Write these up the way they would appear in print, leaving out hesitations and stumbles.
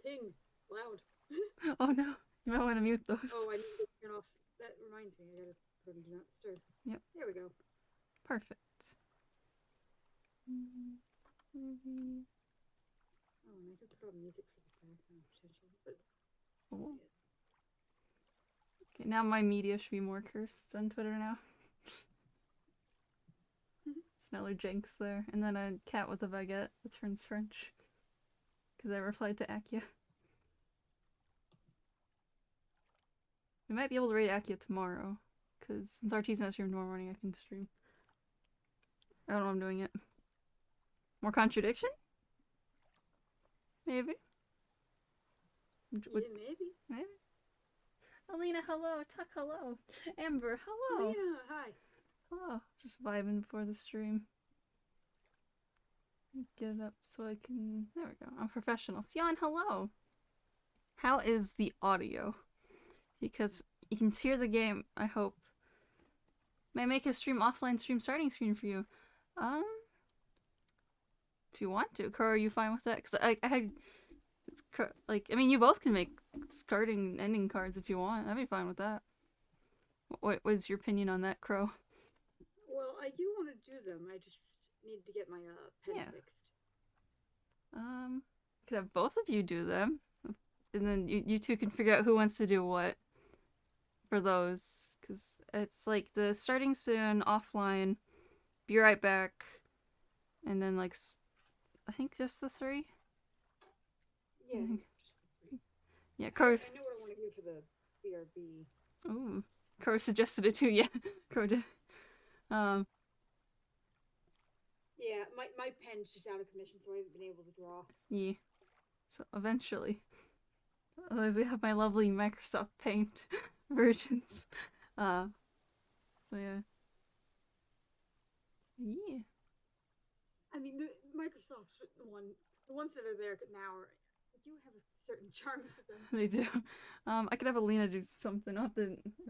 ping. Loud. Oh no, you might want to mute those. Oh, I need to turn off. That reminds me, I gotta put them do not disturb. Yep. There we go. Perfect. Oh, and I could put on music for the background potentially, but Oh. Okay, now my media should be more cursed on Twitter now. Sneller Jenks there, and then a cat with a baguette that turns French. Because I replied to Akia. We might be able to raid Akia tomorrow. Because since RT's not streaming tomorrow morning, I can stream. I don't know if I'm doing it. More contradiction? Maybe. yeah, maybe. Maybe. Alina, hello. Tuck, hello. Amber, hello. Alina, hi. Hello. Just vibing before the stream. Get it up so I can... There we go. I'm professional. Fionn, hello. How is the audio? Because you can hear the game, I hope. May I make a stream offline stream starting screen for you? If you want to. Crow, are you fine with that? Because I had... It's like, I mean, you both can make starting ending cards if you want. I'd be fine with that. What is your opinion on that, Crow? Well, I do want to do them. I just need to get my pen fixed. Could have both of you do them. And then you two can figure out who wants to do what for those. Because it's like the starting soon, offline, be right back, and then like, I think just the 3? Yeah. Yeah, Crow. I know what I want to do for the BRB. Ooh. Crow suggested it too, yeah. Crow did. Yeah, my pen's just out of commission, so I haven't been able to draw. Yeah. So eventually. Otherwise we have my lovely Microsoft Paint versions. So yeah. Yeah. I mean, the Microsoft the ones that are there now do have a certain charm to them. They do. I could have Alina do something.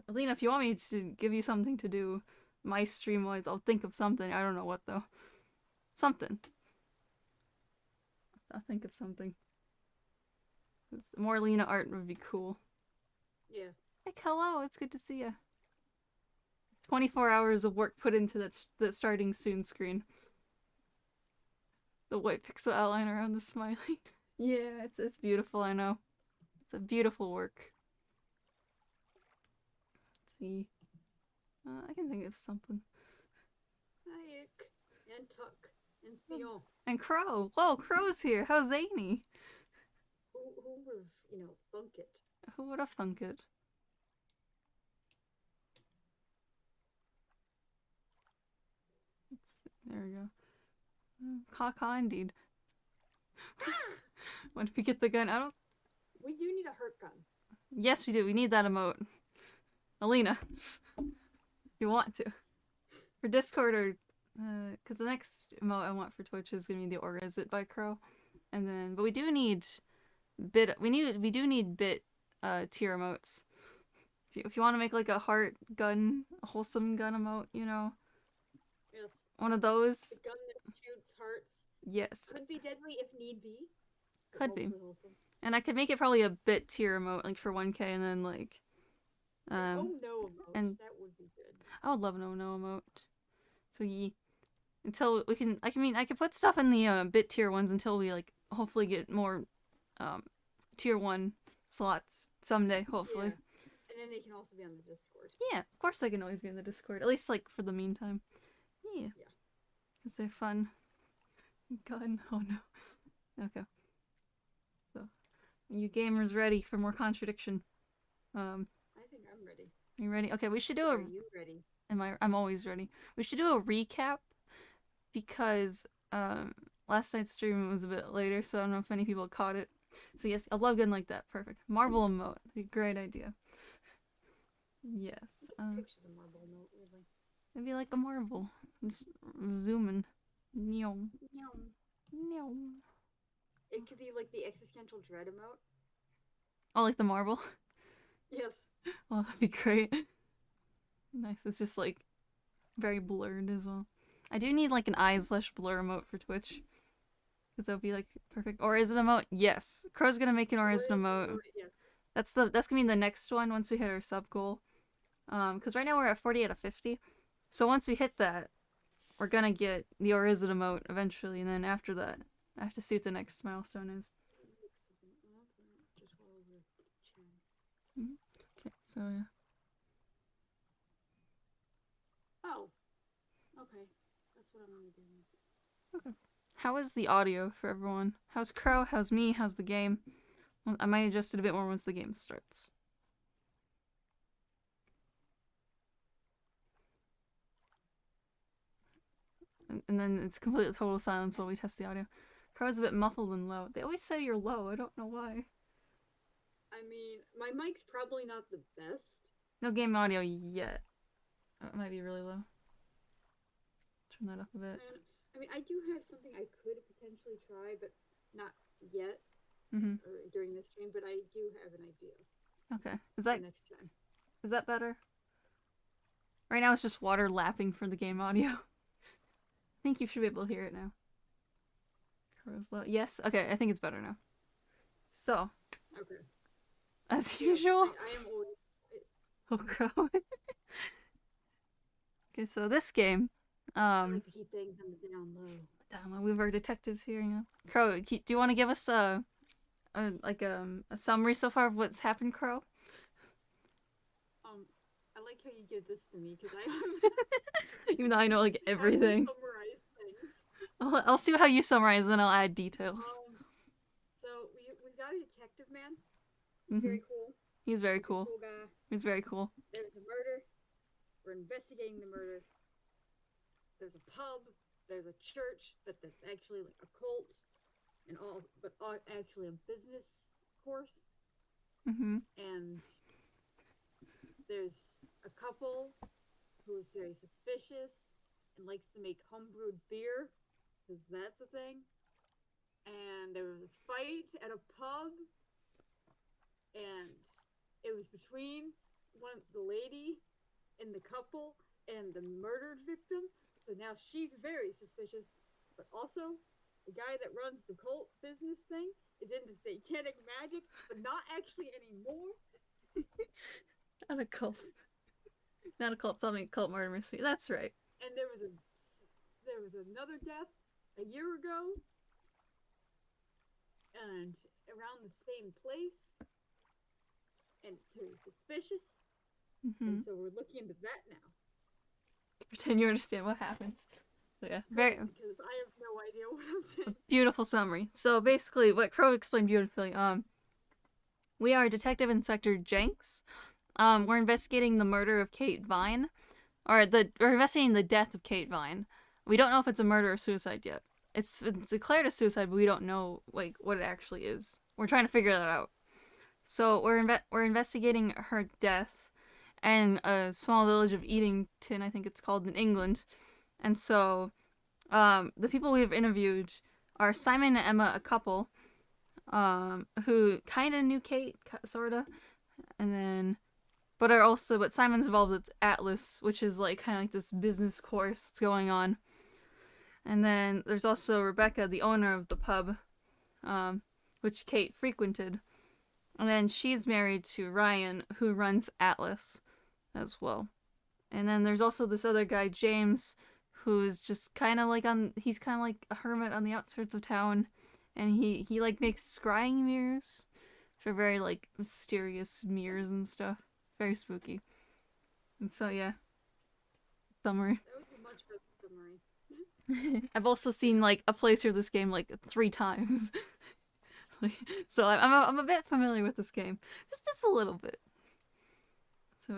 Alina, if you want me to give you something to do, my stream wise, I'll think of something. I don't know what though. Something. I'll think of something. More Alina art would be cool. Yeah. Like, hello, it's good to see you. 24 hours of work put into that starting soon screen. The white pixel outline around the smiley. Yeah, it's beautiful, I know. It's a beautiful work. Let's see. I can think of something. Hayek and Tuck and Fionn. And Crow. Whoa, Crow's here. How's Zany? Who would have, thunk it? Who would have thunk it? Let's see. There we go. Caw indeed. When did we get the gun? We do need a hurt gun. Yes, we do. We need that emote. Alina. If you want to. For Discord or... Because the next emote I want for Twitch is going to be the Or Is It by Crow. And then... But we do need... We do need bit tier emotes. If you want to make like a heart gun, a wholesome gun emote, Yes. One of those. A gun that shoots hearts. Yes. Could be deadly if need be. Could be. And I could make it probably a bit tier emote, like for 1k, and then like... oh no emote. And that would be good. I would love an oh no emote. So until we can... I could put stuff in the bit tier ones until we like hopefully get more tier 1 slots someday, hopefully. Yeah. And then they can also be on the Discord. Yeah, of course they can always be on the Discord. At least like for the meantime. Yeah. Because they're fun. Gun. Oh no. Okay. So, are you gamers ready for more contradiction? I think I'm ready. Are you ready? Okay, we should do Are you ready? I'm always ready. We should do a recap because last night's stream was a bit later, so I don't know if any people caught it. So yes, a love gun like that. Perfect. Marble emote. Be a great idea. Yes. Picture the marble emote, really. Maybe like a marble. Just zooming. Nyom. It could be like the existential dread emote. Oh, like the marble? Yes. Oh, that'd be great. Nice. It's just like very blurred as well. I do need like an eye/blur emote for Twitch. Because that'll be like perfect. Or is it emote? Yes. Crow's gonna make an or is it emote. Yes. That's gonna be the next one once we hit our sub goal. Because right now we're at 40 out of 50. So once we hit that, we're gonna get the or is it emote eventually, and then after that, I have to see what the next milestone is. Okay, so yeah. Oh. Okay. That's what I'm gonna do. Okay. How is the audio for everyone? How's Crow? How's me? How's the game? Well, I might adjust it a bit more once the game starts. And then it's completely total silence while we test the audio. Crow's a bit muffled and low. They always say you're low. I don't know why. I mean, my mic's probably not the best. No game audio yet. It might be really low. Turn that up a bit. And, I mean, I do have something I could potentially try, but not yet. Or during this stream, but I do have an idea. Okay. Is that next time? Is that better? Right now it's just water lapping for the game audio. I think you should be able to hear it now. Crow's low. Yes. Okay. I think it's better now. So. Okay. As usual. I am always. Oh, Crow. Okay, so this game. I like to keep things down low. Down low. We have our detectives here, you know. Crow, do you want to give us a summary so far of what's happened, Crow? I like how you give this to me because I even though I know like everything. I'll see how you summarize, then I'll add details. So we got a detective man. Very cool. He's very cool. Cool guy. He's very cool. There's a murder. We're investigating the murder. There's a pub. There's a church that's actually like a cult, and but actually a business course. And there's a couple who is very suspicious and likes to make homebrewed beer, because that's a thing. And there was a fight at a pub, and it was between the lady and the couple and the murdered victim. So now she's very suspicious, but also the guy that runs the cult business thing is into satanic magic, but not actually anymore. Not a cult. Not a cult. Something cult murder mystery. That's right. And there was another death a year ago, and around the same place, and it's very suspicious. And so we're looking into that now. Pretend you understand what happens. So yeah, very. Because I have no idea what I'm saying. Beautiful summary. So basically, what Crow explained beautifully. We are Detective Inspector Jenks. We're investigating the murder of Kate Vine, we're investigating the death of Kate Vine. We don't know if it's a murder or suicide yet. It's declared a suicide, but we don't know like what it actually is. We're trying to figure that out. So we're investigating her death in a small village of Eatington, I think it's called, in England. And so the people we've interviewed are Simon and Emma, a couple, who kind of knew Kate, sort of, and then, but Simon's involved with Atlas, which is like kind of like this business course that's going on. And then there's also Rebecca, the owner of the pub, which Kate frequented. And then she's married to Ryan, who runs Atlas as well. And then there's also this other guy, James, who's just kind of like he's kind of like a hermit on the outskirts of town. And he like makes scrying mirrors, which are very like mysterious mirrors and stuff. Very spooky. And so yeah. Summary. That would be much better summary. I've also seen like a playthrough of this game like 3 times. So I'm a bit familiar with this game. Just a little bit. So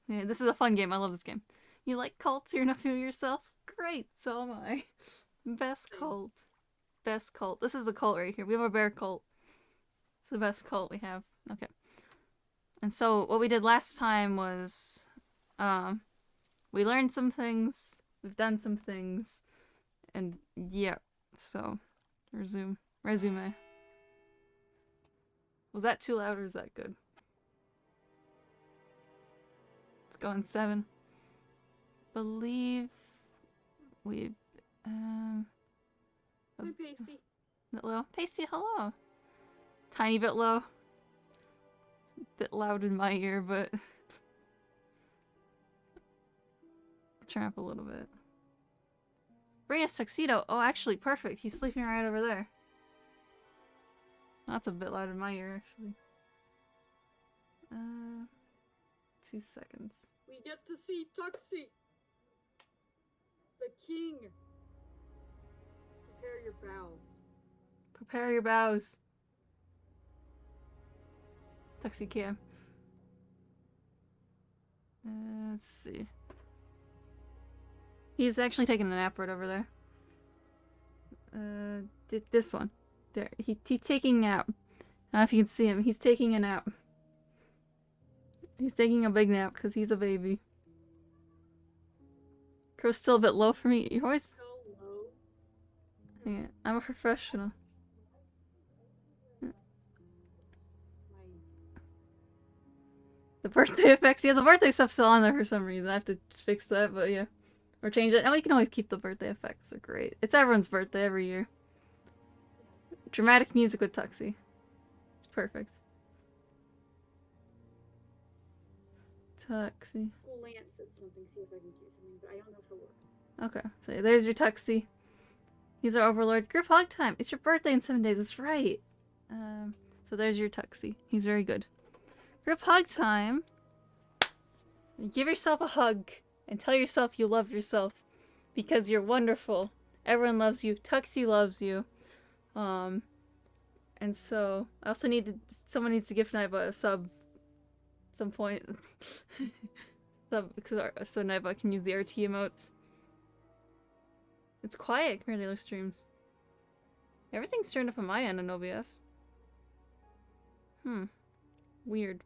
yeah, this is a fun game. I love this game. You like cults? You're not familiar yourself? Great, so am I. Best cult. Best cult. This is a cult right here. We have a bear cult. It's the best cult we have. Okay. And so what we did last time was we learned some things, we've done some things, and yeah. So resume. Was that too loud or is that good? It's going 7. Believe we've Pasty. bit low. Pasty, hello. Tiny bit low. It's a bit loud in my ear, but turn up a little bit. Bring us tuxedo. Oh, actually, perfect. He's sleeping right over there. That's a bit loud in my ear, actually. 2 seconds. We get to see Tuxie, the king. Prepare your bows. Prepare your bows. Tuxie cam. Let's see. He's actually taking a nap right over there. This one. There. He's taking a nap. I don't know if you can see him. He's taking a nap. He's taking a big nap because he's a baby. Crow's still a bit low for me. You're always... So low. Yeah, I'm a professional. The birthday effects. Yeah, the birthday stuff's still on there for some reason. I have to fix that, but yeah. Or change it. And we can always keep the birthday effects. They're great. It's everyone's birthday every year. Dramatic music with Tuxie. It's perfect. Tuxie. Lance said something, see if I can do something, but I don't know if it'll work. Okay, so there's your Tuxie. He's our overlord. Group hug time. It's your birthday in 7 days. That's right. So there's your Tuxie. He's very good. Group hug time. Give yourself a hug and tell yourself you love yourself because you're wonderful. Everyone loves you. Tuxie loves you. And so I also need to. Someone needs to give Naiba a sub. Some point. So Naiba can use the RT emotes. It's quiet compared to other streams. Everything's turned up on my end in OBS. Weird.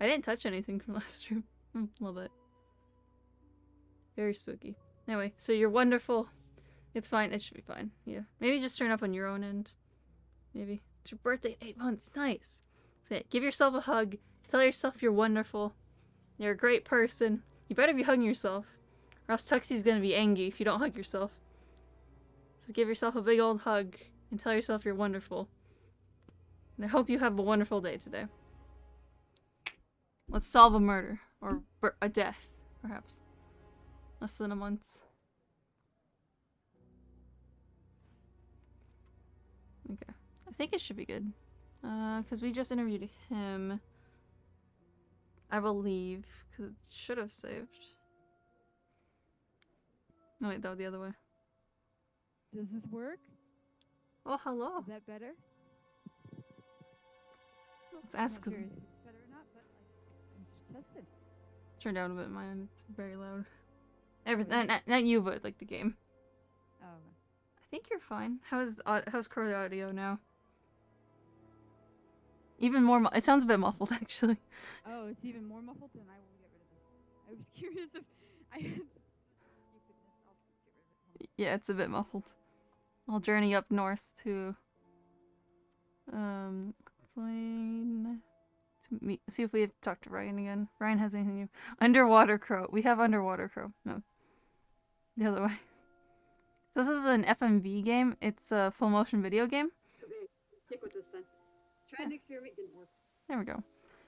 I didn't touch anything from last stream. A little bit. Very spooky. Anyway, so you're wonderful. It's fine. It should be fine. Yeah. Maybe just turn up on your own end. Maybe. It's your birthday in 8 months. Nice. So yeah, give yourself a hug. Tell yourself you're wonderful. You're a great person. You better be hugging yourself. Or else Tuxie's gonna be angry if you don't hug yourself. So give yourself a big old hug and tell yourself you're wonderful. And I hope you have a wonderful day today. Let's solve a murder. Or a death, perhaps. Less than a month. Okay. I think it should be good. Because we just interviewed him. I believe. Because it should have saved. No, wait, that was the other way. Does this work? Oh, hello. Is that better? Let's ask I'm not him. sure if it's better or not, but I'm just testing. Turn down a bit my end. It's very loud. Not you, but like the game. Oh, I think you're fine. How's Crow's audio now? Even more. It sounds a bit muffled, actually. oh, it's even more muffled. Then I will get rid of this. I was curious if I had. I'll get rid of it. Yeah, it's a bit muffled. I'll journey up north to Lane to meet. See if we have to talk to Ryan again. Ryan has anything new? Underwater Crow. We have Underwater Crow. No, the other way. So this is an FMV game. It's a full motion video game. Okay, stick with this then. Try an experiment, didn't work. There we go.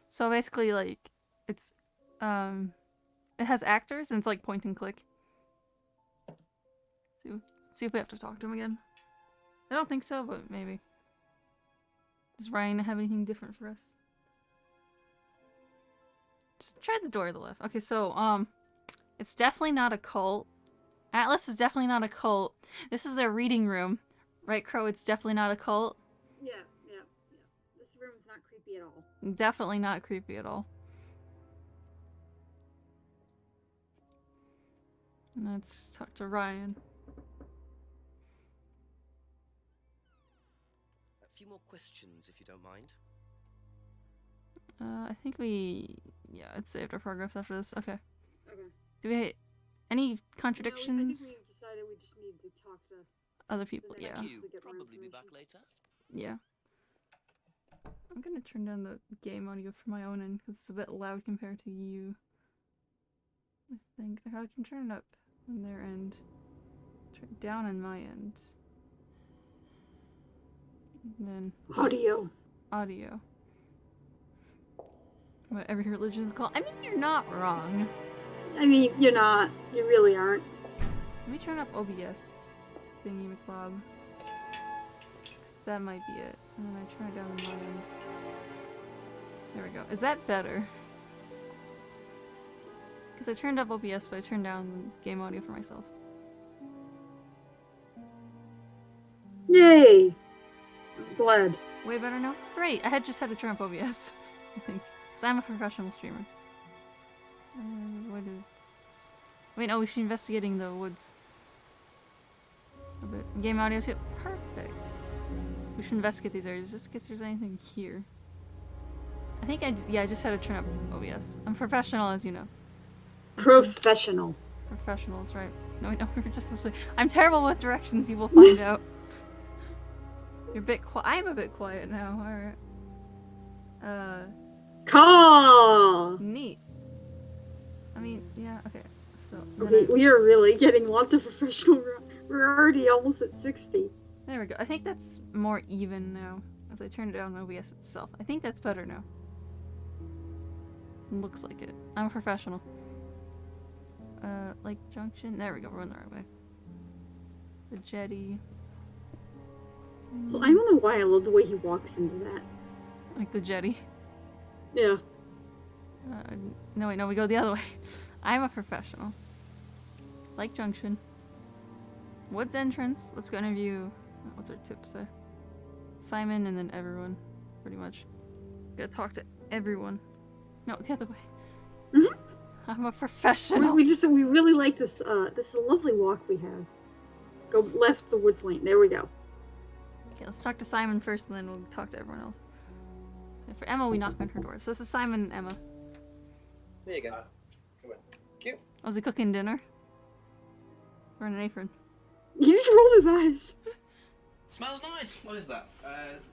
So basically, like, it's it has actors and it's like point and click. See if we have to talk to him again. I don't think so, but maybe. Does Ryan have anything different for us? Just try the door to the left. Okay, so it's definitely not a cult. Atlas is definitely not a cult. This is their reading room, right, Crow? It's definitely not a cult. Yeah. This room is not creepy at all. Definitely not creepy at all. Let's talk to Ryan. A few more questions, if you don't mind. I think yeah, it saved our progress after this. Okay. Okay. Do we any No, I think contradictions? we decided we just need to talk to Other people, the yeah. Thank you. To get more Probably be back information. later. Yeah. I'm gonna turn down the game audio for my own end because it's a bit loud compared to you. I think I can turn it up on their end. Turn it down on my end. And then Audio. audio. What every religion is called. I mean, you're not wrong. I mean, you're not. You really aren't. Let me turn up OBS thingy McBob. That might be it. And then I turn it down on my end. There we go. Is that better? Because I turned up OBS, but I turned down the game audio for myself. Yay! I'm glad. Way better now? Great! I had just had to turn up OBS, I think. Because I'm a professional streamer. What is... Wait, no, we should be investigating the woods. A bit. Game audio too. Perfect. We should investigate these areas just in case there's anything here. I think I just had to turn up OBS. I'm professional, as you know. Professional. Professional, that's right. No, we we're just this way. I'm terrible with directions, you will find out. You're a bit quiet. I'm a bit quiet now, alright. Call! Neat. I mean, yeah, okay. So, Okay, we are really getting lots of professional. We're already almost at 60. there we go. I think that's more even now, as I turned it down on OBS itself. I think that's better now. Looks like it. I'm a professional. Lake Junction. There we go. We're on the right way. The jetty. Well, I don't know why I love the way he walks into that. Like the jetty. Yeah. No, wait, no, we go the other way. I'm a professional. Lake Junction. Woods entrance. Let's go interview. What's our tips there? Simon and then everyone. Pretty much. Gotta talk to everyone. No, the other way. Mhm. I'm a professional. We really like this. This is a lovely walk we have. Go left the woods lane. There we go. Okay, let's talk to Simon first, and then we'll talk to everyone else. So for Emma, we knock on her door. So this is Simon and Emma. There you go. Come on. Cute. Was he cooking dinner? Or an apron? He just rolled his eyes. Smells nice. What is that?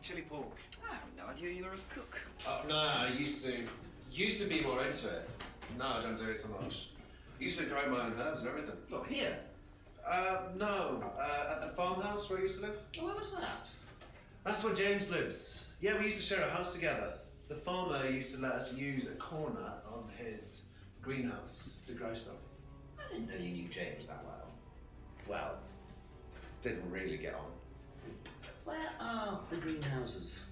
Chili pork. I have no idea you were a cook. Oh, no, I used to be more into it. No, I don't do it so much. Used to grow my own herbs and everything. Not here. No, at the farmhouse where I used to live. Oh, where was that? That's where James lives. Yeah, we used to share a house together. The farmer used to let us use a corner of his greenhouse to grow stuff. I didn't know you knew James that well. Well, didn't really get on. Where are the greenhouses?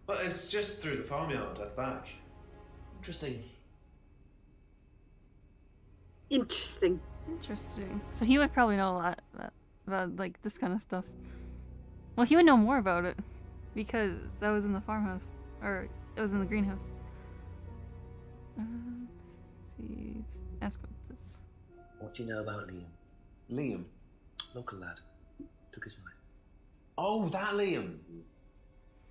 Well, it's just through the farmyard at the back. Interesting. Interesting. Interesting. So he would probably know a lot about like this kind of stuff. Well, he would know more about it because that was in the farmhouse, or it was in the greenhouse. Let's see. Let's ask about this. What do you know about Liam? Liam? Local lad. Took his wife. Oh, that Liam!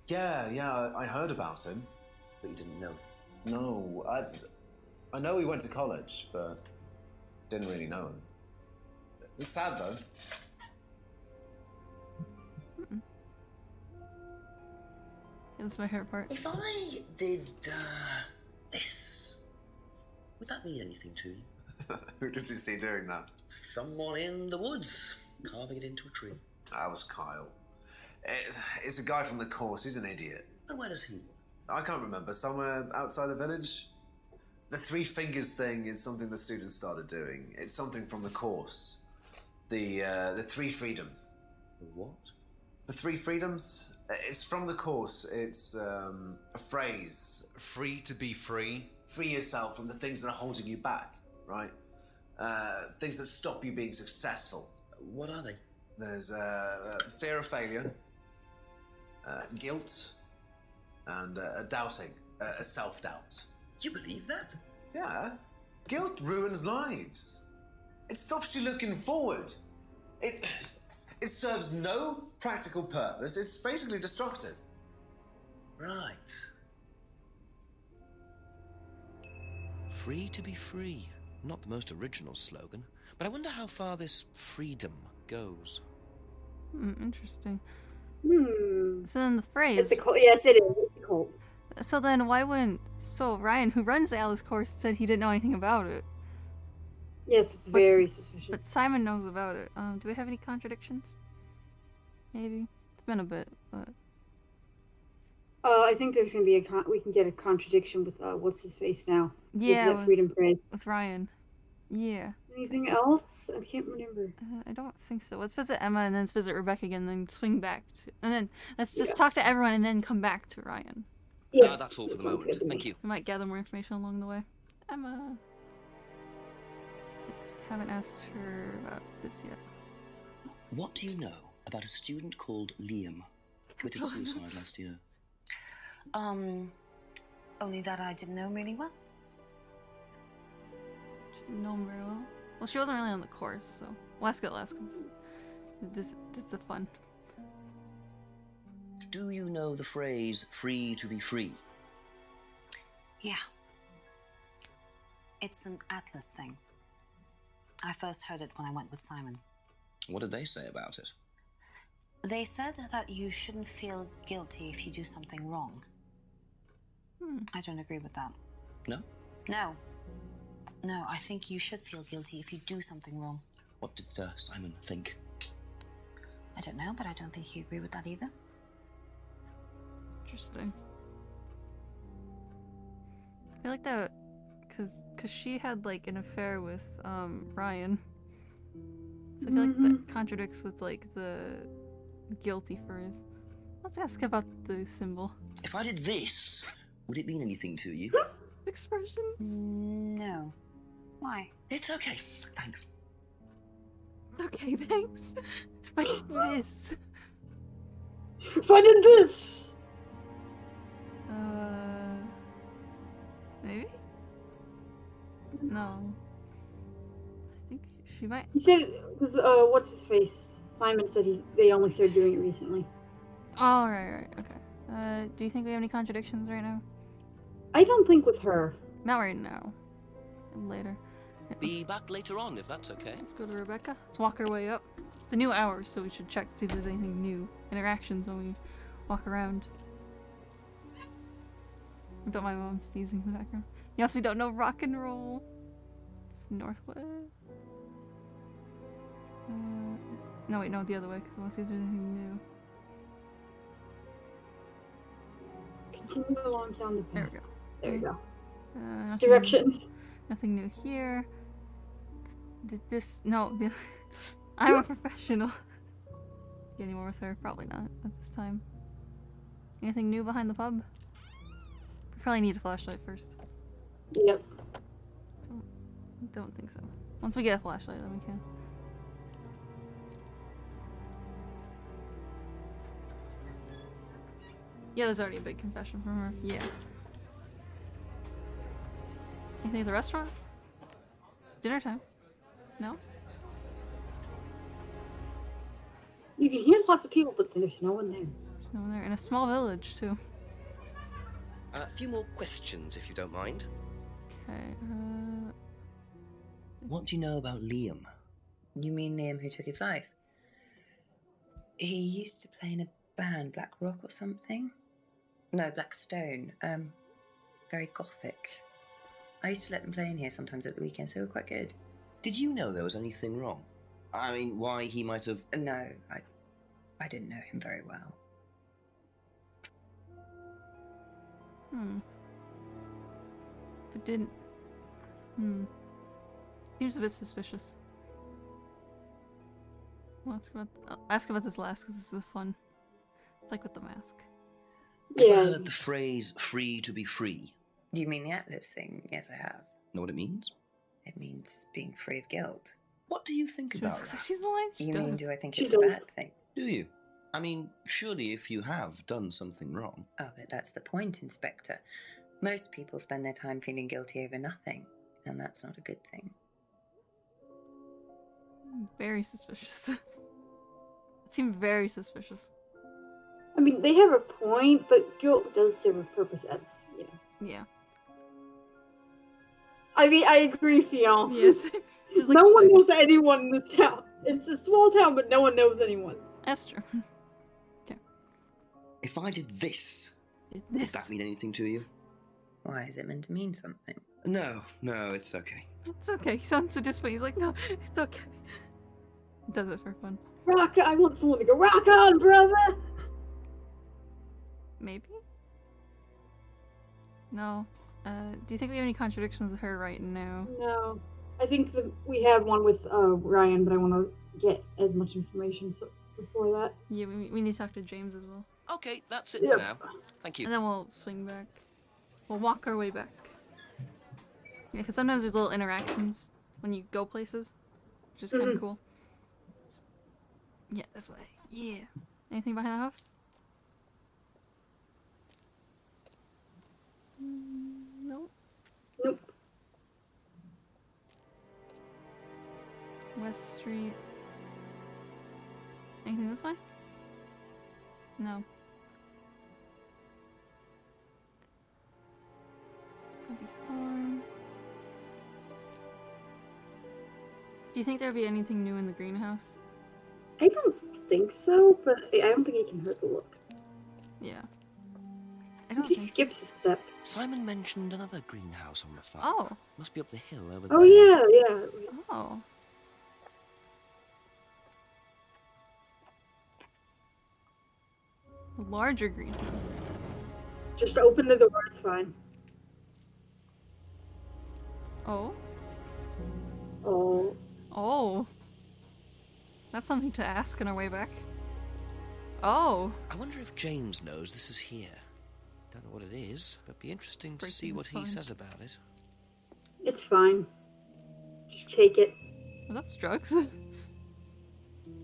Yeah, I heard about him. But you didn't know. No, I know he went to college, but didn't really know him. It's sad though. Yeah, that's my favorite part. If I did, this, would that mean anything to you? Who did you see doing that? Someone in the woods, carving it into a tree. That was Kyle. It's a guy from the course, he's an idiot. And where does he live? I can't remember, somewhere outside the village? The three fingers thing is something the students started doing. It's something from the course. The three freedoms. The what? The three freedoms? It's from the course. It's a phrase. Free to be free. Free yourself from the things that are holding you back, right? Things that stop you being successful. What are they? There's fear of failure, guilt, and doubting, self-doubt. You believe that? Yeah. Guilt ruins lives. It stops you looking forward. It serves no practical purpose. It's basically destructive. Right. Free to be free. Not the most original slogan, but I wonder how far this freedom goes. Interesting. Hmm. So then the phrase. It's a cult. Yes, it is. It's a cult. So then why wouldn't... So Ryan, who runs the Alice course, said he didn't know anything about it. Yes, it's very suspicious. But Simon knows about it. Do we have any contradictions? Maybe. It's been a bit, but... I think there's gonna be we can get a contradiction with what's his face now. Yeah, Isn't that freedom praise? with Ryan. Yeah. Anything else? I can't remember. I don't think so. Let's visit Emma and then let's visit Rebecca again, and then swing back to, and then let's just talk to everyone and then come back to Ryan. Yeah, That's all for the sounds moment. good to Thank me. you. We might gather more information along the way. Emma. Haven't asked her about this yet. What do you know about a student called Liam? Committed suicide last year. Only that I didn't know him really well. She didn't know him very well. Well, she wasn't really on the course, so we'll ask it last because this is fun. Do you know the phrase "free to be free"? Yeah. It's an Atlas thing. I first heard it when I went with Simon. What did they say about it? They said that you shouldn't feel guilty if you do something wrong. I don't agree with that. No? No. No, I think you should feel guilty if you do something wrong. What did Simon think? I don't know, but I don't think he agreed with that either. Interesting. I feel like that because she had like an affair with Ryan. So I feel like that contradicts with like the guilty phrase. Let's ask about the symbol. If I did this, would it mean anything to you? Expressions? No. Why? It's okay. Thanks. It's okay, thanks. But this. If I did this! Maybe? No. I think she might. He said, because, what's his face? Simon said they only started doing it recently. Oh, right, okay. Do you think we have any contradictions right now? I don't think with her. Not right now. Later. Be back later on, if that's okay. Let's go to Rebecca. Let's walk our way up. It's a new hour, so we should check to see if there's anything new. Interactions when we walk around. Don't mind mom sneezing in the background. You also don't know rock and roll. It's northwest. No, wait, no, the other way, because I want to see if there's anything new. Continue along down the path. There we go. There you go. Nothing, Directions. Nothing new here. I'm a professional. Get any more with her? Probably not at this time. Anything new behind the pub? We probably need a flashlight first. Yep. Don't think so. Once we get a flashlight, then we can. Yeah, there's already a big confession from her. Yeah. Anything at the restaurant? Dinner time? No? You can hear lots of people, but there's no one there. There's no one there. In a small village, too. A few more questions, if you don't mind. Okay, What do you know about Liam? You mean Liam who took his life? He used to play in a band, Black Rock or something? No, Black Stone. Very gothic. I used to let them play in here sometimes at the weekends. They were quite good. Did you know there was anything wrong? I mean, why he might have... No, I didn't know him very well. It didn't. Seems a bit suspicious. I'll ask about this last because this is fun. It's like with the mask. Yeah. Ever heard the phrase "free to be free"? Do you mean the Atlas thing? Yes, I have. Know what it means? It means being free of guilt. What do you think about that? She's alive. You mean, do I think She it's a does. bad thing? Do you? I mean, surely if you have done something wrong... Oh, but that's the point, Inspector. Most people spend their time feeling guilty over nothing, and that's not a good thing. Very suspicious. It seemed very suspicious. I mean, they have a point, but guilt does serve a purpose as, you know. Yeah. I mean, I agree, Fiona. Yes. There's, like, No one knows anyone in this town. It's a small town, but no one knows anyone. That's true. If I did this, Did would this. that mean anything to you? Why is it meant to mean something? No, it's okay. It's okay. He sounds so disappointed. He's like, no, it's okay. He does it for fun. Rock! I want someone to go, rock on, brother! Maybe? No. Do you think we have any contradictions with her right now? No. I think that we have one with Ryan, but I want to get as much information before that. Yeah, we need to talk to James as well. Okay, that's it Yep. for now. Thank you. And then we'll swing back. We'll walk our way back. Yeah, because sometimes there's little interactions when you go places, which is kind of cool. Yeah, this way. Yeah. Anything behind the house? Nope. Nope. West Street. Anything this way? No. Ruby Farm. Do you think there'd be anything new in the greenhouse? I don't think so, but I don't think it can hurt to look. Yeah. I don't She think so. skips a step. Simon mentioned another greenhouse on the farm. Oh. Must be up the hill over Oh there. yeah. Oh. A larger greenhouse. Just open the door. It's fine. Oh. Oh. Oh. That's something to ask on our way back. Oh. I wonder if James knows this is here. Don't know what it is, but be interesting to see Breaking what is he fine. says about it. It's fine. Just take it. Well, that's drugs.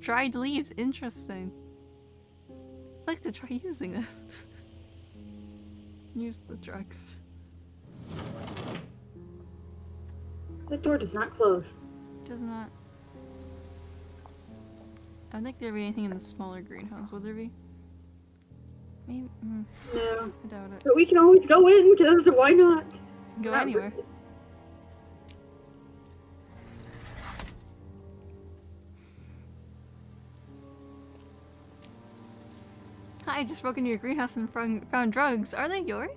Dried leaves. Interesting. I'd like to try using this. Use the drugs. The door does not close. Does not. I don't think there'd be anything in the smaller greenhouse, would there be? Maybe. No. I doubt it. But we can always go in, because why not? Go Not anywhere. worth it. Hi, I just broke into your greenhouse and found drugs. Are they yours?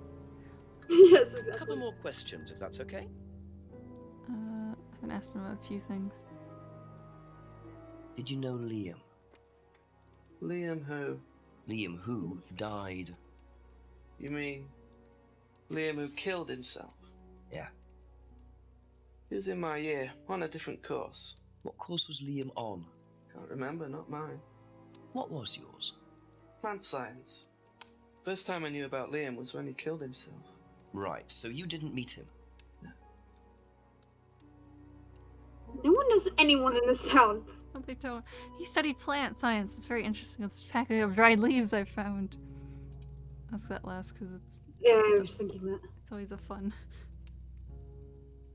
Yes, A couple exactly. more questions, if that's okay. I haven't asked him about a few things. Did you know Liam? Liam who? Liam who died? You mean Liam who killed himself? Yeah. He was in my year, on a different course. What course was Liam on? Can't remember, not mine. What was yours? Plant science. First time I knew about Liam was when he killed himself. Right, so you didn't meet him. No one knows anyone in this town. Oh, they don't. He studied plant science. It's very interesting. This packet of dried leaves I found. Ask that last because Yeah, I it's was thinking that. always a fun.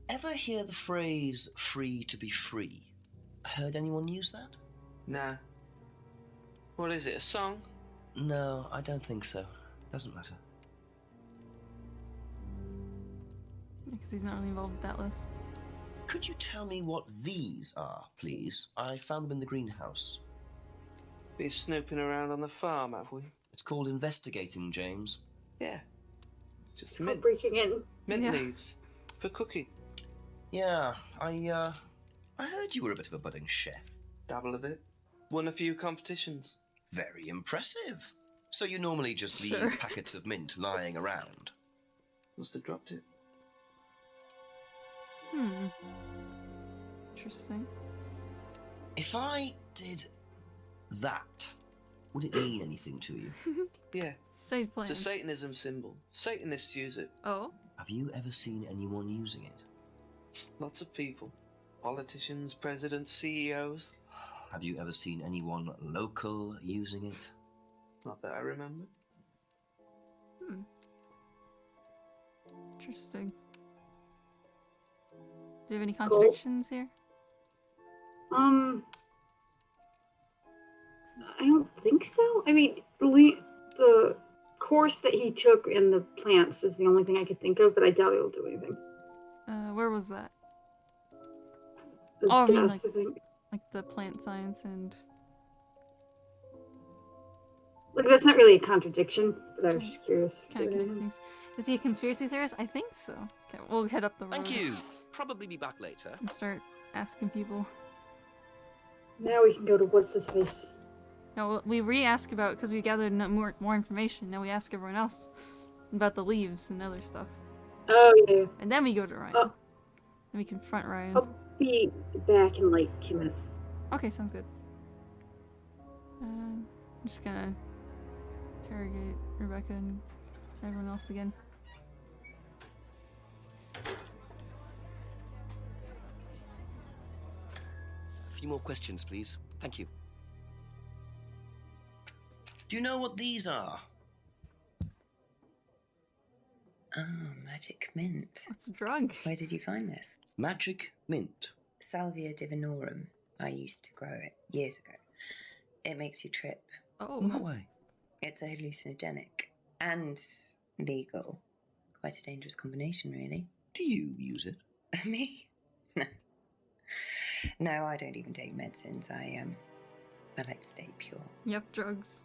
Ever hear the phrase free to be free? Heard anyone use that? Nah. What is it, a song? No, I don't think so. Doesn't matter. Because he's not really involved with that list. Could you tell me what these are, please? I found them in the greenhouse. Been snooping around on the farm, have we? It's called investigating, James. Yeah. Just Called mint, breaking in. mint Yeah. leaves. For cooking. Yeah, I heard you were a bit of a budding chef. Dabble a bit. Won a few competitions. Very impressive. So you normally just leave Sure. packets of mint lying around? Must have dropped it. Interesting. If I did that, would it mean anything to you? Yeah. Studied It's a plants. Satanism symbol. Satanists use it. Oh? Have you ever seen anyone using it? Lots of people. Politicians, presidents, CEOs. Have you ever seen anyone local using it? Not that I remember. Interesting. Do you have any contradictions here? I don't think so. I mean, the course that he took in the plants is the only thing I could think of, but I doubt it'll do anything. Where was that? The Oh, I mean, gas, I think. Like the plant science and... Like, that's not really a contradiction, but I was just curious. if Kind of there was connect things. Is he a conspiracy theorist? I think so. Okay, we'll head up the road. Thank you. Probably be back later. And start asking people. anything. Now we can go to what's his face. No, we re-ask about because we gathered more information. Now we ask everyone else. about the leaves and other stuff. Oh yeah. And then we go to Ryan. Oh. Then we confront Ryan. I'll be back in like 2 minutes. Okay, sounds good. I'm just gonna interrogate Rebecca and everyone else again. A few more questions, please. Thank you. Do you know what these are? Oh, magic mint. What's a drug? Where did you find this? Magic mint. Salvia divinorum. I used to grow it years ago. It makes you trip. Oh, In what way? It's a hallucinogenic and legal. Quite a dangerous combination, really. Do you use it? Me? No. No, I don't even take medicines. I like to stay pure. Yep, drugs.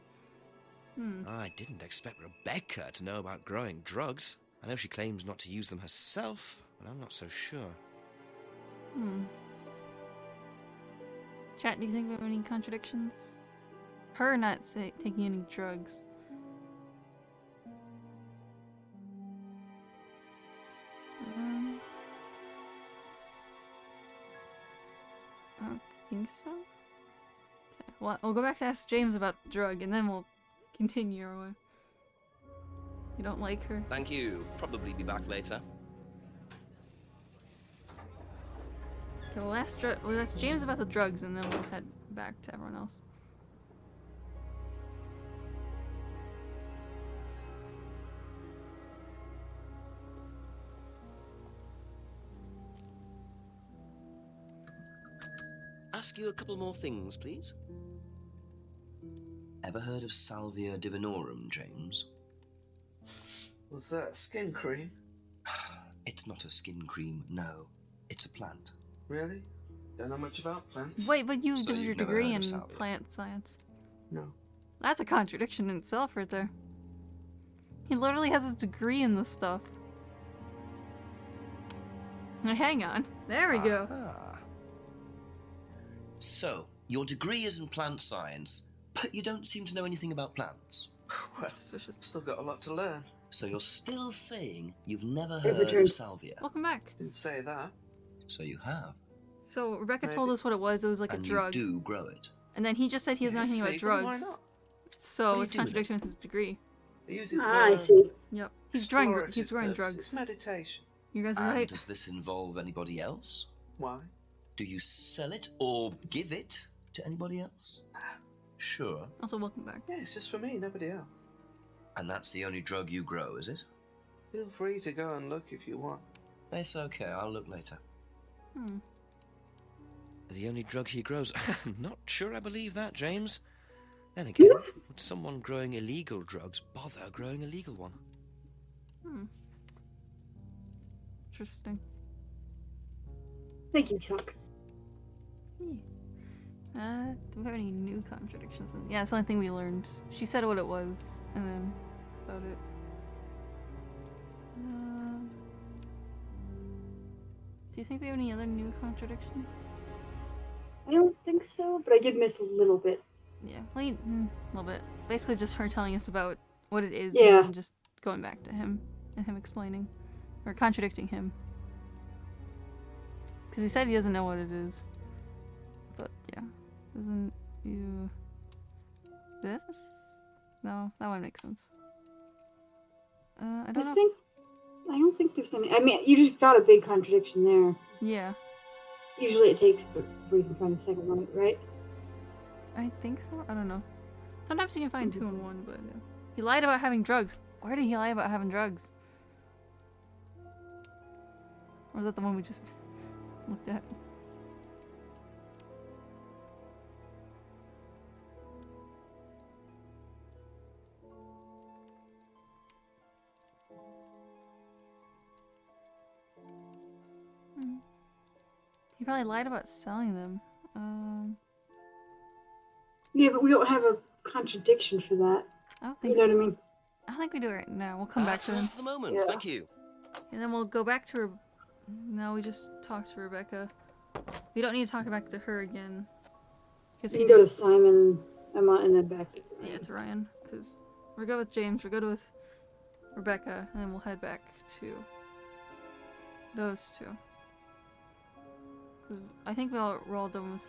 I didn't expect Rebecca to know about growing drugs. I know she claims not to use them herself, but I'm not so sure. Chat, do you think we have any contradictions? Her not taking any drugs. I don't think so. Okay. Well, we'll go back to ask James about the drug, and then we'll continue our way. You don't like her? Thank you. Probably be back later. Okay, we'll ask James about the drugs, and then we'll head back to everyone else. Ask you a couple more things, please. Ever heard of Salvia divinorum, James? Was that skin cream? It's not a skin cream, no. It's a plant. Really? Don't know much about plants. Wait, but you So did your you've never degree heard in of salvia? plant science. No. That's a contradiction in itself right there. He literally has his degree in this stuff. Now, hang on. There we go. Ah. So, your degree is in plant science, but you don't seem to know anything about plants. Well, Suspicious. still got a lot to learn. So you're still saying you've never Hey, heard Richard. of salvia? Welcome back. Didn't say that. So you have. So Rebecca told Maybe. us what it was. It was like And a drug. you do grow it. And then he just said he doesn't know It's anything about legal, why drugs. not? So do it's you do with it? contradiction with his degree. I use it for I see. Yep. He's growing explorative drugs. purposes. Meditation. You guys are And right. does this involve anybody else? Why? Do you sell it or give it to anybody else? Sure. Also, welcome back. Yeah, it's just for me, nobody else. And that's the only drug you grow, is it? Feel free to go and look if you want. It's okay, I'll look later. Hmm. The only drug he grows? I'm not sure I believe that, James. Then again, would someone growing illegal drugs bother growing a legal one? Interesting. Thank you, Chuck. Do we have any new contradictions? Yeah, it's the only thing we learned. She said what it was, and then about it. Do you think we have any other new contradictions? I don't think so, but I did miss a little bit. Yeah, a little bit. Basically, just her telling us about what it is, Yeah. and just going back to him and him explaining or contradicting him. Because he said he doesn't know what it is. But yeah, doesn't you this? No, that one makes sense. I don't know. I don't think there's any. I mean, you just got a big contradiction there. Yeah, Usually it takes before you can find a second one, right? I think so. I don't know. Sometimes you can find two in one, but he lied about having drugs. Where did he lie about having drugs? Or was that the one we just looked at? He probably lied about selling them. Yeah, but we don't have a contradiction for that. I don't You think know so. what I mean? I don't think we do it right now. We'll come back to That's all him. for the moment, Yeah. thank you. And then we'll go back to her. No, we just talked to Rebecca. We don't need to talk back to her again. Because We can go to Simon, Emma, and then back to yeah, to Ryan. Because we're good with James. We're good with Rebecca, and then we'll head back to those two. 'Cause I think we're all done with.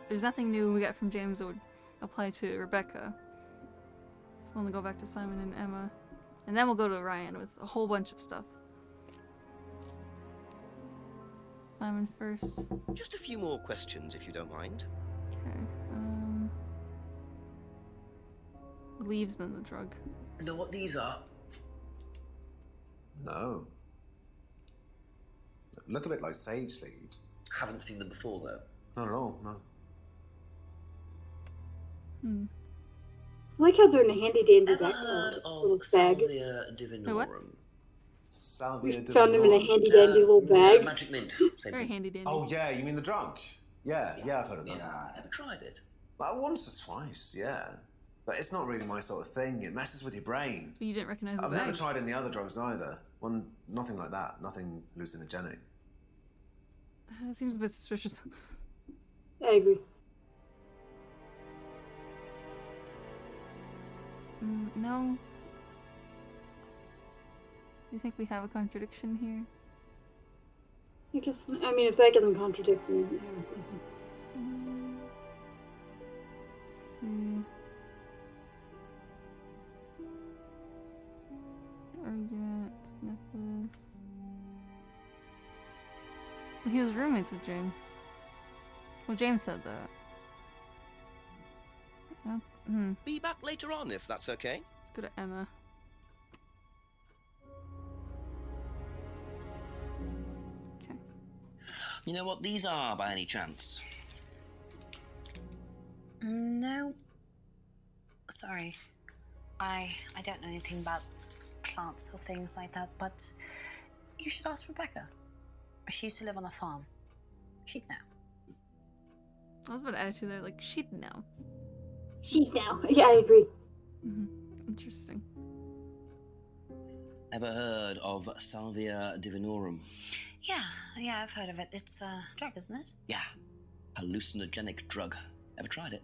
There's nothing new we got from James that would apply to Rebecca. So we'll go back to Simon and Emma, and then we'll go to Ryan with a whole bunch of stuff. Simon first. Just a few more questions, if you don't mind. Okay. Leaves then the drug. Know what these are? No. Look a bit like sage leaves. Haven't seen them before, though. Not at all, no. I like how they're in a handy dandy Ever bag. heard Little of bag. Salvia divinorum? Salvia We found him in a divinorum. handy dandy little bag. Magic mint. Same Very thing. handy dandy. Oh, yeah, you mean the drug? Yeah, I've heard of that. Yeah, ever tried it? Well, once or twice, yeah. But it's not really my sort of thing. It messes with your brain. But you didn't recognize the I've bag. never tried any other drugs either. Nothing like that. Nothing hallucinogenic. That seems a bit suspicious. I agree. No. Do you think we have a contradiction here? I guess. I mean, if that doesn't contradict me, yeah. Let's see. Argument, necklace. Well, he was roommates with James. Well, James said that. Be back later on, if that's okay. Go to Emma. Okay. You know what these are, by any chance? No. Sorry. I don't know anything about plants or things like that, but you should ask Rebecca. She used to live on a farm. She'd know. I was about to add you there, like, she'd know. Sheep now. Yeah, I agree. Interesting. Ever heard of Salvia divinorum? Yeah, I've heard of it. It's a drug, isn't it? Yeah. Hallucinogenic drug. Ever tried it?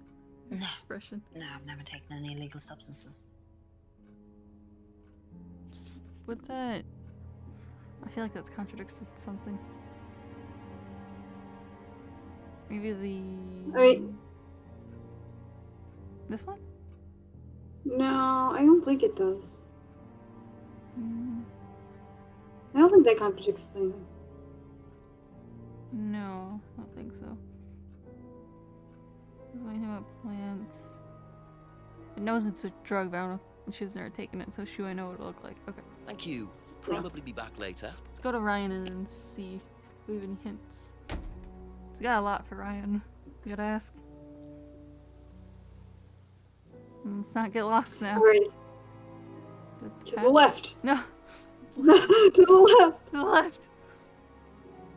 His No. expression. No, I've never taken any illegal substances. With that, I feel like that contradicts with something. Maybe the. I mean, This one? no, I don't think it does. Mm, I don't think that contradicts with anything. no, I don't think so. There's anything about plants. It knows it's a drug, but I don't know if she's never taken it, so she would know what it'll look like. Okay. Thank you. Probably be back later. Let's go to Ryan and then see if we have any hints. We got a lot for Ryan. We gotta ask. Let's not get lost now. Alright, The to cat- the left. No, To the left. to the left.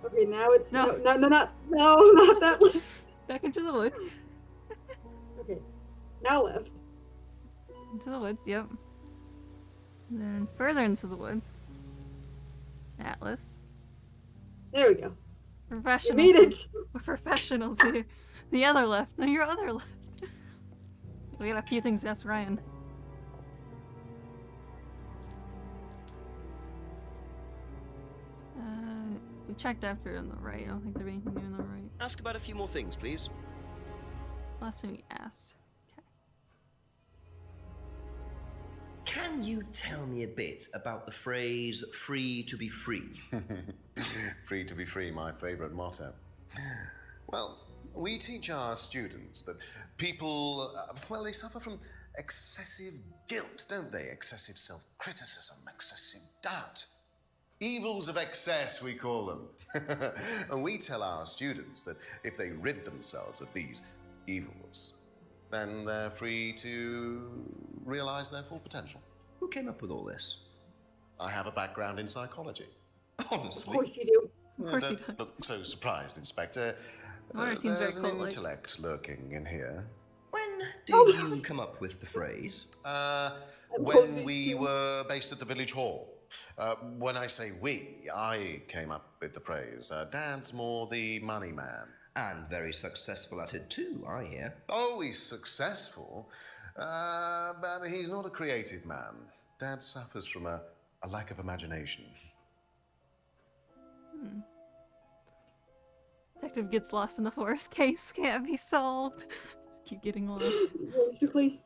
Okay, now it's No. no, not that left. Back into the woods. Okay, now left. Into the woods, yep. And then further into the woods. Atlas. There we go. You Professionals. made it. We're professionals here. The other left. No, your other left. We got a few things to ask Ryan. We checked after on the right. I don't think there's anything new on the right. Ask about a few more things, please. Last time we asked. Okay. Can you tell me a bit about the phrase free to be free? Free to be free, my favourite motto. Well, we teach our students that people, well, they suffer from excessive guilt, don't they? Excessive self-criticism, excessive doubt. Evils of excess, we call them. And we tell our students that if they rid themselves of these evils, then they're free to realise their full potential. Who came up with all this? I have a background in psychology. Of Honestly. course you do. Of course he Don't does. look so surprised, Inspector. Well, it seems very There's an cult-like. intellect lurking in here. When did Oh, you come up with the phrase? When we were based at the village hall. When I say we, I came up with the phrase. Dad's more the money man. And very successful at it too, I hear. Oh, he's successful, but he's not a creative man. Dad suffers from a a lack of imagination. Detective gets lost in the forest. Case can't be solved. Keep getting lost. Basically,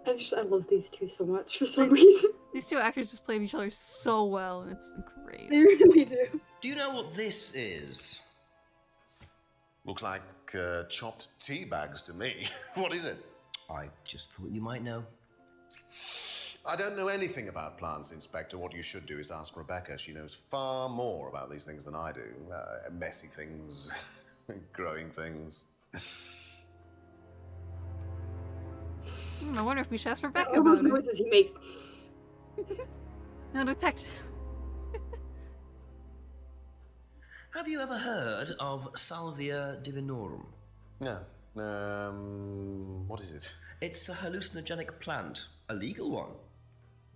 I love these two so much for some reason. These two actors just play each other so well, and it's great. They really do. Do you know what this is? Looks like chopped tea bags to me. What is it? I just thought you might know. I don't know anything about plants, Inspector. What you should do is ask Rebecca. She knows far more about these things than I do. Messy things, growing things. I wonder if we should ask Rebecca All those about it. noises he makes. No, detective. Have you ever heard of Salvia divinorum? No. What is it? It's a hallucinogenic plant, a legal one,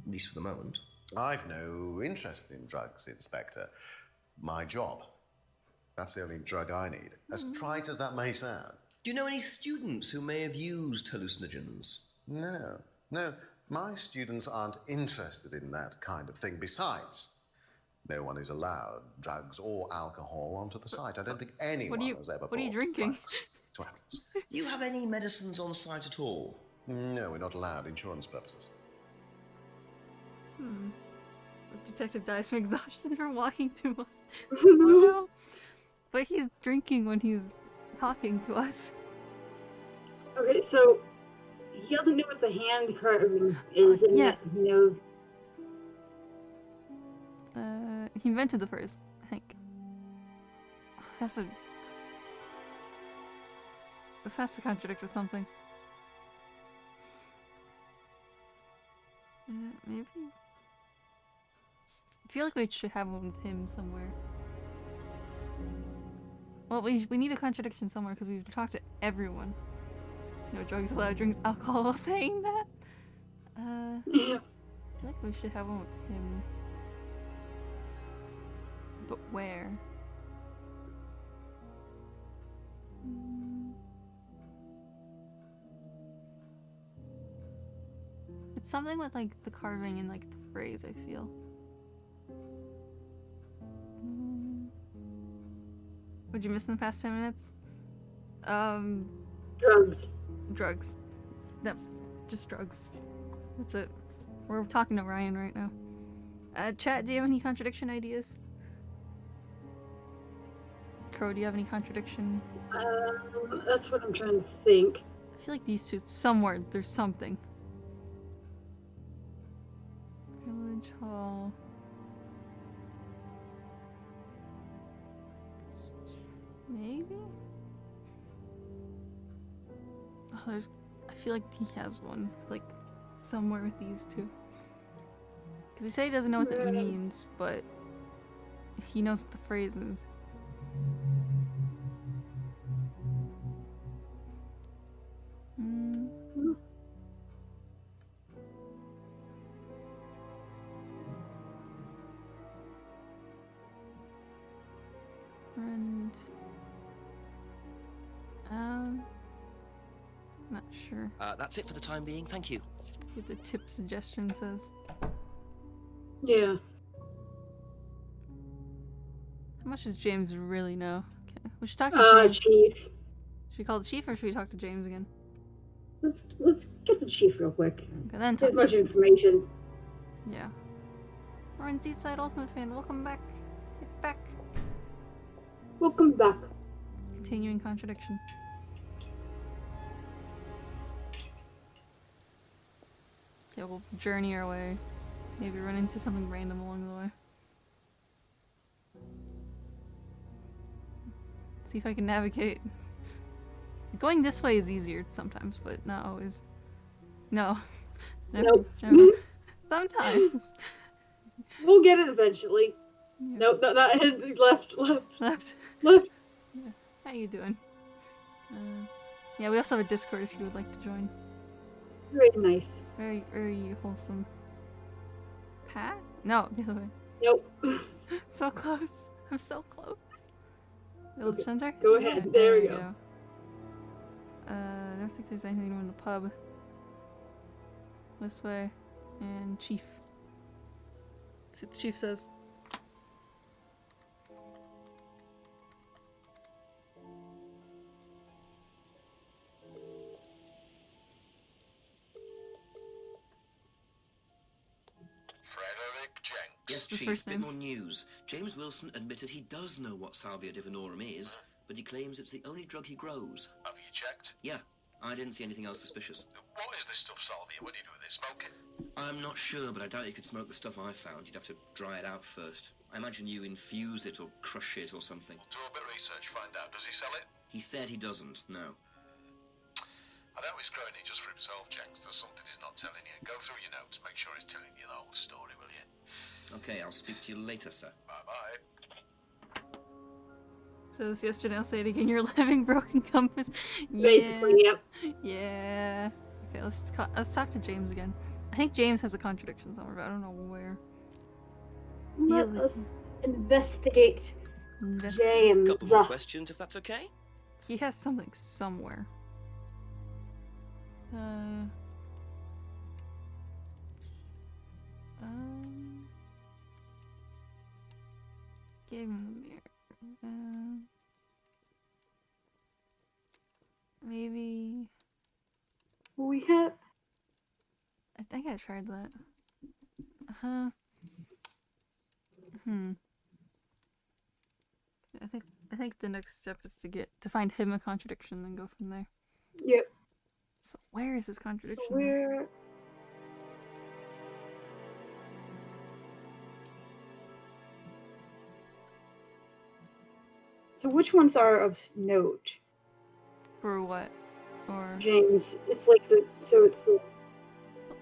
at least for the moment. I've no interest in drugs, Inspector. My job. That's the only drug I need. As trite as that may sound. Do you know any students who may have used hallucinogens? No. My students aren't interested in that kind of thing. Besides, no one is allowed drugs or alcohol onto the site. I don't think anyone has ever what are you brought drinking? drugs to animals. Do you have any medicines on site at all? No, we're not allowed. Insurance purposes. So detective dies from exhaustion from walking too much. Oh no. But he's drinking when he's talking to us. Okay, so he doesn't know what the hand carving is, and yeah. yet he knows. He invented the phrase, I think. This has to contradict with something. Maybe? I feel like we should have one with him somewhere. Well, we need a contradiction somewhere because we've talked to everyone. No drugs allowed, drinks alcohol while saying that. Yeah. I feel like we should have one with him. But where? It's something with like the carving and like the phrase, I feel. What'd you miss in the past 10 minutes? Drugs. Drugs. No, just drugs. That's it. We're talking to Ryan right now. Chat, do you have any contradiction ideas? Crow, do you have any contradiction? That's what I'm trying to think. I feel like these two, somewhere, there's something. Village Hall. Maybe? Oh, there's... I feel like he has one. Like, somewhere with these two. Because he said he doesn't know what that means, but... if he knows what the phrase is... Not sure. That's it for the time being, thank you. See what the tip suggestion says. Yeah. How much does James really know? Okay. We should talk to Chief. Should we call the chief or should we talk to James again? Let's get the chief real quick. Okay, then Too talk much information. Yeah. Orange Seaside Ultimate fan, welcome back. Get back. Welcome back. Continuing contradiction. Okay, we'll journey our way. Maybe run into something random along the way. See if I can navigate. Going this way is easier sometimes, but not always. No. Nope. No. Sometimes. We'll get it eventually. Yeah. Nope, that head left. Left. Yeah. How you doing? Yeah, we also have a Discord if you would like to join. Very nice. Very wholesome. Pat? No, the other way. Nope. So close. I'm so close. Village Center? Go ahead. There we go. I don't think there's anything in the pub. This way. And Chief. See what the chief says. Frederick Jenks. Yes, His Chief, first bit name. more news. James Wilson admitted he does know what Salvia divinorum is, but he claims it's the only drug he grows. Have you checked? Yeah, I didn't see anything else suspicious. What is this stuff, Salvia? What do you do with it? Smoke it? I'm not sure, but I doubt you could smoke the stuff I found. You'd have to dry it out first. I imagine you infuse it or crush it or something. Do a bit of research, find out. Does he sell it? He said he doesn't, no. I doubt he's growing it just for himself, Jenks. There's something he's not telling you. Go through your notes, make sure he's telling you the whole story, will you? Okay, I'll speak to you later, sir. Bye-bye. So this yesterday, I'll say it again. You're living broken compass. Yeah. Basically, yep. Yeah. Okay, let's talk to James again. I think James has a contradiction somewhere, but I don't know where. Let Yeah, us investigate Invest- James. Couple more questions, if that's okay? He has something somewhere. Give him the mirror. Maybe. We have. I think I tried that. I think the next step is to find him a contradiction, then go from there. Yep. So where is his So contradiction? we're. So which ones are of note, For what? Or James? It's like the. So it's the,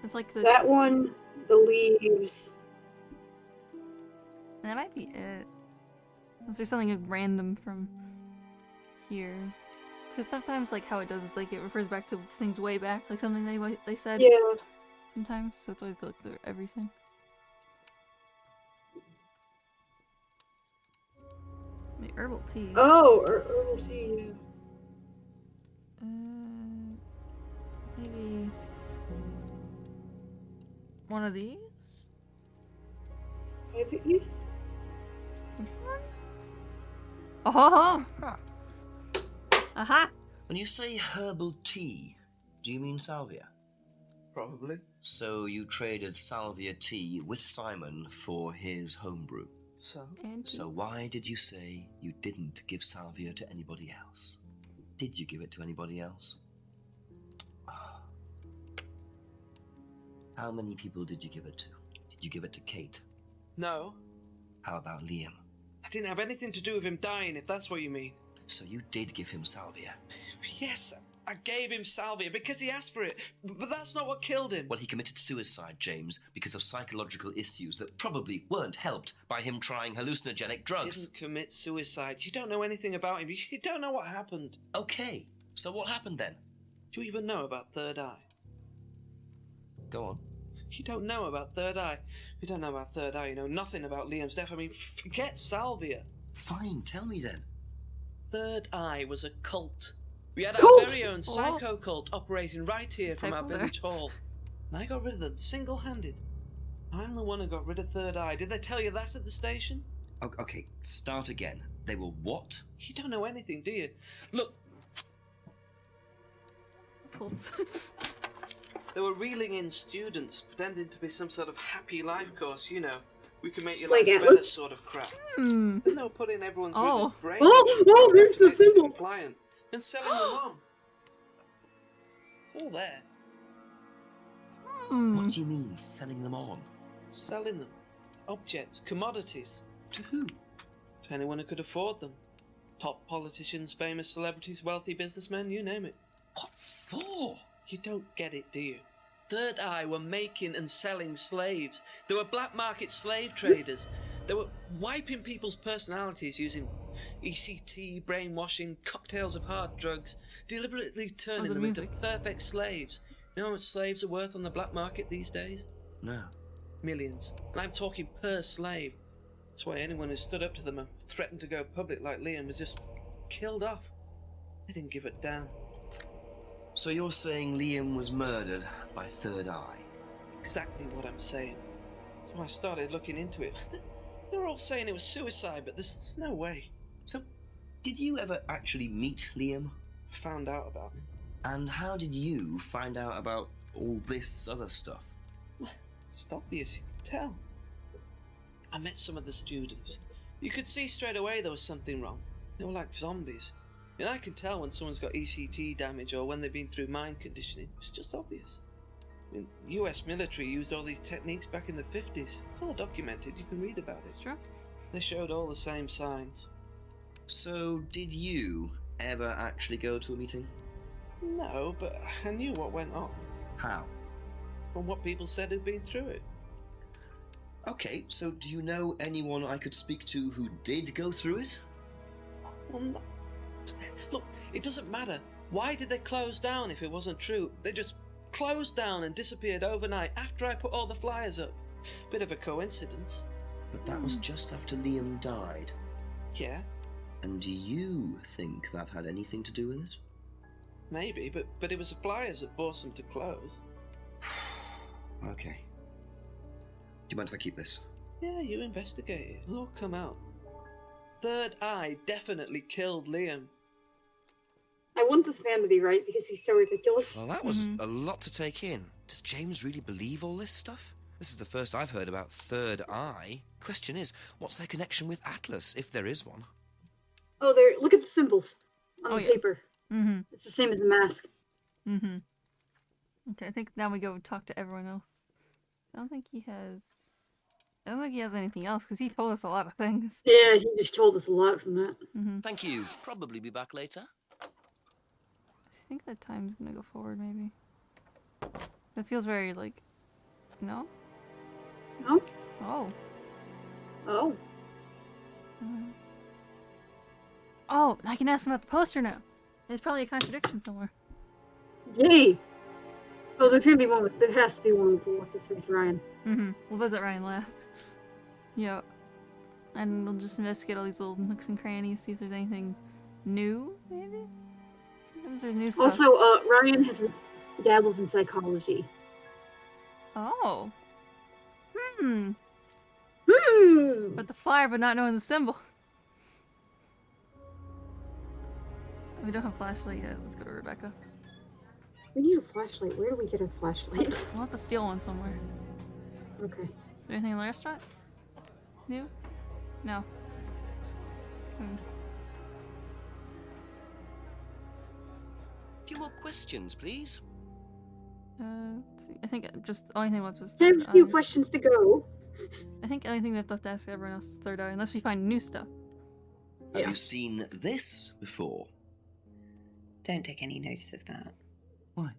it's like the that one, the leaves. that might be it. Unless there's something random from here. Because sometimes, like, how it does is, like, it refers back to things way back, like something they said Yeah. sometimes, so it's always good through everything. The herbal tea. Oh, herbal tea. Yeah. Maybe one of these? Maybe. This one? Oh! Aha! When you say herbal tea, do you mean salvia? Probably. So you traded salvia tea with Simon for his homebrew. So? And So why did you say you didn't give salvia to anybody else? Did you give it to anybody else? How many people did you give it to? Did you give it to Kate? No, How about Liam? I didn't have anything to do with him dying, if that's what you mean. So you did give him salvia. Yes, I gave him salvia because he asked for it, but that's not what killed him. Well, he committed suicide, James, because of psychological issues that probably weren't helped by him trying hallucinogenic He drugs. didn't commit suicide. You don't know anything about him. You don't know what happened. Okay, so what happened then? Do you even know about Third Eye? Go on. You don't know about Third Eye. You don't know about Third Eye. You know nothing about Liam's death. I mean, forget salvia. Fine, tell me then. Third Eye was a cult. We had Cult? our very own psycho cult operating right here from our Typo there. village hall. And I got rid of them single-handed. I'm the one who got rid of Third Eye. Did they tell you that at the station? Okay, start again. They were what? You don't know anything, do you? Look, Colts. they were reeling in students, pretending to be some sort of happy life course, you know. We can make your Like life better Atlas? sort of crap. Hmm. Then they were putting everyone through Oh. this brain. Oh, there's the symbol. Compliant, and selling them on. It's all there. Hmm. What do you mean, selling them on? Selling them. Objects, commodities. To who? To anyone who could afford them. Top politicians, famous celebrities, wealthy businessmen, you name it. What for? You don't get it, do you? Third Eye were making and selling slaves. They were black market slave traders. They were wiping people's personalities using ECT, brainwashing, cocktails of hard drugs, deliberately turning the them into music. perfect slaves. You know how much slaves are worth on the black market these days? No. Millions. And I'm talking per slave. That's why anyone who stood up to them and threatened to go public like Liam was just killed off. They didn't give a damn. So you're saying Liam was murdered by Third Eye? Exactly what I'm saying. I started looking into it. They were all saying it was suicide, but there's no way. So, did you ever actually meet Liam? Found out about him. And how did you find out about all this other stuff? It's obvious, you can tell. I met some of the students. You could see straight away there was something wrong. They were like zombies. And I can tell when someone's got ECT damage or when they've been through mind conditioning. It's just obvious. I mean, US military used all these techniques back in the 50s. It's all documented, you can read about it. It's true. They showed all the same signs. So, did you ever actually go to a meeting? No, but I knew what went on. How? From what people said who'd been through it. Okay, so do you know anyone I could speak to who did go through it? Well, look, it doesn't matter. Why did they close down if it wasn't true? They just closed down and disappeared overnight after I put all the flyers up. Bit of a coincidence. But that was just after Liam died. Yeah, And do you think that had anything to do with it? maybe, but it was the flyers that forced them to close. Okay. Do you mind if I keep this? Yeah, you investigate it. It'll all come out. Third Eye definitely killed Liam. I want this man to be right because he's so ridiculous. Well, that was a lot to take in. Does James really believe all this stuff? This is the first I've heard about Third Eye. Question is, what's their connection with Atlas, if there is one? Oh, there! Look at the symbols on Oh, the yeah. paper. Mm-hmm. It's the same as the mask. Mm-hmm. Okay, I think now we go talk to everyone else. I don't think he has... I don't think he has anything else, because he told us a lot of things. Yeah, he just told us a lot from that. Mm-hmm. Thank you. Probably be back later. I think that time's gonna go forward, maybe. That feels very, like... No? No? Oh. Oh. Oh, I can ask him about the poster now. There's probably a contradiction somewhere. Yay! Oh, there's gonna be one with... There has to be one with what's his face, Ryan. Mm-hmm. We'll visit Ryan last. Yeah. And we'll just investigate all these little nooks and crannies, see if there's anything new, maybe? Sometimes there's new stuff. Also, Ryan dabbles in psychology. Oh. Hmm. Hmm! But the flyer, but not knowing the symbol. We don't have a flashlight yet. Let's go to Rebecca. We need a flashlight. Where do we get our flashlight? We'll have to steal one somewhere. Okay. Is there anything in the restaurant? New? No. A few more questions, please. Let's see. I think just the only thing left was I have Third a few Eye. questions to go. I think the only thing we have to ask everyone else is Third Eye, unless we find new stuff. Have Yeah. you seen this before? Don't take any notice of that. Why?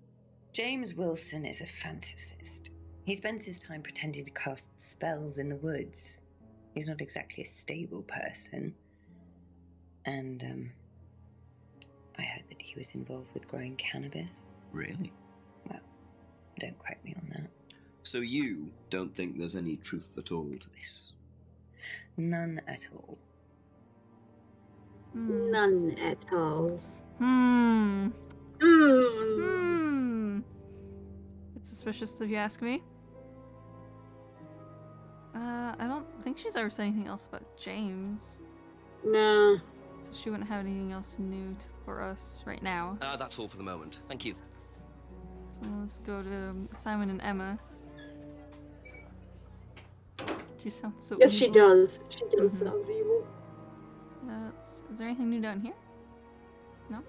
James Wilson is a fantasist. He spends his time pretending to cast spells in the woods. He's not exactly a stable person. And, I heard that he was involved with growing cannabis. Really? Well, don't quote me on that. So you don't think there's any truth at all to this? None at all. None at all. Hmm. Mm. Hmm. It's suspicious if you ask me. I don't think she's ever said anything else about James. No. So she wouldn't have anything else new for us right now. That's all for the moment. Thank you. So let's go to Simon and Emma. She sounds so Yes, she evil. does. She does Mhm. sound evil. Is there anything new down here? No?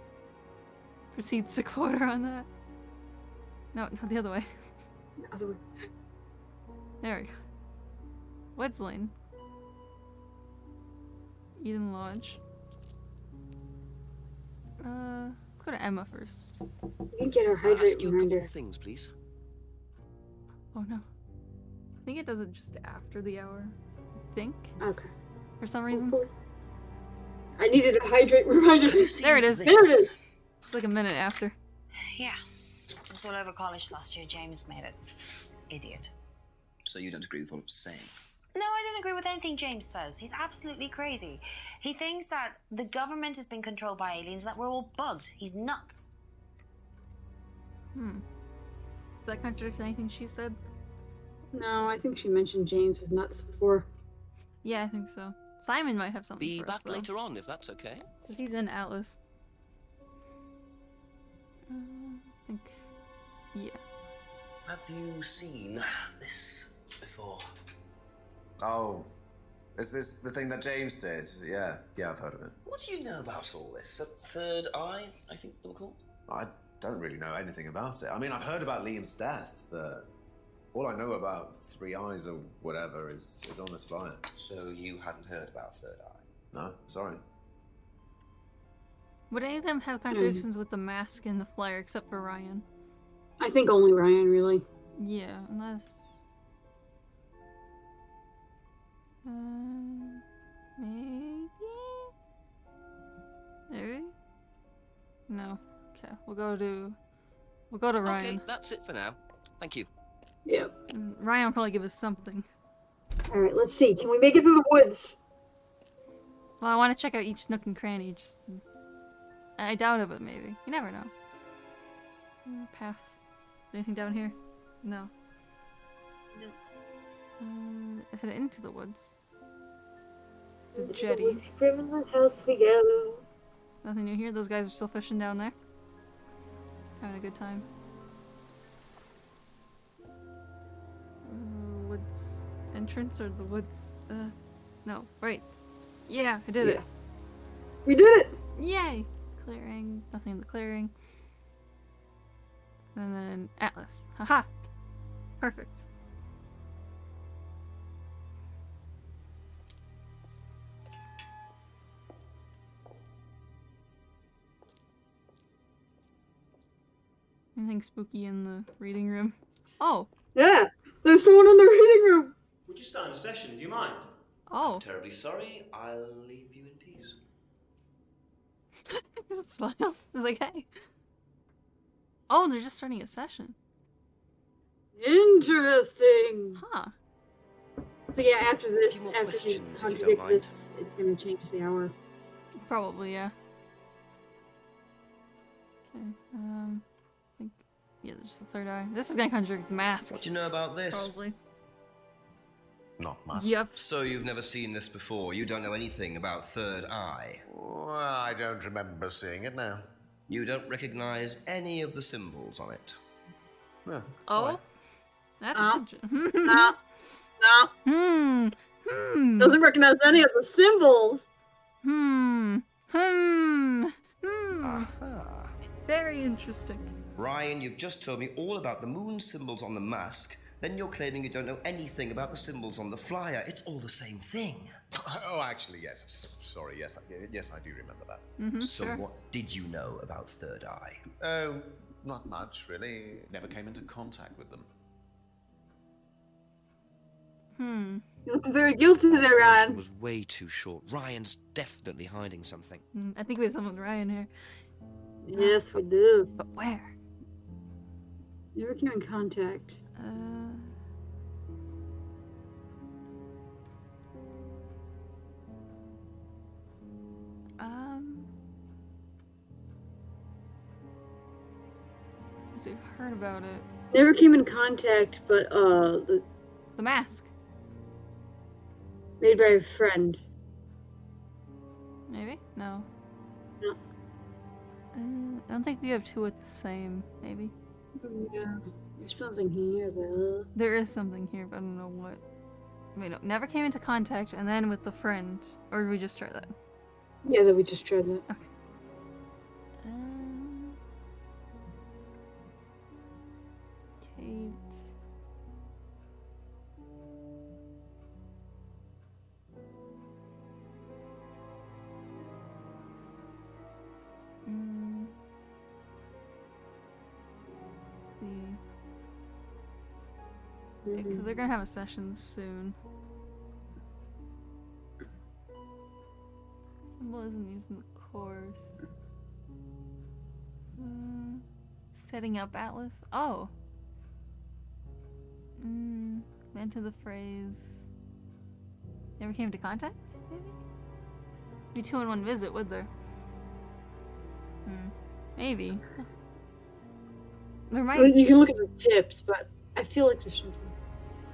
Proceeds to quote her on that. No, not the other way. The other way. There we go. Woods Lane. Eden Lodge. Let's go to Emma first. We can get our Ask hydrate you a couple reminder. more things, please. Oh no. I think it does it just after the hour. I think. Okay. For some reason. Hopefully. I needed a hydrate reminder. There it is. There it is. It's like a minute after. Yeah. It was all over college last year. James made it. Idiot. So you don't agree with what I'm saying? No, I don't agree with anything James says. He's absolutely crazy. He thinks that the government has been controlled by aliens and that we're all bugged. He's nuts. Does that contradict anything she said? No, I think she mentioned James was nuts before. Yeah, I think so. Simon might have something Be for us, back though. later on, if that's okay. 'Cause he's in Atlas. I think... Yeah. Have you seen this before? Oh, is this the thing that James did? Yeah, I've heard of it. What do you know about all this? A third eye, I think they were called? I don't really know anything about it. I mean, I've heard about Liam's death, but all I know about Three Eyes or whatever is on this flyer. So you hadn't heard about Third Eye? No, sorry. Would any of them have contradictions with the mask and the flyer except for Ryan? I think only Ryan, really. Yeah, unless... maybe? Maybe? No. Okay, we'll go to Ryan. Okay, that's it for now. Thank you. Yep. And Ryan will probably give us something. Alright, let's see. Can we make it through the woods? Well, I want to check out each nook and cranny, just... I doubt it, but maybe. You never know. Path. Anything down here? No. Head into the woods. The jetty. Criminal's house we go. Nothing new here. Those guys are still fishing down there. Having a good time. Woods entrance or the woods? No. Right. Yeah, I did it. We did it! Yay! Clearing. Nothing in the clearing. And then Atlas. Haha! Perfect. Anything spooky in the reading room? Oh! Yeah! There's someone in the reading room! We're just starting a session, do you mind? Oh! Terribly sorry, I'll leave you in peace. He just smiles. He's like, hey. Oh, they're just starting a session. Interesting! Huh. So yeah, after this, few more after we questions, if you don't contradict mind. this, it's gonna change the hour. Probably, yeah. Okay, I think... Yeah, there's the third eye. This is gonna contradict the mask. What do you know about this? Probably. Not much. Yep. So you've never seen this before? You don't know anything about Third Eye? Well, I don't remember seeing it now. You don't recognize any of the symbols on it? No. Oh? That's No. interesting. No. Hmm. Doesn't recognize any of the symbols! Aha. Very interesting. Ryan, you've just told me all about the moon symbols on the mask. Then you're claiming you don't know anything about the symbols on the flyer. It's all the same thing. Oh, actually, yes. Sorry, yes, I do remember that. So sure. what did you know about Third Eye? Oh, not much, really. Never came into contact with them. You look very guilty there, Explanation Ryan. was way too short. Ryan's definitely hiding something. I think we have someone with Ryan here. Yes, we do. But where? Never came in contact. So you heard about it. Never came in contact, but the The mask. made by a friend. Maybe? No. No. I don't think we have two with the same, maybe. Yeah. There's something here, though. There is something here, but I don't know what. Wait, no. Never came into contact, and then with the friend. Or did we just try that? Yeah, that we just tried that. Okay. Kate. Let's see. Because they're gonna have a session soon. Symbol isn't used in the course. Setting up Atlas? Oh! Into the phrase... Never came into contact, maybe? Be 2 in 1 visit, would there? Maybe. There might... You can look at the tips, but I feel like there's something.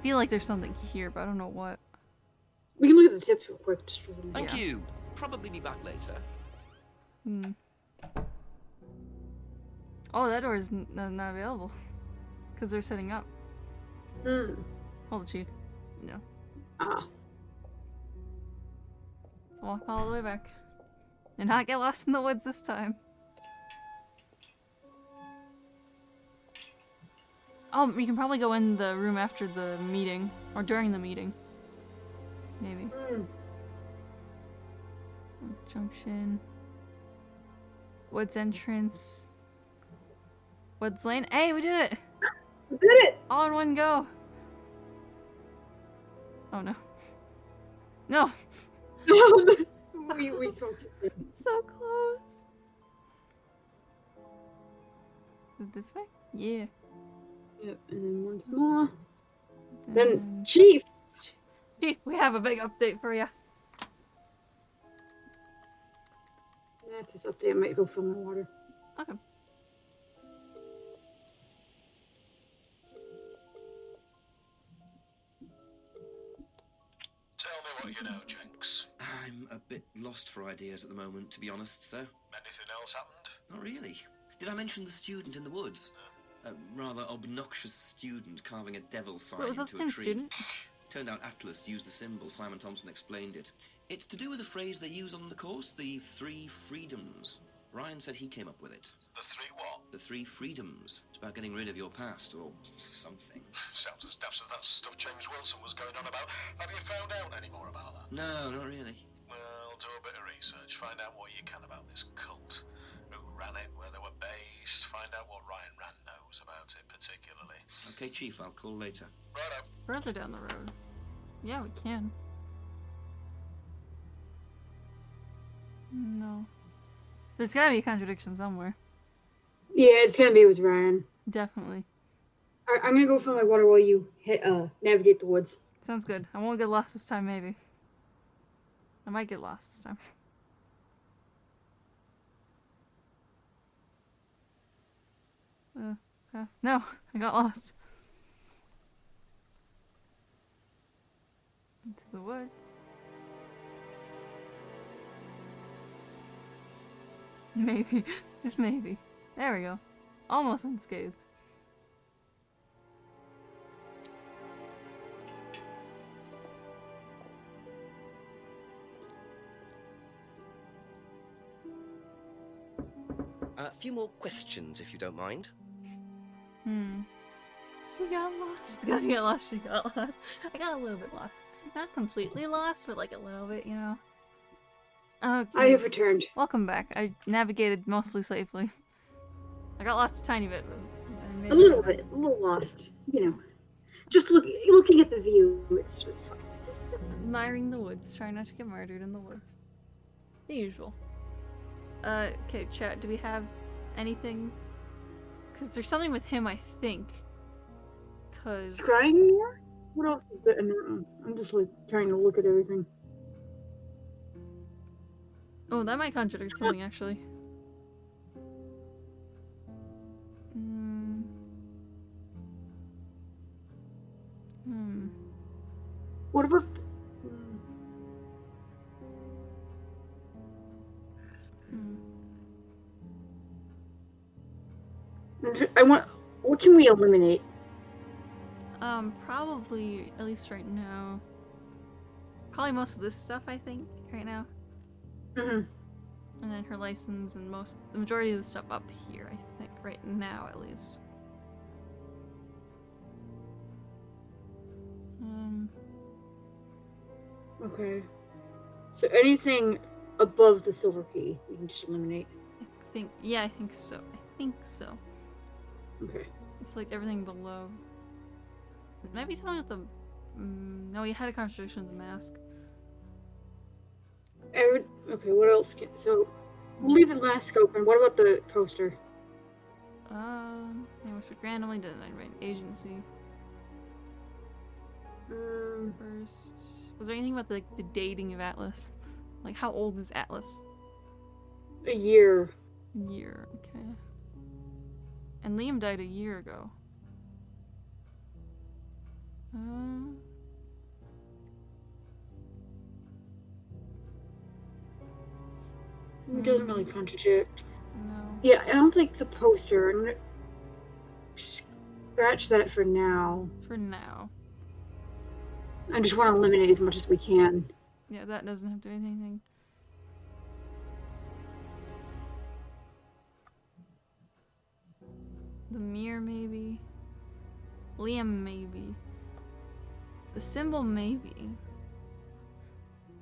feel like there's something here, but I don't know what. We can look at the tips real quick, just for some. Thank you. Probably be back later. Oh, that door is not available. Because they're setting up. Hold it, Chief. No. Ah. Let's walk all the way back. And not get lost in the woods this time. Oh, we can probably go in the room after the meeting. Or during the meeting. Maybe. Junction. Woods entrance. Woods lane. Hey, we did it! We did it! All in one go. Oh no. No! we talked. So close. Is it this way? Yeah. Yep, and then once more. Then Chief! Chief, we have a big update for you. After this update, I might go fill my water. Okay. Tell me what you know, Jenks. I'm a bit lost for ideas at the moment, to be honest, sir. Anything else happened? Not really. Did I mention the student in the woods? A rather obnoxious student carving a devil sign Wait, was that into the a same tree. student? Turned out Atlas used the symbol. Simon Thompson explained it. It's to do with a phrase they use on the course, the 3 freedoms. Ryan said he came up with it. The 3 what? The 3 freedoms. It's about getting rid of your past, or something. Sounds as daft as that stuff James Wilson was going on about. Have you found out any more about that? No, not really. Well, do a bit of research. Find out what you can about this cult. Who ran it, where they were based. Find out what Ryan Rand knows about it, particularly. Okay, Chief, I'll call later. Righto. Further down the road. Yeah, we can. No. There's gotta be a contradiction somewhere. Yeah, it's gonna be with Ryan. Definitely. Alright, I'm gonna go fill my water while you navigate the woods. Sounds good. I won't get lost this time, maybe. I might get lost this time. No, I got lost. Into the woods. Maybe. Just maybe. There we go. Almost unscathed. A few more questions, if you don't mind. She got lost. She's gonna get lost. She got lost. I got a little bit lost. Not completely lost, but like a little bit, you know. Okay. I have returned. Welcome back. I navigated mostly safely. I got lost a tiny bit, but I made A little bit, a little lost. You know, just looking at the view. It's fine. Just admiring the woods, trying not to get murdered in the woods. The usual. Okay, chat. Do we have anything? Because there's something with him, I think. Cause Scrying more? What else is there? I'm just like trying to look at everything. oh, that might contradict something actually. What about? I want. What can we eliminate? Probably at least right now. Probably most of this stuff, I think, right now. And then her license and the majority of the stuff up here, I think, right now at least. Okay. So anything above the silver key, we can just eliminate. Yeah, I think so. Okay. It's like everything below. Maybe something with the. No, you had a contradiction with the mask. Okay, what else can. So, we'll leave the mask open. What about the poster? They was randomly designed by an agency. First. Was there anything about the dating of Atlas? Like, how old is Atlas? A year. Okay. And Liam died a year ago. It doesn't really contradict. No. Yeah, I don't think it's a poster. I'm gonna scratch that for now. For now. I just want to eliminate as much as we can. Yeah, that doesn't have to do anything. The mirror, maybe. Liam, maybe. The symbol, maybe.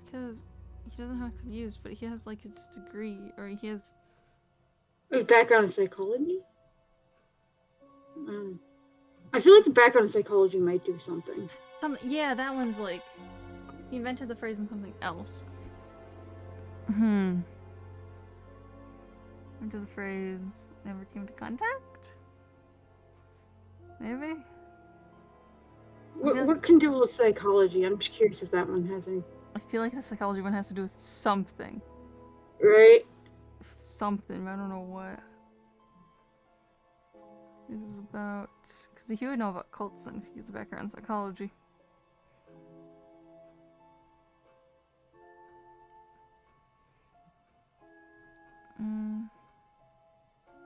Because he doesn't have confused, but he has like his degree, or he has A background in psychology? I feel like the background in psychology might do something. Yeah, that one's like he invented the phrase in something else. Into the phrase never came to contact? Maybe? What can do with psychology? I'm just curious if that one has any. I feel like the psychology one has to do with something. Right? Something, but I don't know what. This is about... Because he would know about cults and if he has a background in psychology.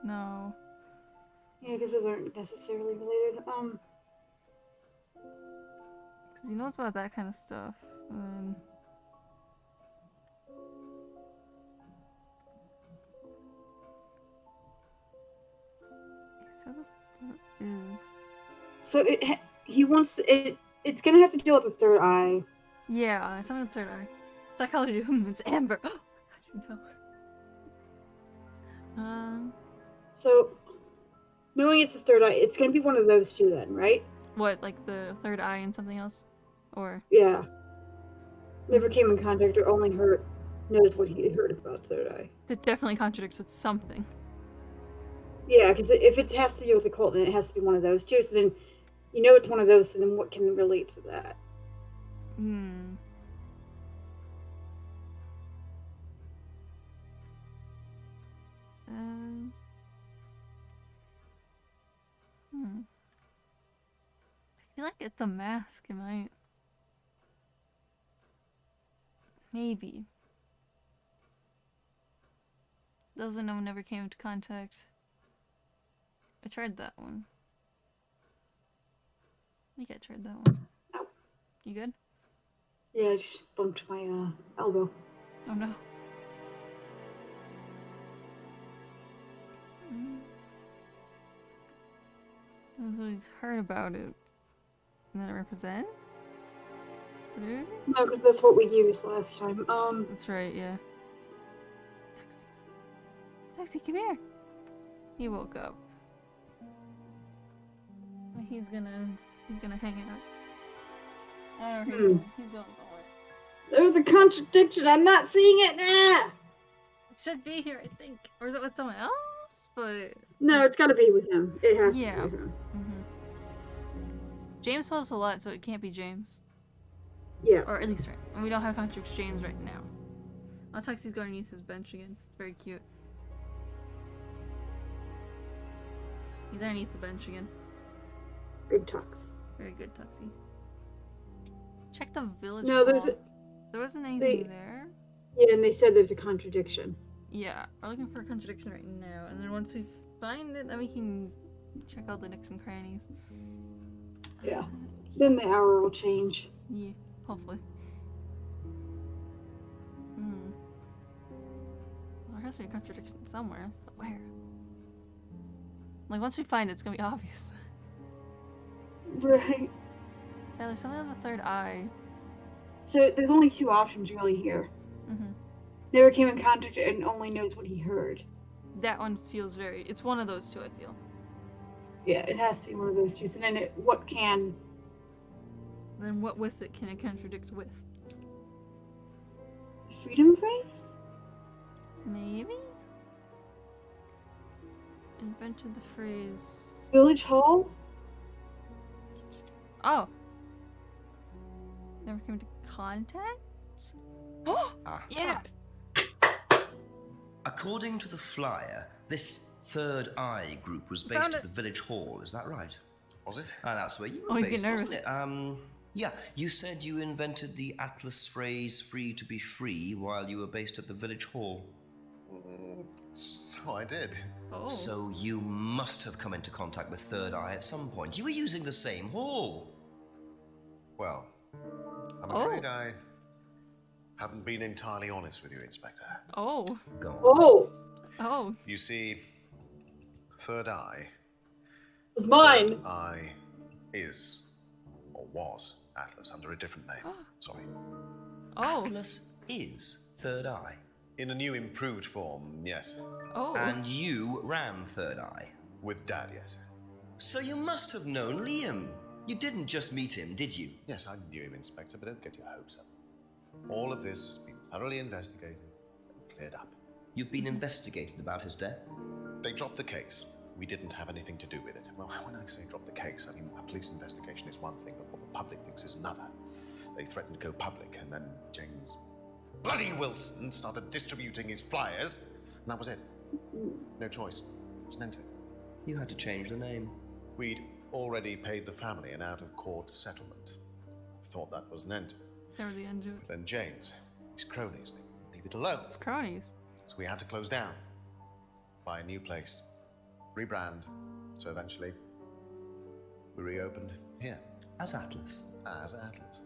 No. Yeah, because those aren't necessarily related. Because he knows about that kind of stuff. And... So that is... So he wants it. It's gonna have to deal with the third eye. Yeah, it's not the third eye. Psychology. It's Amber. Oh, how'd you know? So, knowing it's the third eye, it's gonna be one of those two then, right? What, like the third eye and something else? Or... Yeah. Never came in contact or only knows what he heard about third eye. That definitely contradicts with something. Yeah, because if it has to do with a cult, then it has to be one of those two. So then, you know it's one of those, so then what can relate to that? I feel like it's the mask, it might. Maybe. Doesn't know, never came into contact. I tried that one. I think I tried that one. You good? Yeah, I just bumped my elbow. Oh no. That's what he's heard about it. And then it represents? No, because that's what we used last time. That's right, yeah. Taxi, come here. He woke up. He's gonna hang out. I don't know where he's going somewhere. There's a contradiction. I'm not seeing it now. It should be here, I think. Or is it with someone else? But no, it's got to be with him. It has to be with him. James tells us a lot, so it can't be James. Yeah. Or at least right. And we don't have contradict James right now. Oh, Tuxie's going underneath his bench again. It's very cute. He's underneath the bench again. Good Tux. Very good, Tuxie. Check the village. No, there wasn't anything there. Yeah, and they said there's a contradiction. Yeah, we're looking for a contradiction right now, and then once we find it, then we can check out the nooks and crannies. Yeah. Then the hour will change. Yeah, hopefully. There has to be a contradiction somewhere, but where? Like, once we find it, it's gonna be obvious. Right. So there's something on the third eye. So there's only two options really here. Never came in contact and only knows what he heard. That one feels very... It's one of those two, I feel. Yeah, it has to be one of those two. So then what can... Then what with it can it contradict with? Freedom phrase? Maybe? Invented the phrase... Village Hall? Oh! Never came into contact? Oh! Yeah! According to the flyer, this Third Eye group was based at the village hall, is that right? Was it? Ah, that's where you Oh, were he's based, getting wasn't it? Yeah, you said you invented the Atlas phrase "free to be free" while you were based at the village hall. So I did. Oh. So you must have come into contact with Third Eye at some point. You were using the same hall. Well, I'm afraid I haven't been entirely honest with you, Inspector. Oh. Go on. Oh, Oh. You see, Third Eye it's mine. Third Eye is, or was, Atlas under a different name. Sorry. Oh. Atlas is Third Eye. In a new improved form, yes. Oh. And you ran Third Eye. With Dad, yes. So you must have known Liam. You didn't just meet him, did you? Yes, I knew him, Inspector, but don't get your hopes up. All of this has been thoroughly investigated and cleared up. You've been investigated about his death? They dropped the case. We didn't have anything to do with it. Well, when I say drop the case, I mean a police investigation is one thing, but what the public thinks is another. They threatened to go public, and then James bloody Wilson started distributing his flyers, and that was it. No choice. It was an end to it. You had to change the name. We'd already paid the family an out-of-court settlement. Thought that was an end to it. Never the end to it. Then James, his cronies, they wouldn't leave it alone. It's cronies. So we had to close down, buy a new place, rebrand. So eventually, we reopened here. As Atlas. As Atlas.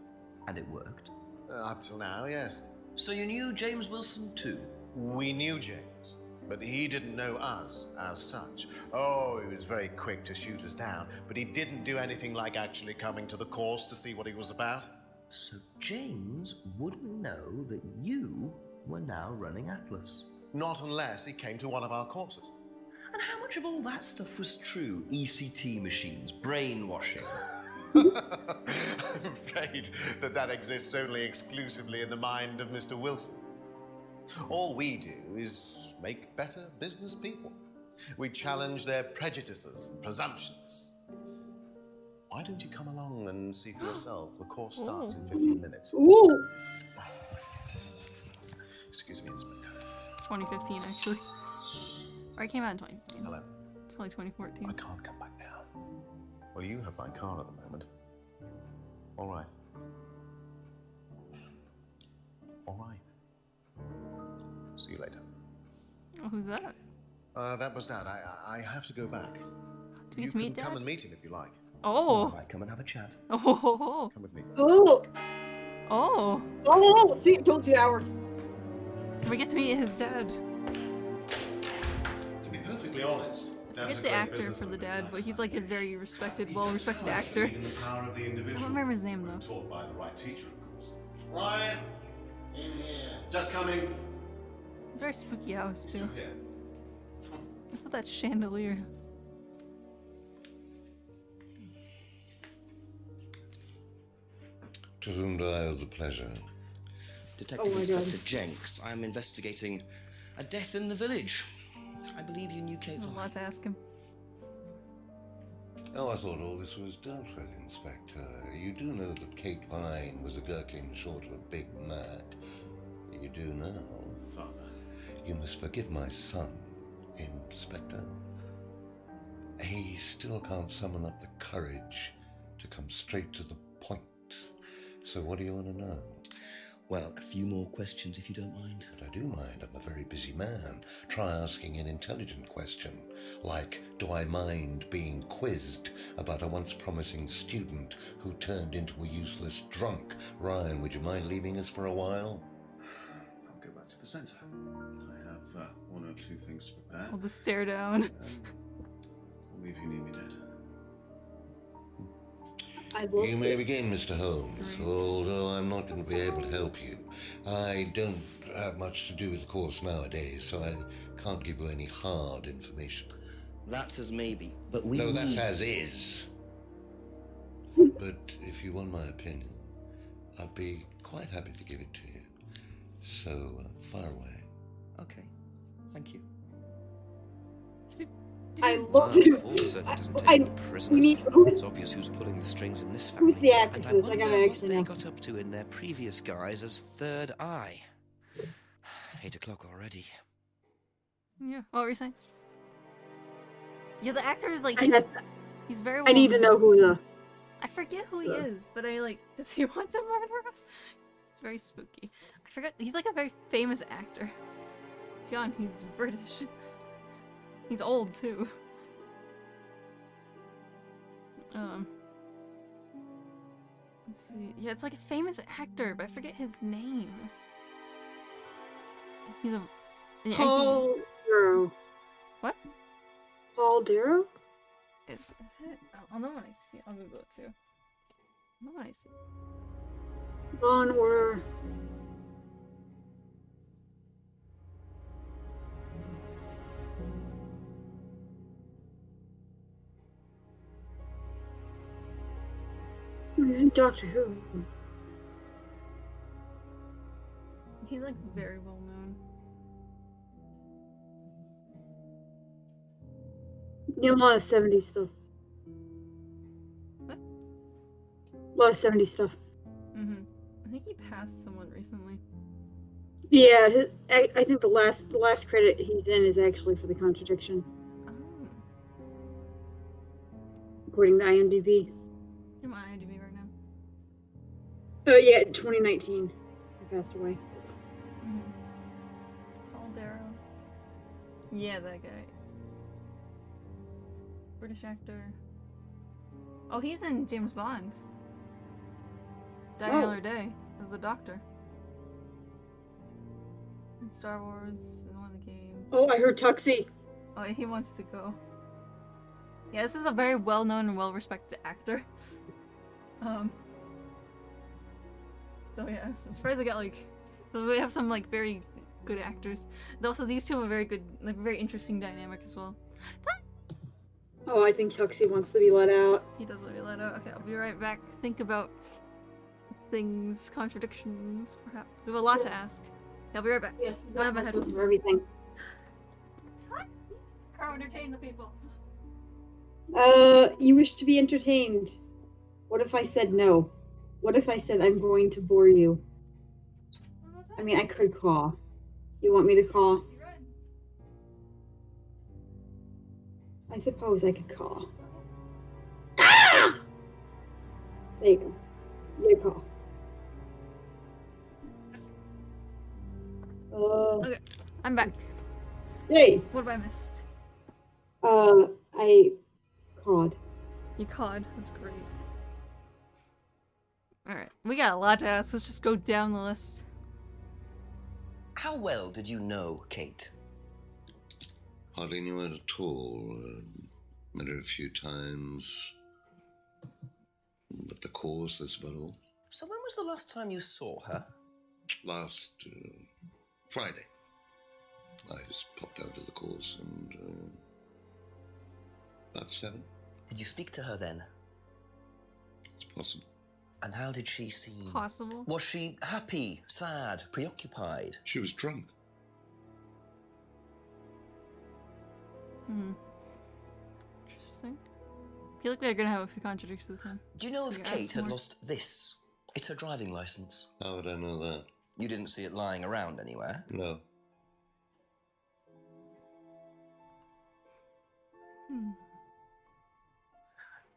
And it worked. Up till now, yes. So you knew James Wilson too? We knew James, but he didn't know us as such. Oh, he was very quick to shoot us down, but he didn't do anything like actually coming to the course to see what he was about. So James wouldn't know that you were now running Atlas. Not unless he came to one of our courses. And how much of all that stuff was true? ECT machines, brainwashing. I'm afraid that exists only exclusively in the mind of Mr. Wilson. All we do is make better business people. We challenge their prejudices and presumptions. Why don't you come along and see for yourself? The course starts in 15 minutes. Ooh. Excuse me, Inspector. 2015, actually. Or it came out in 2015. Hello. It's only 2014. I can't come back now. Well, you have my car at the moment. All right. All right. See you later. Oh, who's that? That was Dad. I have to go back. Do we You get to meet can come Dad? and meet him if you like. Oh. I might come and have a chat. Oh. Come with me. Oh. Oh. Oh. See, I told you, Howard. We get to meet his dad. To be perfectly honest, I get the actor for the dad, but he's like a very respected, well-respected actor. I don't remember his name though. Taught by the right teacher, of course. Ryan, in here. Just coming. It's a very spooky house too. Still here. What's with that chandelier? To whom do I owe the pleasure? Detective Oh my Inspector God. Jenks. I am investigating a death in the village. I believe you knew Kate There's a lot to ask him. Oh, I thought all this was dealt with, Inspector. You do know that Kate Vine was a gherkin short of a Big Mac. You do now. Father. You must forgive my son, Inspector. He still can't summon up the courage to come straight to the point. So what do you want to know? Well, a few more questions if you don't mind. But I do mind. I'm a very busy man. Try asking an intelligent question, like, do I mind being quizzed about a once promising student who turned into a useless drunk? Ryan, would you mind leaving us for a while? I'll go back to the centre. I have one or two things to prepare. All the stare down. Call me if you need me, Dad. I will. You may begin, Mr. Holmes, although I'm not going to be able to help you. I don't have much to do with the course nowadays, so I can't give you any hard information. That's as maybe, but we No, that's need... as is. But if you want my opinion, I'd be quite happy to give it to you. So, far away. Okay, thank you. I love you. Paul certainly doesn't take I- any we prisoners. need- It's obvious who's pulling the strings in this family. Who's the actor And for I this? I wonder gotta what actually they know. got up to in their previous guise as Third Eye. 8 o'clock already. Yeah. What were you saying? Yeah, the actor is like I he's, had- He's very well I need to know who the. I forget who he is, but I like. Does he want to murder us? It's very spooky. I forget. He's like a very famous actor. John, he's British. He's old too. Let's see. Yeah, it's like a famous actor, but I forget his name. He's a. Yeah, Paul Darrow. What? Paul Darrow? Is it? I'll know when I see it. I'll Google it too. I'll know when I see it. Law and Order. Doctor Who. He's like very well known. You know, a lot of 70s stuff. What? A lot of 70s stuff. I think he passed someone recently. Yeah, I think the last credit he's in is actually for the Contradiction. Oh. According to IMDb. I'm on IMDb right now. Oh yeah, 2019. He passed away. Paul Darrow. Yeah, that guy. British actor. Oh, he's in James Bond. Die Another Day as the Doctor. In Star Wars, in one of the games. Oh, I heard Tuxie. Oh, he wants to go. Yeah, this is a very well-known and well-respected actor. So yeah, I'm surprised I got like. So we have some like very good actors. And also, these two have a very good, like very interesting dynamic as well. Oh, I think Tuxie wants to be let out. He does want to be let out. Okay, I'll be right back. Think about things, contradictions, perhaps. We have a lot to ask. Yeah, I'll be right back. Yes, I have my headphones for everything. How entertain the people. You wish to be entertained. What if I said no? What if I said I'm going to bore you? I mean, I could call. You want me to call? I suppose I could call. Ah! There you go. You call. Okay, I'm back. Hey! What have I missed? I called. You called. That's great. Alright, we got a lot to ask. Let's just go down the list. How well did you know Kate? Hardly knew her at all. Met her a few times. But the course, that's about all. So when was the last time you saw her? Last Friday. I just popped out of the course and about 7. Did you speak to her then? It's possible. And how did she seem? Possible. Was she happy, sad, preoccupied? She was drunk. Interesting. I feel like we're gonna have a few contradictions this time. Do you know if Yeah, Kate had more. lost this? It's her driving license. How would I know that? You didn't see it lying around anywhere? No.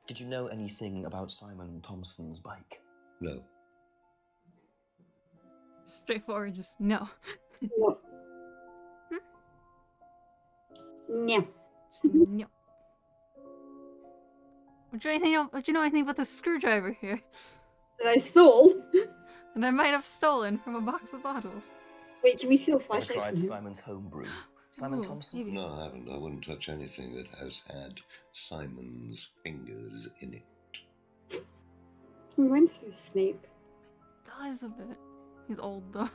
Did you know anything about Simon Thompson's bike? No. Straightforward, just no. No. No. No. Would you know anything about the screwdriver here? That I stole? And I might have stolen from a box of bottles. Wait, can we steal Ever flashlights? tried from him? Simon's homebrew? Simon Ooh, Thompson? maybe. No, I haven't. I wouldn't touch anything that has had Simon's fingers in it. He reminds me of Snape. Does a bit. He's old though.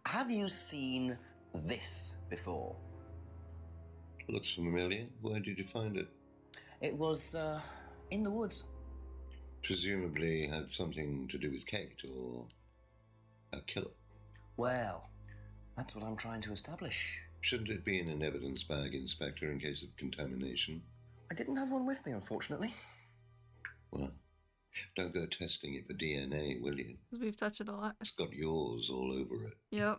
Have you seen this before? Looks familiar. Where did you find it? It was, in the woods. Presumably had something to do with Kate or a killer. Well, that's what I'm trying to establish. Shouldn't it be in an evidence bag, Inspector, in case of contamination? I didn't have one with me, unfortunately. Well, don't go testing it for DNA, will you? Because we've touched it a lot. It's got yours all over it. Yep.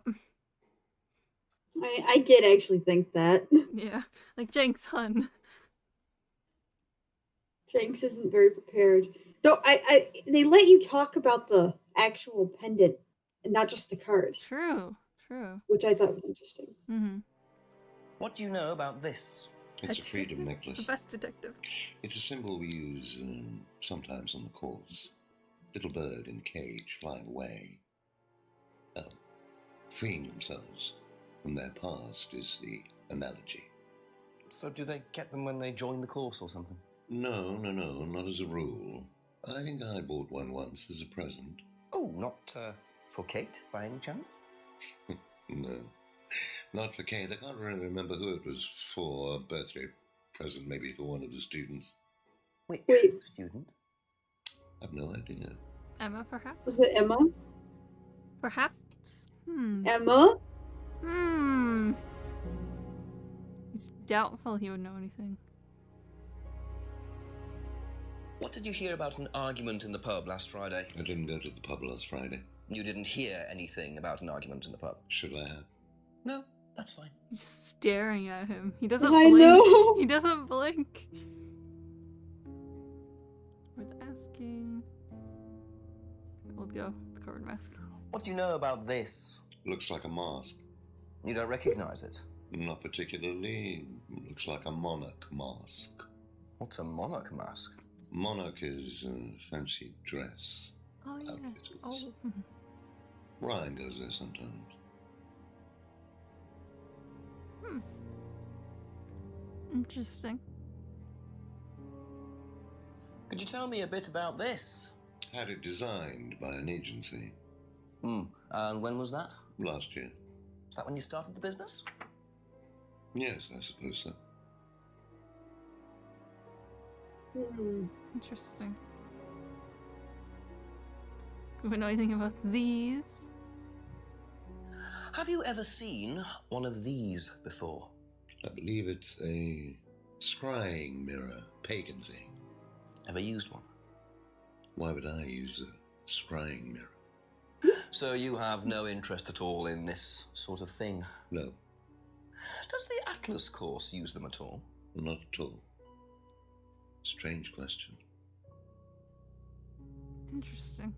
I did actually think that. Yeah, like Jenks Hun. Jenks isn't very prepared. Though they let you talk about the actual pendant and not just the card. True. Which I thought was interesting. Mm-hmm. What do you know about this? It's a freedom necklace. It's the best detective. It's a symbol we use sometimes on the course. Little bird in cage flying away. Freeing themselves from their past is the analogy. So do they get them when they join the course or something? No, not as a rule. I think I bought one once as a present. Oh, not for Kate, by any chance? No, not for Kate. I can't really remember who it was for. A birthday present, maybe for one of the students. Which student? I've no idea. Emma, perhaps? Was it Emma? Perhaps? Emma? It's doubtful he would know anything. What did you hear about an argument in the pub last Friday? I didn't go to the pub last Friday. You didn't hear anything about an argument in the pub? Should I have? No, that's fine. He's staring at him. He doesn't I blink. know. He doesn't blink. Worth asking. We'll go. The card mask. What do you know about this? Looks like a mask. You don't recognize it? Not particularly. Looks like a monarch mask. What's a monarch mask? Monarch is a fancy dress. Oh, yeah. Outfitters. Oh. Ryan goes there sometimes. Interesting. Could you tell me a bit about this? Had it designed by an agency. And when was that? Last year. Is that when you started the business? Yes, I suppose so. Interesting. Do we know anything about these? Have you ever seen one of these before? I believe it's a scrying mirror, pagan thing. Ever used one? Why would I use a scrying mirror? So you have no interest at all in this sort of thing? No. Does the Atlas course use them at all? Not at all. Strange question. Interesting.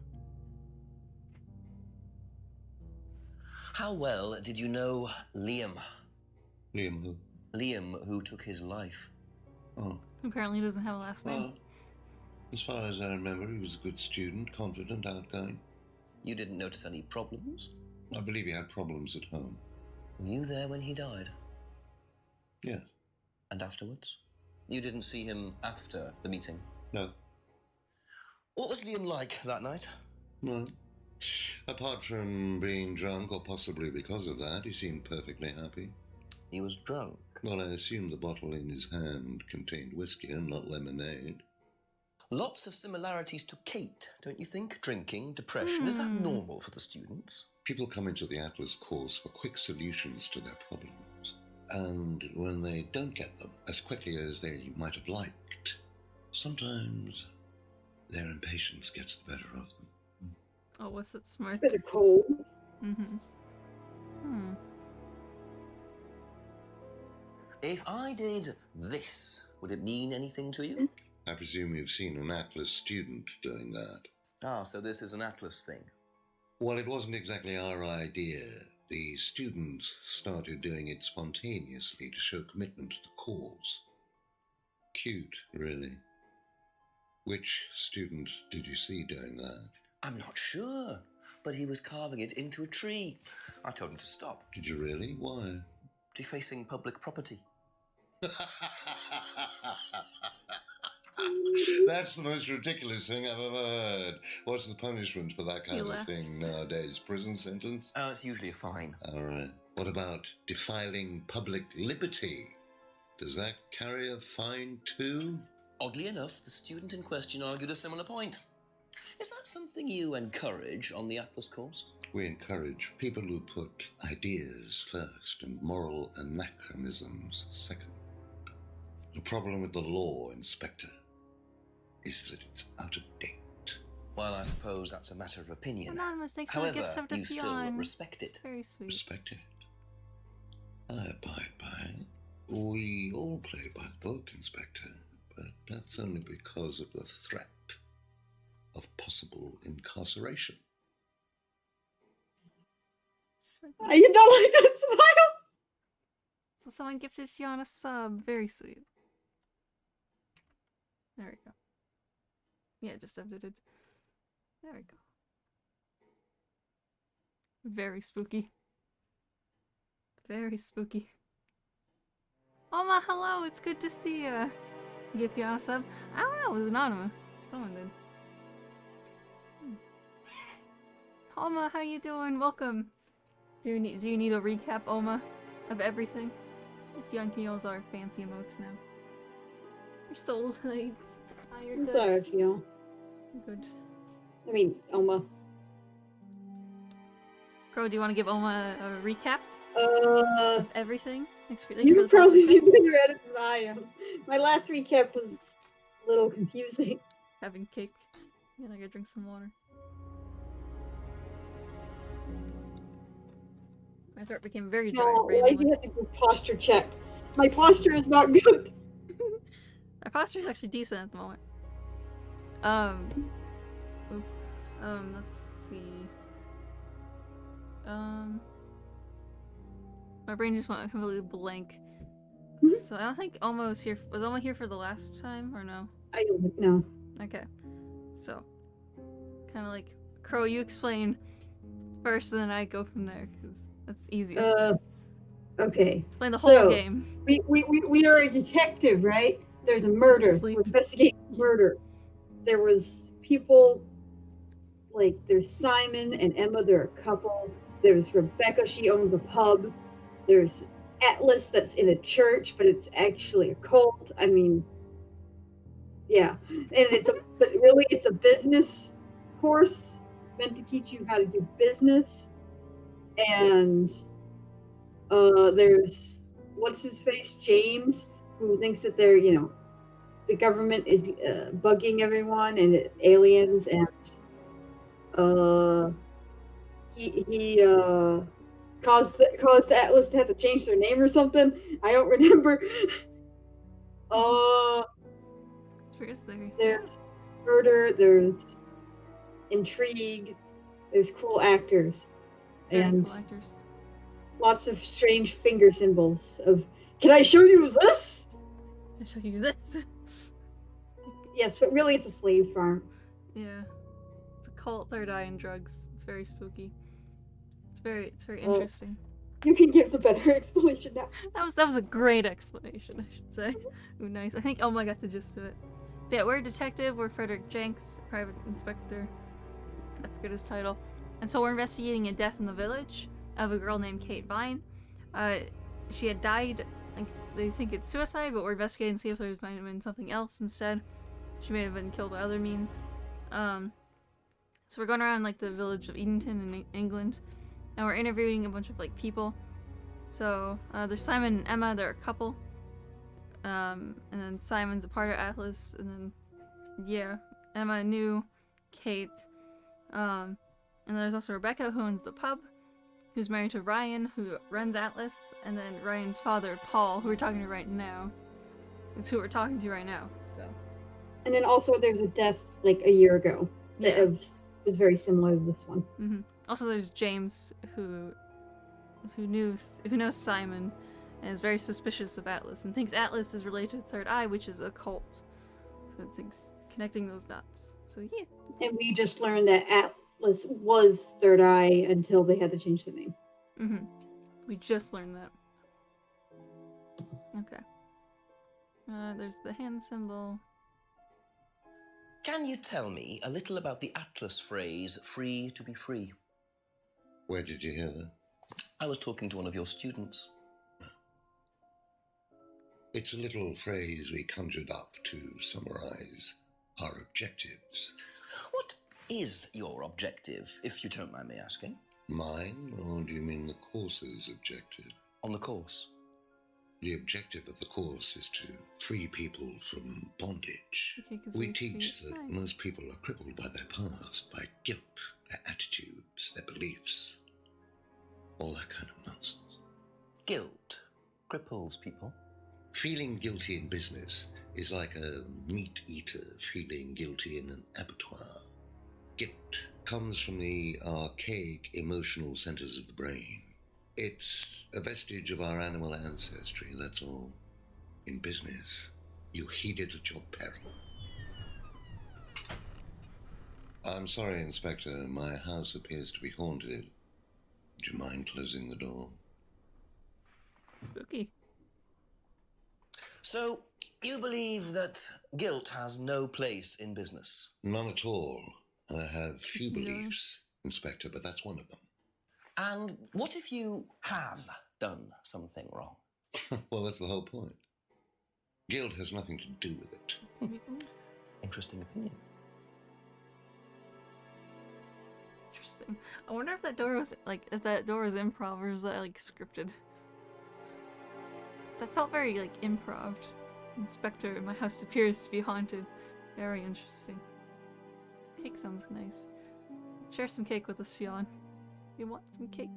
How well did you know Liam? Liam who? Liam, who took his life. Oh. Apparently he doesn't have a last name. Well, as far as I remember, he was a good student, confident, outgoing. You didn't notice any problems? I believe he had problems at home. Were you there when he died? Yes. And afterwards? You didn't see him after the meeting? No. What was Liam like that night? No. Apart from being drunk, or possibly because of that, he seemed perfectly happy. He was drunk? Well, I assume the bottle in his hand contained whiskey and not lemonade. Lots of similarities to Kate, don't you think? Drinking, depression, is that normal for the students? People come into the Atlas course for quick solutions to their problems. And when they don't get them as quickly as they might have liked, sometimes their impatience gets the better of them. Oh, what's it smart? It's cold. If I did this, would it mean anything to you? I presume you've seen an Atlas student doing that. Ah, so this is an Atlas thing. Well, it wasn't exactly our idea. The students started doing it spontaneously to show commitment to the cause. Cute, really. Which student did you see doing that? I'm not sure, but he was carving it into a tree. I told him to stop. Did you really? Why? Defacing public property. That's the most ridiculous thing I've ever heard. What's the punishment for that kind of thing nowadays? Prison sentence? It's usually a fine. All right. What about defiling public liberty? Does that carry a fine too? Oddly enough, the student in question argued a similar point. Is that something you encourage on the Atlas course? We encourage people who put ideas first and moral anachronisms second. The problem with the law, Inspector, is that it's out of date. Well, I suppose that's a matter of opinion. Anonymous, thanks for the However, gift of the you still peon. respect it. Very sweet. Respect it. I abide by it. We all play by the book, Inspector, but that's only because of the threat of possible incarceration. You don't like that smile? So someone gifted Fiona a sub. Very sweet. There we go. Yeah, just updated. There we go. Very spooky. Very spooky. Oma, hello! It's good to see you. Give Fiona a sub. I don't know, it was anonymous. Someone did. Oma, how you doing? Welcome. Do you need a recap, Oma, of everything? Young Keels are fancy emotes now. Your soul legs. I'm sorry, Fio. Good. I mean, Oma. Crow, do you want to give Oma a recap? Of everything? You'd probably be better at it than I am. My last recap was a little confusing. Having cake. Yeah, I gotta drink some water. My throat became very dry. No, why do you have to do posture check? My posture is not good. My posture is actually decent at the moment. Let's see. My brain just went completely blank. So I don't think Oma was here. Was Oma here for the last time or no? I don't know. Okay. So, kind of like Crow, you explain first, and then I go from there because that's easiest. Okay. Explain the whole game. We are a detective, right? There's a murder. We're investigating murder. There was people like there's Simon and Emma, they're a couple. There's Rebecca, she owns a pub. There's Atlas that's in a church, but it's actually a cult. I mean, yeah. And but really it's a business course meant to teach you how to do business. And there's what's his face, James, who thinks that they're, the government is bugging everyone and aliens, and he caused Atlas to have to change their name or something. I don't remember. There's murder, there's intrigue, there's cool actors, and cool actors. Lots of strange finger symbols of, can I show you this? I'll show you this. Yes, but really it's a slave farm. Yeah. It's a cult, third eye, and drugs. It's very spooky. It's very interesting. You can give the better explanation now. That was a great explanation, I should say. Ooh, nice. I think Elma got the gist of it. So yeah, we're a detective. We're Frederick Jenks, private inspector. I forget his title. And so we're investigating a death in the village of a girl named Kate Vine. She had died. They think it's suicide, but we're investigating to see if there might have been something else instead. She may have been killed by other means. So we're going around like the village of Edenton in England, and we're interviewing a bunch of like people. So there's Simon and Emma, they're a couple. And then Simon's a part of Atlas, and then yeah, Emma knew Kate. And there's also Rebecca, who owns the pub, who's married to Ryan, who runs Atlas, and then Ryan's father, Paul, who we're talking to right now, is who we're talking to right now. So. And then also there's a death like a year ago that was very similar to this one. Mm-hmm. Also, there's James, who knows Simon, and is very suspicious of Atlas, and thinks Atlas is related to the Third Eye, which is a cult. So it thinks connecting those dots. So yeah. And we just learned that Atlas was Third Eye until they had to change the name. Mm-hmm. We just learned that. Okay. There's the hand symbol. Can you tell me a little about the Atlas phrase, free to be free? Where did you hear that? I was talking to one of your students. It's a little phrase we conjured up to summarize our objectives. What is your objective, if you don't mind me asking? Mine, or do you mean the course's objective? On the course. The objective of the course is to free people from bondage. Okay, we teach that most people are crippled by their past, by guilt, their attitudes, their beliefs, all that kind of nonsense. Guilt? cripples people. Feeling guilty in business is like a meat eater feeling guilty in an abattoir. Guilt comes from the archaic emotional centers of the brain. It's a vestige of our animal ancestry, that's all. In business, you heed it at your peril. I'm sorry, Inspector. My house appears to be haunted. Would you mind closing the door? Spooky. So, you believe that guilt has no place in business? None at all. I have few beliefs, Inspector, but that's one of them. And what if you have done something wrong? Well, that's the whole point. Guilt has nothing to do with it. Interesting opinion. Interesting. I wonder if that door was improv or is that like scripted? That felt very like improv. Inspector, my house appears to be haunted. Very interesting. Cake sounds nice. Share some cake with us, Fionn. You want some cake?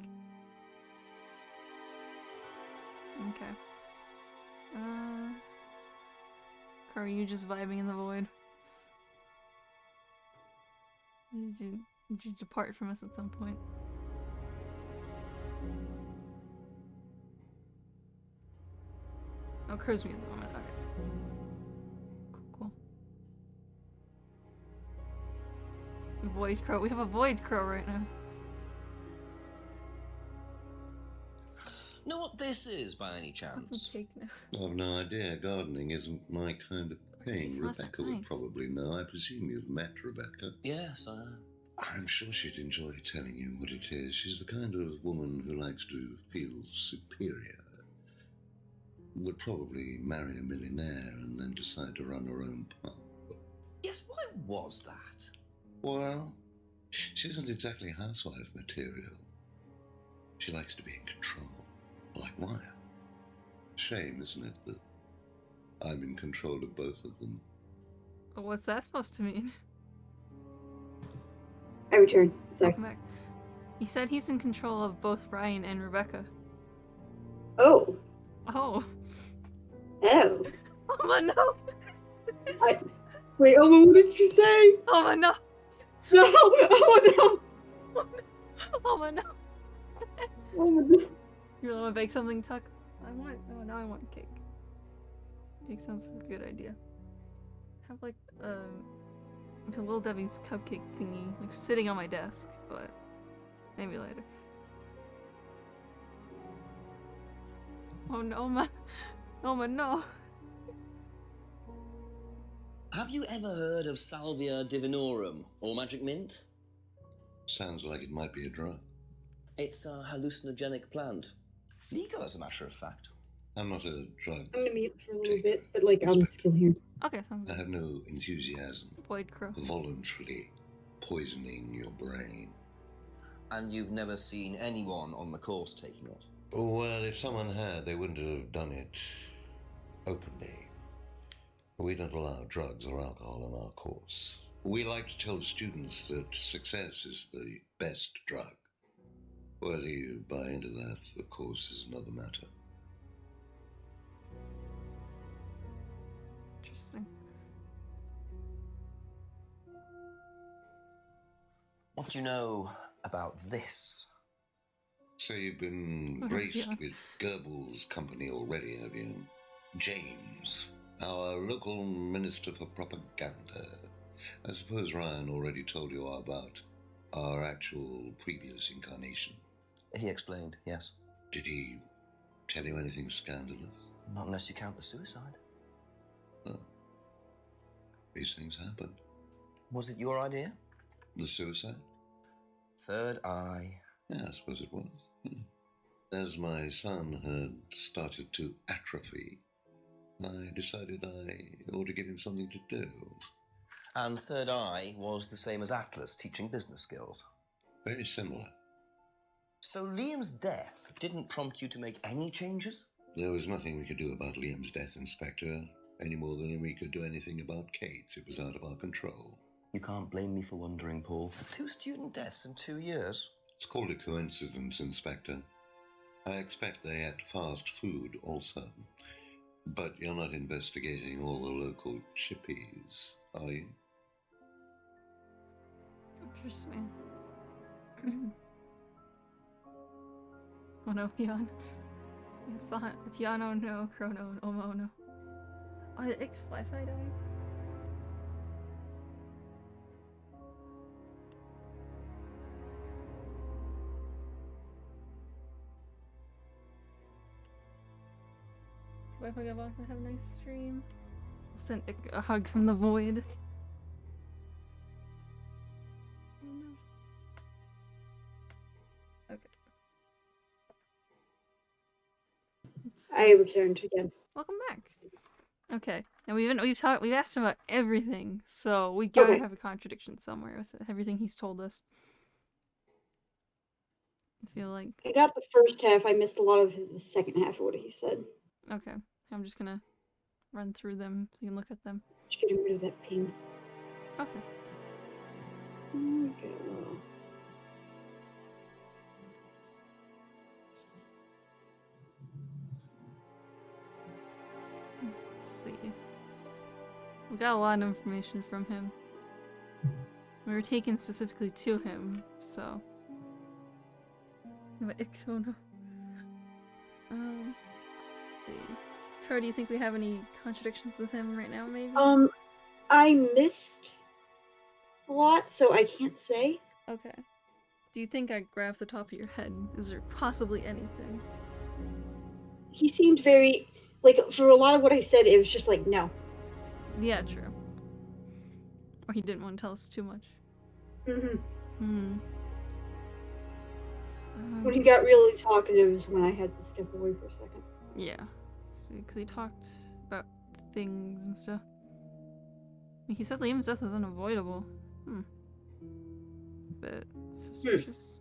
Okay. Are you just vibing in the void? Did you depart from us at some point? Oh, Crow's me at the moment. Okay. Cool. Void Crow. We have a Void Crow right now. Know what this is, by any chance? Cake now. I've no idea. Gardening isn't my kind of thing. Oh, that's Rebecca nice. would probably know. I presume you've met Rebecca. Yes, I'm sure she'd enjoy telling you what it is. She's the kind of woman who likes to feel superior. Would probably marry a millionaire and then decide to run her own pub. Yes, why was that? Well, she isn't exactly housewife material. She likes to be in control, like Wyatt. Shame, isn't it, that I'm in control of both of them? What's that supposed to mean? I return. Sorry. Welcome back. He said he's in control of both Ryan and Rebecca. Oh. Oh. Oh. Oh my no. Wait, Oma, what did you say? Oh my no. No! Oh no! Oh my no. Oh my no. You want to bake something, Tuck? Now I want cake. Cake sounds like a good idea. Have like a Little Debbie's cupcake thingy, like sitting on my desk, but maybe later. Oh no, no. Have you ever heard of Salvia divinorum, or magic mint? Sounds like it might be a drug. It's a hallucinogenic plant. Legal, as a matter of fact. I'm not a drug. I'm gonna mute for a little bit, but like I'm still here. Okay, sounds I good. have no enthusiasm. Void Crow. Voluntarily poisoning your brain. And you've never seen anyone on the course taking it? Well, if someone had, they wouldn't have done it openly. We don't allow drugs or alcohol on our course. We like to tell the students that success is the best drug. Whether you buy into that, of course, is another matter. Interesting. What do you know about this? So you've been graced with Goebbels' company already, have you? James, our local minister for propaganda. I suppose Ryan already told you about our actual previous incarnation. He explained, yes. Did he tell you anything scandalous? Not unless you count the suicide. Oh. These things happen. Was it your idea? The suicide? Third eye. Yeah, I suppose it was. As my son had started to atrophy, I decided I ought to give him something to do. And Third Eye was the same as Atlas, teaching business skills. Very similar. So Liam's death didn't prompt you to make any changes? There was nothing we could do about Liam's death, Inspector, any more than we could do anything about Kate's. It was out of our control. You can't blame me for wondering, Paul. 2 student deaths in 2 years? It's called a coincidence, Inspector. I expect they ate fast food also. But you're not investigating all the local chippies, are you? Interesting. Oh no, Fionn. Fiano no, Chrono, and Omo no. Oh, did Fly-Fi die? Wi-Fi got back to have a nice stream. Sent a hug from the void. Okay. I returned again. Welcome back. Okay, and we've asked him about everything, so we gotta have a contradiction somewhere with everything he's told us. I feel like I got the first half. I missed a lot of the second half of what he said. okay. I'm just gonna run through them so you can look at them. Just getting rid of that ping. Okay. There we go. Let's see. We got a lot of information from him. We were taken specifically to him, so. Let's see. Troy, do you think we have any contradictions with him right now, maybe? I missed a lot, so I can't say. Okay. Do you think I grabbed the top of your head? Is there possibly anything? He seemed very, like, for a lot of what I said, it was just like, no. Yeah, true. Or he didn't want to tell us too much. Mm-hmm. When he got really talkative is when I had to step away for a second. Yeah. See, because he talked about things and stuff. He said Liam's death is unavoidable. Bit suspicious.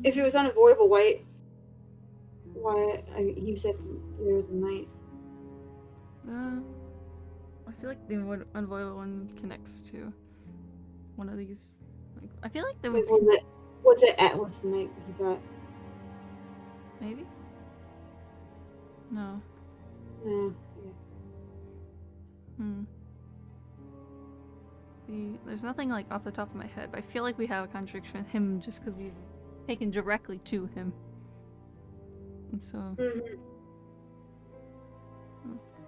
If it was unavoidable, why he was at there the night? I feel like the unavoidable one connects to one of these. Like, I feel like they would. Was it Atlas the night he got? Maybe. No. Yeah. There's nothing like off the top of my head, but I feel like we have a contradiction with him just because we've taken directly to him. And so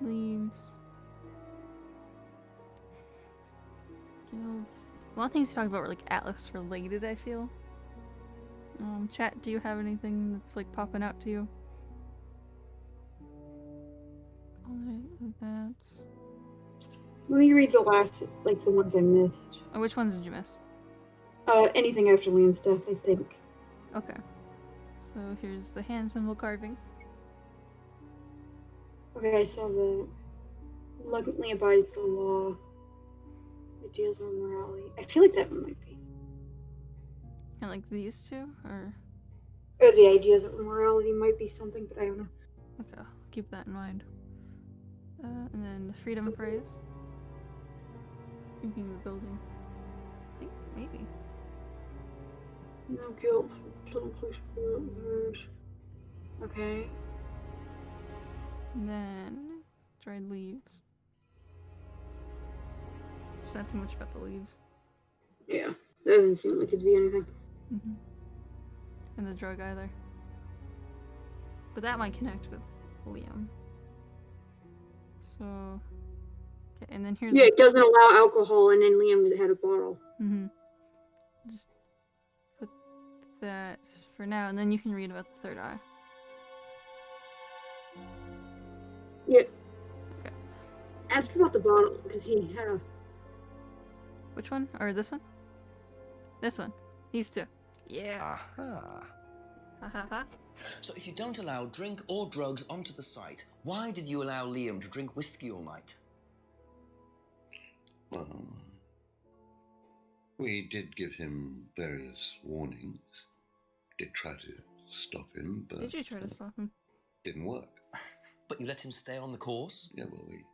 leaves. Guilds. A lot of things to talk about were like Atlas related, I feel. Chat, do you have anything that's like popping out to you? Alright, that. Let me read the last, like the ones I missed. Oh, which ones did you miss? Anything after Liam's death, I think. Okay. So here's the hand symbol carving. Okay, I saw the reluctantly abides the law. Ideals on morality. I feel like that one might be. And like these two, or the ideas of morality might be something, but I don't know. Okay, I'll keep that in mind. And then the freedom phrase. Speaking of the building. I think maybe. No guilt. Okay. And then dried leaves. It's not too much about the leaves. Yeah, that doesn't seem like it'd be anything. And the drug either. But that might connect with Liam. So, okay, and then here's it doesn't allow alcohol, and then Liam had a bottle. Just put that for now, and then you can read about the third eye. Yeah. Okay. Ask about the bottle, because he had a... Which one? Or this one? This one. These two. Yeah. Aha. Ha ha ha. So if you don't allow drink or drugs onto the site, why did you allow Liam to drink whiskey all night? Well, we did give him various warnings. Did try to stop him, but... Did you try to stop him? Didn't work. But you let him stay on the course? Yeah, well, we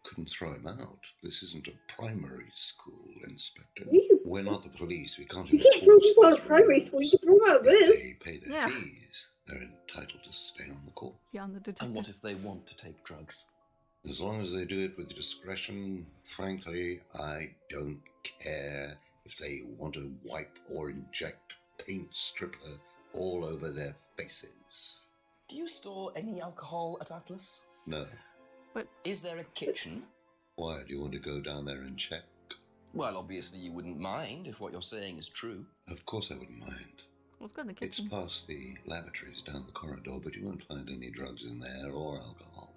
couldn't throw him out. This isn't a primary school, Inspector. You- We're not the police. We can't You can't throw enforce people out these of primary school. You can throw them out of rules. this. If they pay their Yeah. fees, they're entitled to stay on the course. Beyond the detective. And what if they want to take drugs? As long as they do it with discretion, frankly, I don't care if they want to wipe or inject paint stripper all over their faces. Do you store any alcohol at Atlas? No. But is there a kitchen? Why, do you want to go down there and check? Well, obviously you wouldn't mind if what you're saying is true. Of course I wouldn't mind. Let's go in the It's kitchen. past the lavatories down the corridor, but you won't find any drugs in there or alcohol.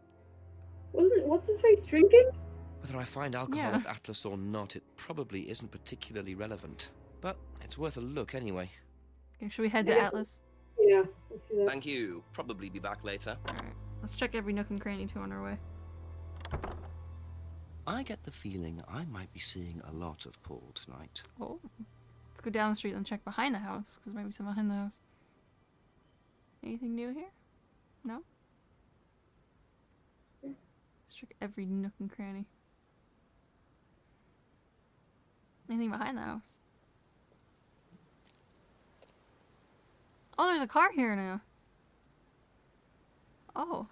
What's his face drinking? Whether I find alcohol at Atlas or not, it probably isn't particularly relevant. But it's worth a look anyway. Okay, should we head to Atlas? Yeah, let's do that. Thank you. Probably be back later. Alright, let's check every nook and cranny too on our way. I get the feeling I might be seeing a lot of Paul tonight. Oh. Let's go down the street and check behind the house, because there might be some behind the house. Anything new here? No? Let's check every nook and cranny. Anything behind the house? Oh, there's a car here now. Oh.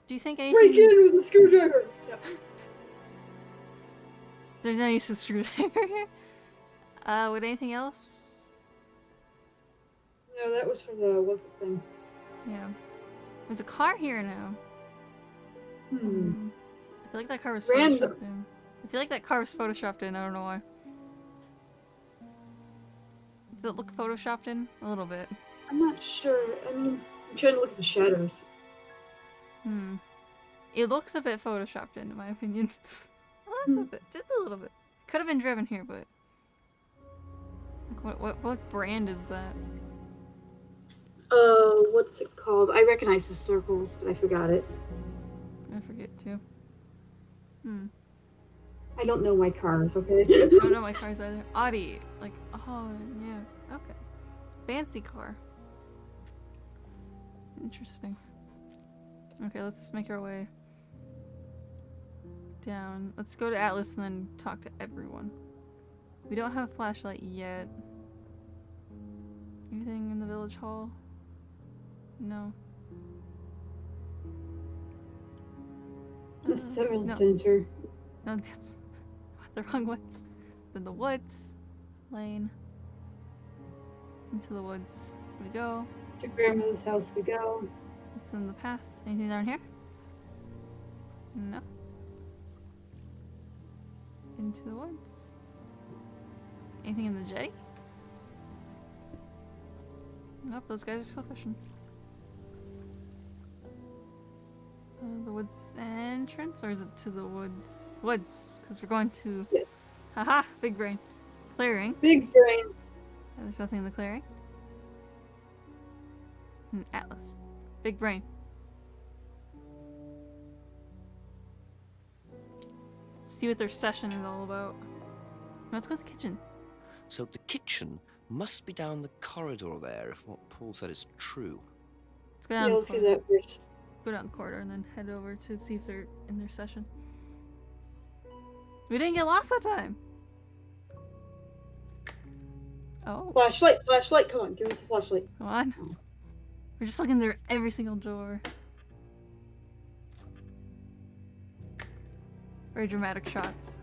Do you think anything... Break in with a screwdriver! Yeah. There's no use of screwdriver here? Would anything else? No, that was for the what's the thing? Yeah. There's a car here now. I feel like that car was Random. photoshopped in. I feel like that car was photoshopped in, I don't know why. Does it look photoshopped in? A little bit. I'm not sure. I mean, I'm trying to look at the shadows. It looks a bit photoshopped in my opinion. A little bit. Just a little bit. Could have been driven here, but... Like, what brand is that? What's it called? I recognize the circles, but I forgot it. I forget too. I don't know my cars, okay? I don't know my cars either. Audi. Like, oh, yeah. Okay. Fancy car. Interesting. Okay, let's make our way down. Let's go to Atlas and then talk to everyone. We don't have a flashlight yet. Anything in the village hall? No. The seventh no. center. No, the wrong way. Then the woods. Lane. Into the woods we go. To grandmother's house we go. It's in the path. Anything down here? No. Into the woods. Anything in the jetty? Nope, those guys are still fishing. The woods entrance, or is it to the woods? Woods, because we're going to. Yes. Haha, big brain. Clearing. Big brain. And there's nothing in the clearing. Atlas. Big brain. Let's see what their session is all about. Let's go to the kitchen. So the kitchen must be down the corridor there, if what Paul said is true. Let's go down. Yeah, let's do that first. Go down the corridor and then head over to see if they're in their session. We didn't get lost that time. Oh. Flashlight, flashlight, come on, give us a flashlight. Come on. We're just looking through every single door. Very dramatic shots.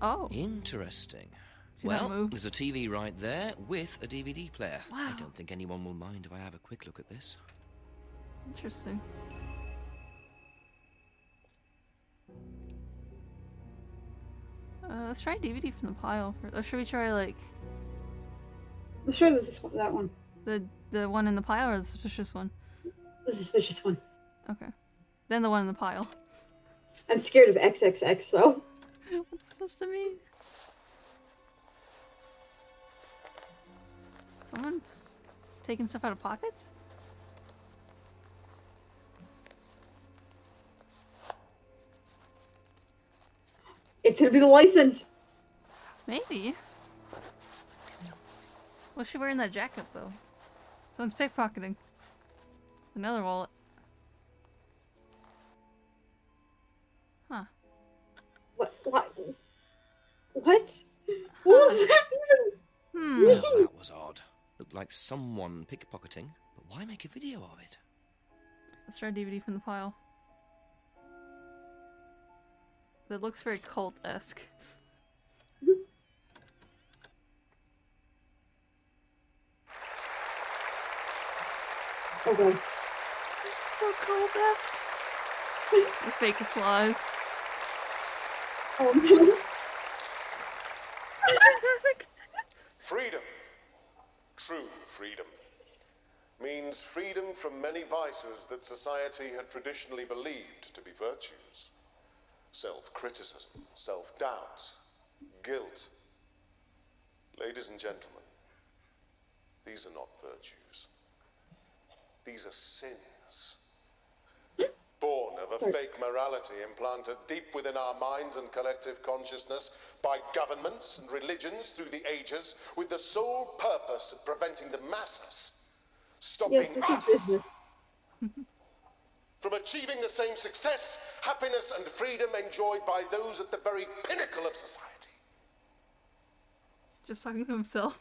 Oh. Interesting. See that Well, move? there's a TV right there with a DVD player. Wow. I don't think anyone will mind if I have a quick look at this. Interesting. Let's try DVD from the pile first. Or should we try like I'm sure this is that one. the one in the pile or the suspicious one? The suspicious one. Okay. Then the one in the pile. I'm scared of XXX though. What's it supposed to mean? Someone's taking stuff out of pockets? It's gonna be the license. Maybe. What's she wearing that jacket though? Someone's pickpocketing. Another wallet. Huh. What? What? What? What was that? Well, that was odd. Looked like someone pickpocketing, but why make a video of it? Let's try a DVD from the file. That looks very cult-esque. Oh god. It's so cult-esque. The fake applause. Oh no. Freedom, true freedom, means freedom from many vices that society had traditionally believed to be virtues. Self-criticism, self-doubt, guilt. Ladies and gentlemen, these are not virtues. These are sins. Born of a fake morality implanted deep within our minds and collective consciousness by governments and religions through the ages, with the sole purpose of preventing the masses, stopping us from achieving the same success, happiness, and freedom enjoyed by those at the very pinnacle of society. He's just talking to himself.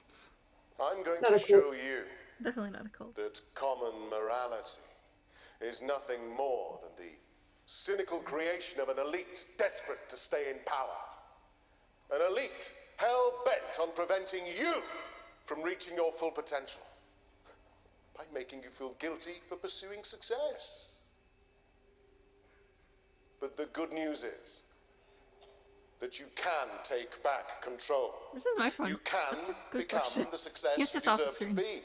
I'm going to show you Definitely not a cult. that common morality is nothing more than the cynical creation of an elite desperate to stay in power. An elite hell-bent on preventing you from reaching your full potential by making you feel guilty for pursuing success. But the good news is that you can take back control. This is my phone. You can become question. the success He's just you off the deserve to screen. be.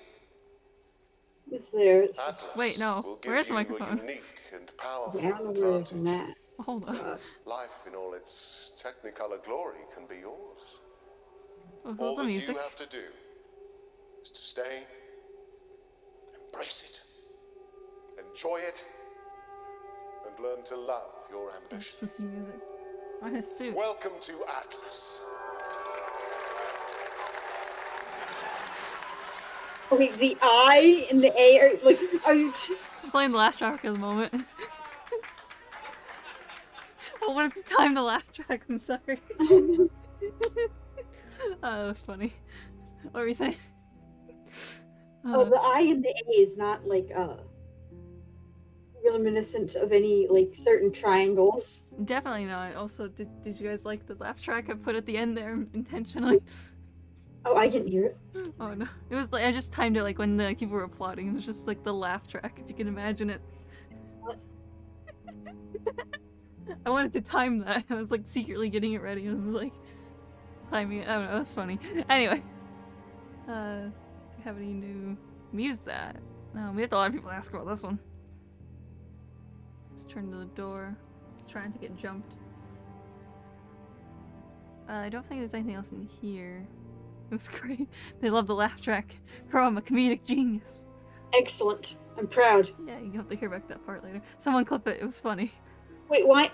Is there? Atlas Wait, no. will give Where's the you microphone? a unique and powerful Yeah, I don't know where it's advantage. at. Hold on. Life in all its technicolor glory can be yours. Oh, All the that music. you have to do is to stay, embrace it, enjoy it, and learn to love your ambition. Spooky music. On his suit. Welcome to Atlas. Okay, the I and the A are like, are you? I'm playing the laugh track at the moment. I wanted to time the laugh track, I'm sorry. Oh, that was funny. What were you saying? Oh, the I and the A is not like reminiscent of any like certain triangles. Definitely not. Also, did you guys like the laugh track I put at the end there intentionally? Oh, I can hear it. Oh no. It was like, I just timed it like when the people were applauding. It was just like the laugh track, if you can imagine it. I wanted to time that. I was like secretly getting it ready. I was like timing it. I don't know, it was funny. Anyway. Do you have any new use that? No, we have a lot of people ask about this one. Let's turn to the door. It's trying to get jumped. I don't think there's anything else in here. It was great. They love the laugh track. Bro, I'm a comedic genius. Excellent. I'm proud. Yeah, you have to hear back that part later. Someone clip it. It was funny. Wait, why?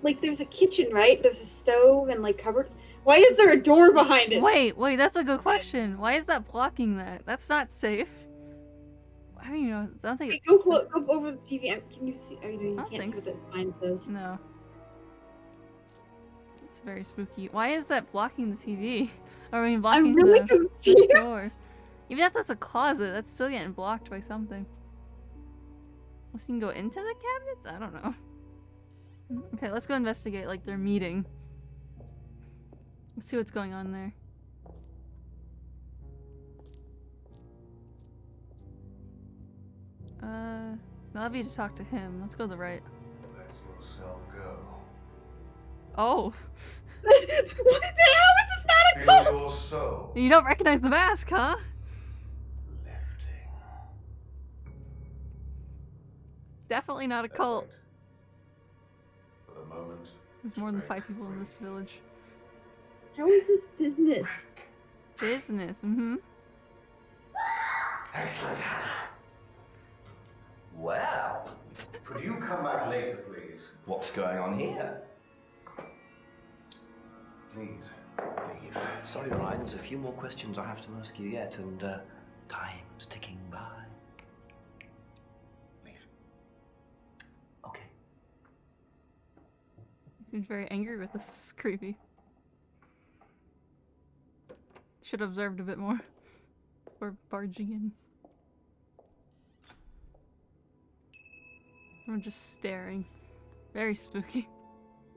Like, there's a kitchen, right? There's a stove and like cupboards. Why is there a door behind it? Wait, that's a good question. Why is that blocking that? That's not safe. I don't even know. I don't think Wait, it's go over the TV. Can you see? Oh, you I can't don't see think what that sign says. No. It's very spooky. Why is that blocking the TV? Or I mean, blocking I'm really the confused. door. Even if that's a closet, that's still getting blocked by something. Unless you can go into the cabinets? I don't know. Okay, let's go investigate, like, their meeting. Let's see what's going on there. That'll be to talk to him. Let's go to the right. Let yourself go. Oh. What the hell is this not a Feel cult? your soul You don't recognize the mask, huh? lifting. Definitely not a cult. For the moment. There's more than 5 people in this village. How is this business? Business, mm-hmm. Excellent, Hannah. Well, Could you come back later, please? what's going on here? Please, leave. Sorry, Ryan, there's a few more questions I have to ask you yet, and time. It's ticking by. Leave. Okay. He seems very angry with us. This is creepy. Should have observed a bit more. Or barging in. We're just staring. Very spooky.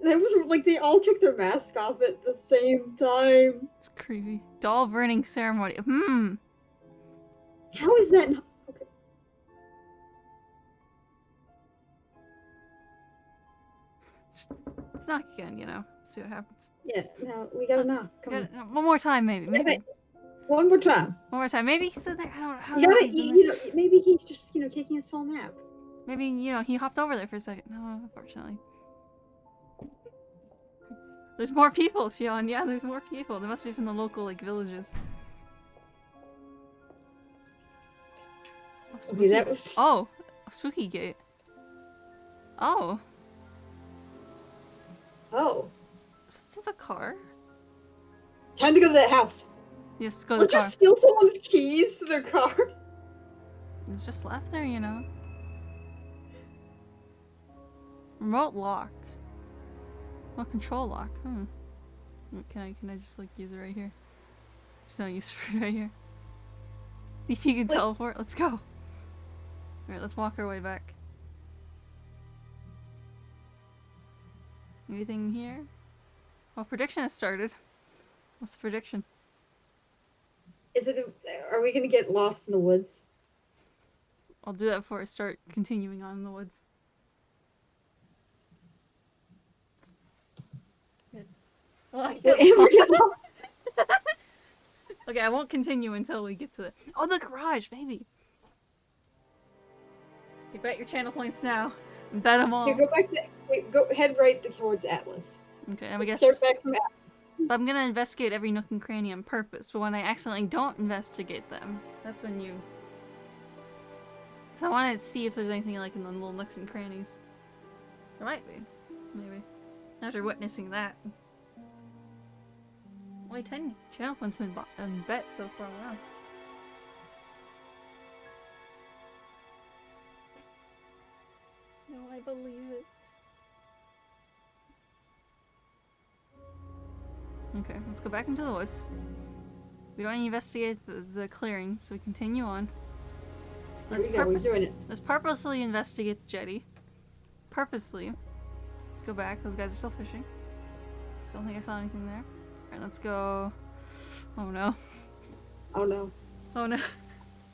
That was like they all took their mask off at the same time. It's creepy. Doll burning ceremony. How is that not? Okay. Let's knock again, you know. See what happens. Yeah, no, we gotta knock. Come on. One more time, maybe. Maybe. One more time. One more time. Maybe he's in there. I don't know. You gotta, you know, maybe he's just, you know, taking a small nap. Maybe, you know, he hopped over there for a second. No, unfortunately. There's more people, Fionn. Yeah, there's more people. They must be from the local, like, villages. Oh, spooky. Okay, that was... Oh, a spooky gate. Oh. Oh. Is that to the car? Time to go to that house. Yes, go to Let's the car. just steal someone's keys to their car. It's just left there, you know. Remote lock. Remote control lock. Can I just like use it right here? There's no use for it right here. See if you can teleport. Let's go. Alright, let's walk our way back. Anything here? Well, prediction has started. What's the prediction? Is it? Are we gonna get lost in the woods? I'll do that before I start continuing on in the woods. Okay, I won't continue until we get to the— oh, the garage, baby! You bet your channel points now. Bet them all. Okay, go back to, wait, go head right towards Atlas. Okay, I guess. Start back from Atlas. I'm gonna investigate every nook and cranny on purpose, but when I accidentally don't investigate them, that's when you... Because I want to see if there's anything like in the little nooks and crannies. There might be. Maybe. After witnessing that. Only 10 channel points been bet so far. Wow. No, I believe it. Okay, let's go back into the woods. We don't investigate the clearing, so we continue on. Let's let's purposely investigate the jetty. Purposely. Let's go back. Those guys are still fishing. Don't think I saw anything there. Alright, let's go. Oh no. Oh no. Oh no.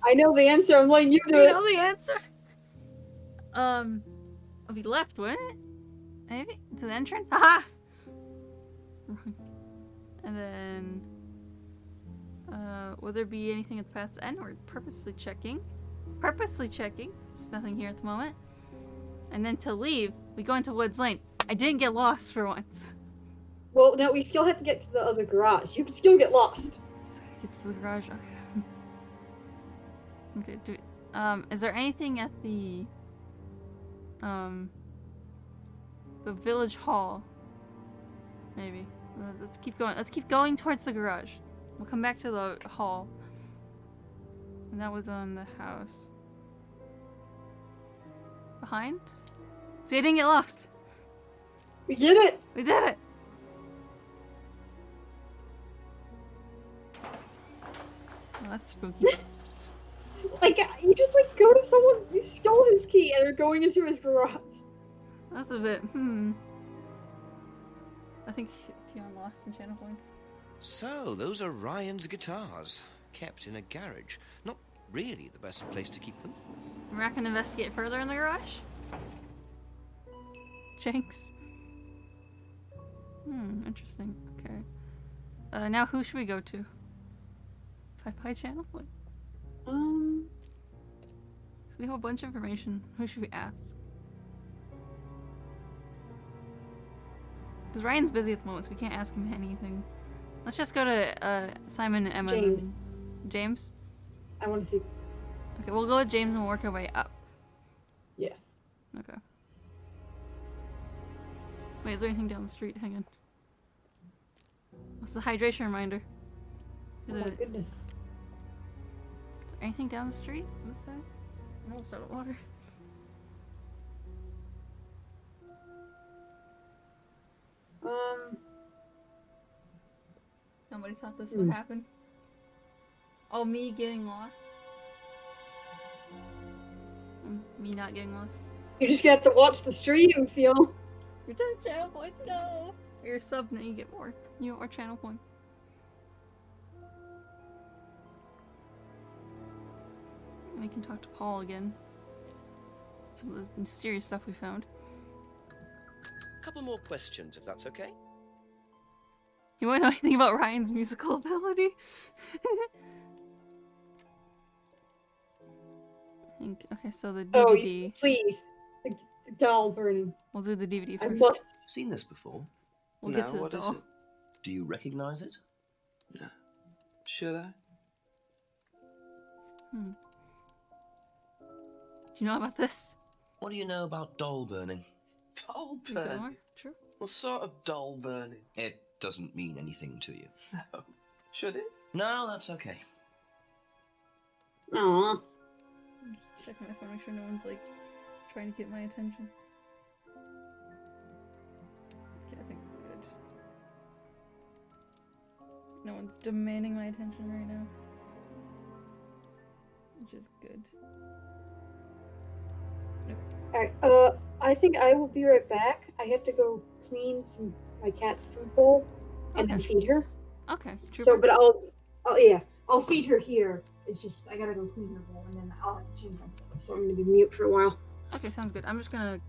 I know the answer. I'm letting you do it. I know the answer. It'll be left, wouldn't it? Maybe? To the entrance? Haha! Wrong. And then... will there be anything at the path's end? We're purposely checking. Purposely checking. There's nothing here at the moment. And then to leave, we go into Woods Lane. I didn't get lost for once. Well, no, we still have to get to the other garage. You can still get lost. So get to the garage. Okay. Okay. Is there anything at the village hall? Maybe. Let's keep going. Let's keep going towards the garage. We'll come back to the hall. And that was on the house. Behind? See, I didn't get lost. We did it! We did it! Oh, that's spooky. Like, you just like go to someone, you stole his key and are going into his garage. That's a bit, I think Fionn lost some channel points. So, those are Ryan's guitars, kept in a garage. Not really the best place to keep them. We're not gonna investigate further in the garage? Jinx. Interesting. Okay. Now who should we go to? Pie channel? What? So we have a bunch of information. Who should we ask? Because Ryan's busy at the moment, so we can't ask him anything. Let's just go to Simon and Emma. James. James? I want to see. Okay, we'll go with James and we'll work our way up. Yeah. Okay. Wait, is there anything down the street? Hang on. What's the hydration reminder? Oh my goodness. Is there anything down the street this time? I'm almost out of water. Nobody thought this would happen. Oh, me getting lost? Me not getting lost? You just got to watch the stream, Phil. Your 10 channel points, no! You're a sub, now you get more. You get more channel points. And we can talk to Paul again. Some of the mysterious stuff we found. A couple more questions, if that's okay. You want to know anything about Ryan's musical ability? I think, okay, so the DVD. Oh, please. The doll burning. We'll do the DVD I first. must. Seen this before? We'll No, get to the what is doll. it? Do you recognize it? No. Should I? Do you know about this? What do you know about doll burning? Doll You got more? burning? True. What sort of doll burning? It doesn't mean anything to you. No. Should it? No, that's okay. Aww. I'm just checking my phone, make sure no one's like trying to get my attention. Okay, I think we're good. No one's demanding my attention right now. Which is good. Alright, I think I will be right back. I have to go clean my cat's food bowl and then feed her. Okay, So, trooper. but I'll feed her here. It's just I gotta go clean her bowl and then I'll have to change my stuff. So I'm gonna be mute for a while. Okay, sounds good. I'm just gonna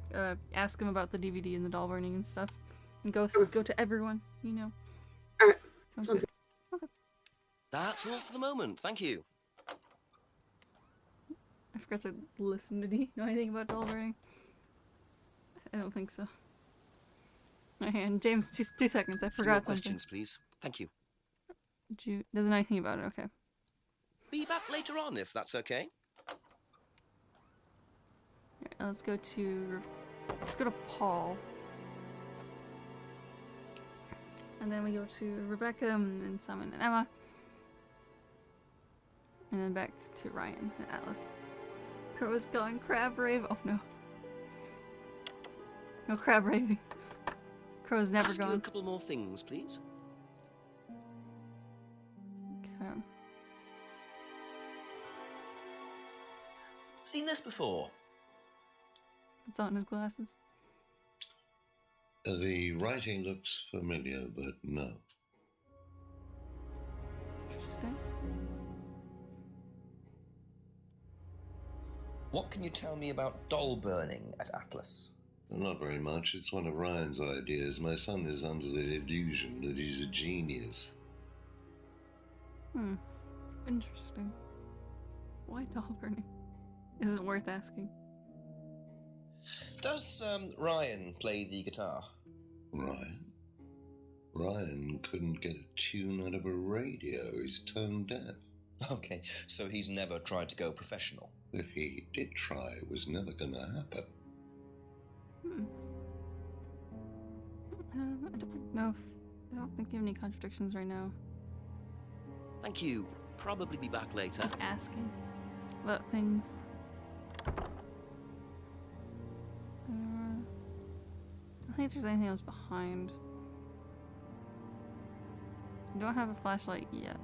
ask him about the DVD and the doll burning and stuff, and go to everyone. You know. All right. Sounds good. Okay. That's all for the moment. Thank you. I forgot to listen to D. Know anything about doll burning? I don't think so. Okay, and James, 2 seconds. I A few more forgot something. questions, please. Thank you. Doesn't know anything about it. Okay. Be back later on, if that's okay. Alright, let's go to Paul. And then we go to Rebecca and Simon and Emma. And then back to Ryan and Atlas. Crow is gone. Crab rave. Oh no. No crab raving. Crow's never Ask you a gone. couple more things, please. Okay. Seen this before? It's on his glasses. The writing looks familiar, but no. Interesting. What can you tell me about doll burning at Atlas? Not very much. It's one of Ryan's ideas. My son is under the illusion that he's a genius. Interesting. Why doll burning? Isn't worth asking. Does Ryan play the guitar? Ryan? Ryan couldn't get a tune out of a radio. He's tone deaf. Okay, so he's never tried to go professional. If he did try, it was never gonna happen. I don't know if... I don't think we have any contradictions right now. Thank you. Probably be back later. Like asking about things. I don't think there's anything else behind. We don't have a flashlight yet.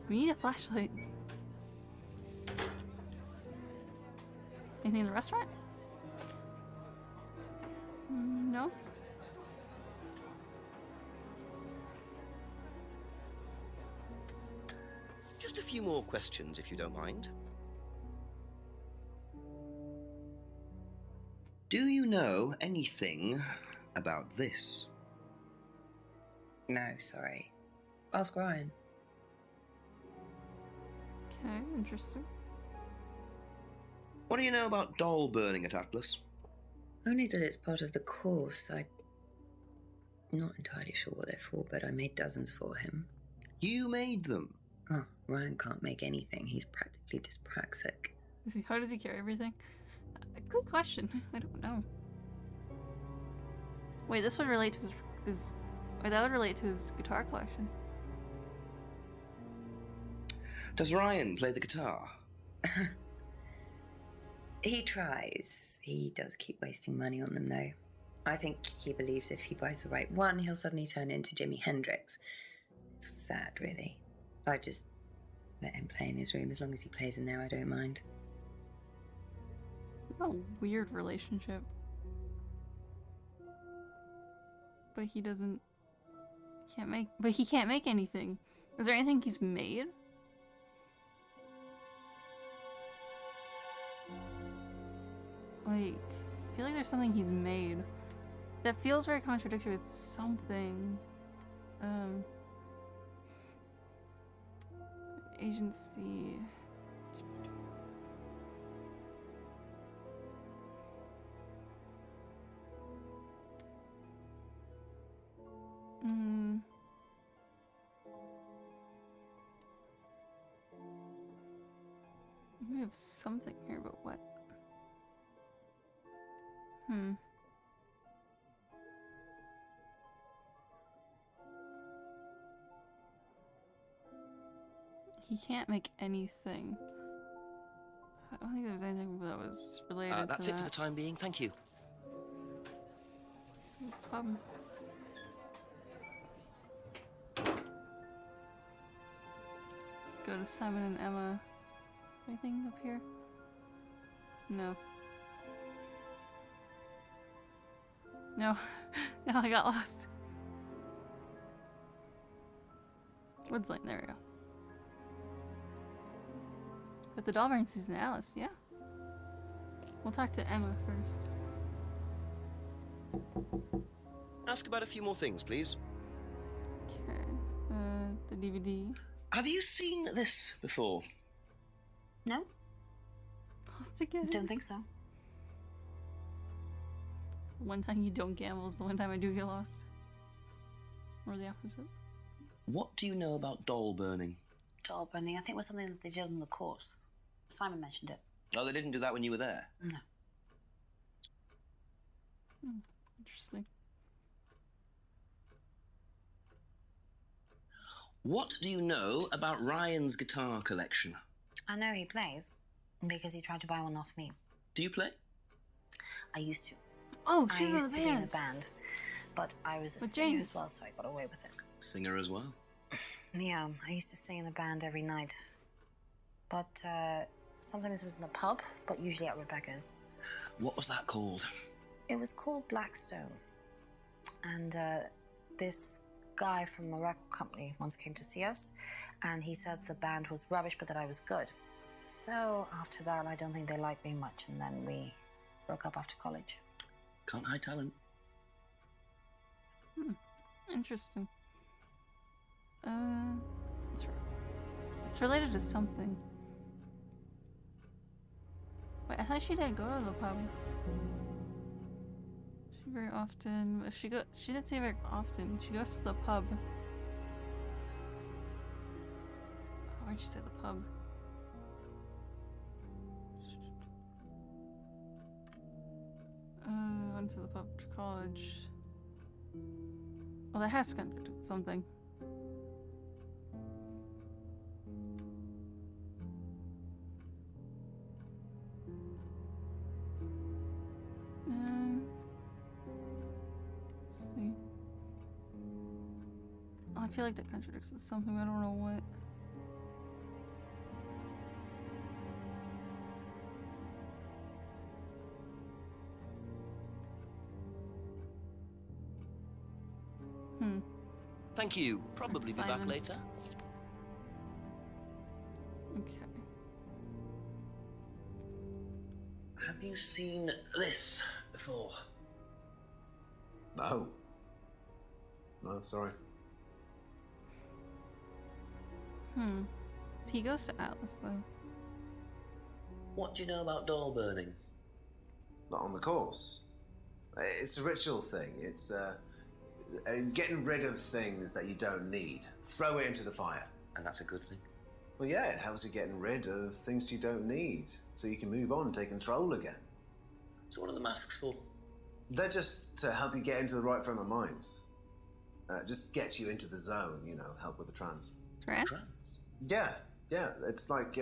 We need a flashlight. Anything in the restaurant? No? Just a few more questions, if you don't mind. Do you know anything about this? No, sorry. Ask Ryan. Okay, interesting. What do you know about doll burning at Atlas? Only that it's part of the course. I'm not entirely sure what they're for, but I made dozens for him. You made them? Oh, Ryan can't make anything. He's practically dyspraxic. How does he carry everything? Good question. I don't know. Wait, this would relate to his wait, that would relate to his guitar collection. Does Ryan play the guitar? He tries. He does keep wasting money on them, though. I think he believes if he buys the right one, he'll suddenly turn into Jimi Hendrix. It's sad, really. I just let him play in his room. As long as he plays in there, I don't mind. What a weird relationship. But he doesn't... he can't make anything. Is there anything he's made? Like, I feel like there's something he's made that feels very contradictory with something. Agency. We have something here, but what? He can't make anything. I don't think there's anything that was related to that. That's it for the time being, thank you. No problem. Let's go to Simon and Emma. Anything up here? No. No. No, I got lost. Woods Lane, there we go. But the doll brings season Alice, yeah. We'll talk to Emma first. Ask about a few more things, please. Okay. The DVD. Have you seen this before? No? Lost again? Don't think so. One time you don't gamble is the one time I do get lost. Or the opposite. What do you know about doll burning? Doll burning, I think it was something that they did on the course. Simon mentioned it. Oh, they didn't do that when you were there? No. Interesting. What do you know about Ryan's guitar collection? I know he plays, because he tried to buy one off me. Do you play? I used to. Oh, I she's used to in be a in a band. band, but I was a With singer James. as well, so I got away with it. Singer as well. Yeah, I used to sing in a band every night. But sometimes it was in a pub, but usually at Rebecca's. What was that called? It was called Blackstone. And this guy from a record company once came to see us, and he said the band was rubbish, but that I was good. So after that, I don't think they liked me much, and then we broke up after college. Can't hide talent. Interesting. It's related to something. Wait, I thought she didn't go to the pub. She very often. She didn't say very often. She goes to the pub. Where'd you say the pub? Went to the pub to college. Well, that has to contradict something. Let's see. Oh, I feel like that contradicts something, I don't know what. Thank you. Probably be back Simon. later. Okay. Have you seen this before? No. No, sorry. He goes to Atlas, though. What do you know about doll burning? Not on the course. It's a ritual thing. It's getting rid of things that you don't need. Throw it into the fire. And that's a good thing? Well, yeah, it helps you getting rid of things you don't need, so you can move on and take control again. So what are the masks for? They're just to help you get into the right frame of mind. Just get you into the zone, you know, help with the trance. Trance? Yeah, Yeah, it's like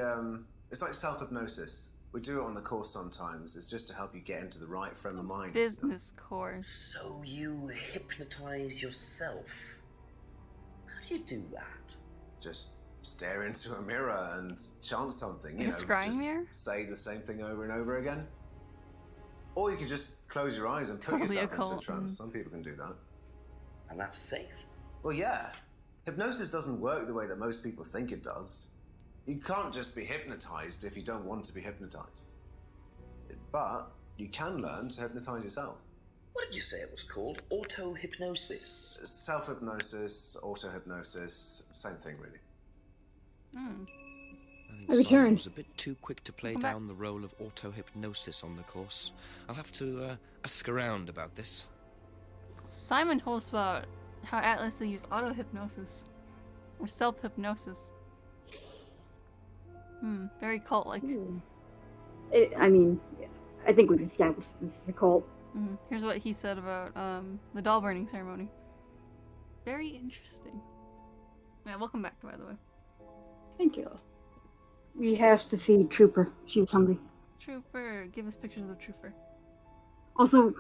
self hypnosis. We do it on the course sometimes. It's just to help you get into the right frame of mind. Business course. So you hypnotize yourself? How do you do that? Just stare into a mirror and chant something. Like a scrying mirror? Say the same thing over and over again. Or you could just close your eyes and put Totally yourself into a occult. trance. Some people can do that. And that's safe? Well, yeah. Hypnosis doesn't work the way that most people think it does. You can't just be hypnotized if you don't want to be hypnotized. But you can learn to hypnotize yourself. What did you say it was called? Auto-hypnosis? Self-hypnosis, auto-hypnosis, same thing, really. I think Simon was a bit too quick to play down the role of auto-hypnosis on the course. I'll have to ask around about this. So Simon told us about how Atlas they use auto-hypnosis. Or self-hypnosis. Very cult-like. I mean, I think we've established this is a cult. Here's what he said about the doll burning ceremony. Very interesting. Yeah, welcome back, by the way. Thank you. We have to feed Trooper. She was hungry. Trooper, give us pictures of Trooper. Also,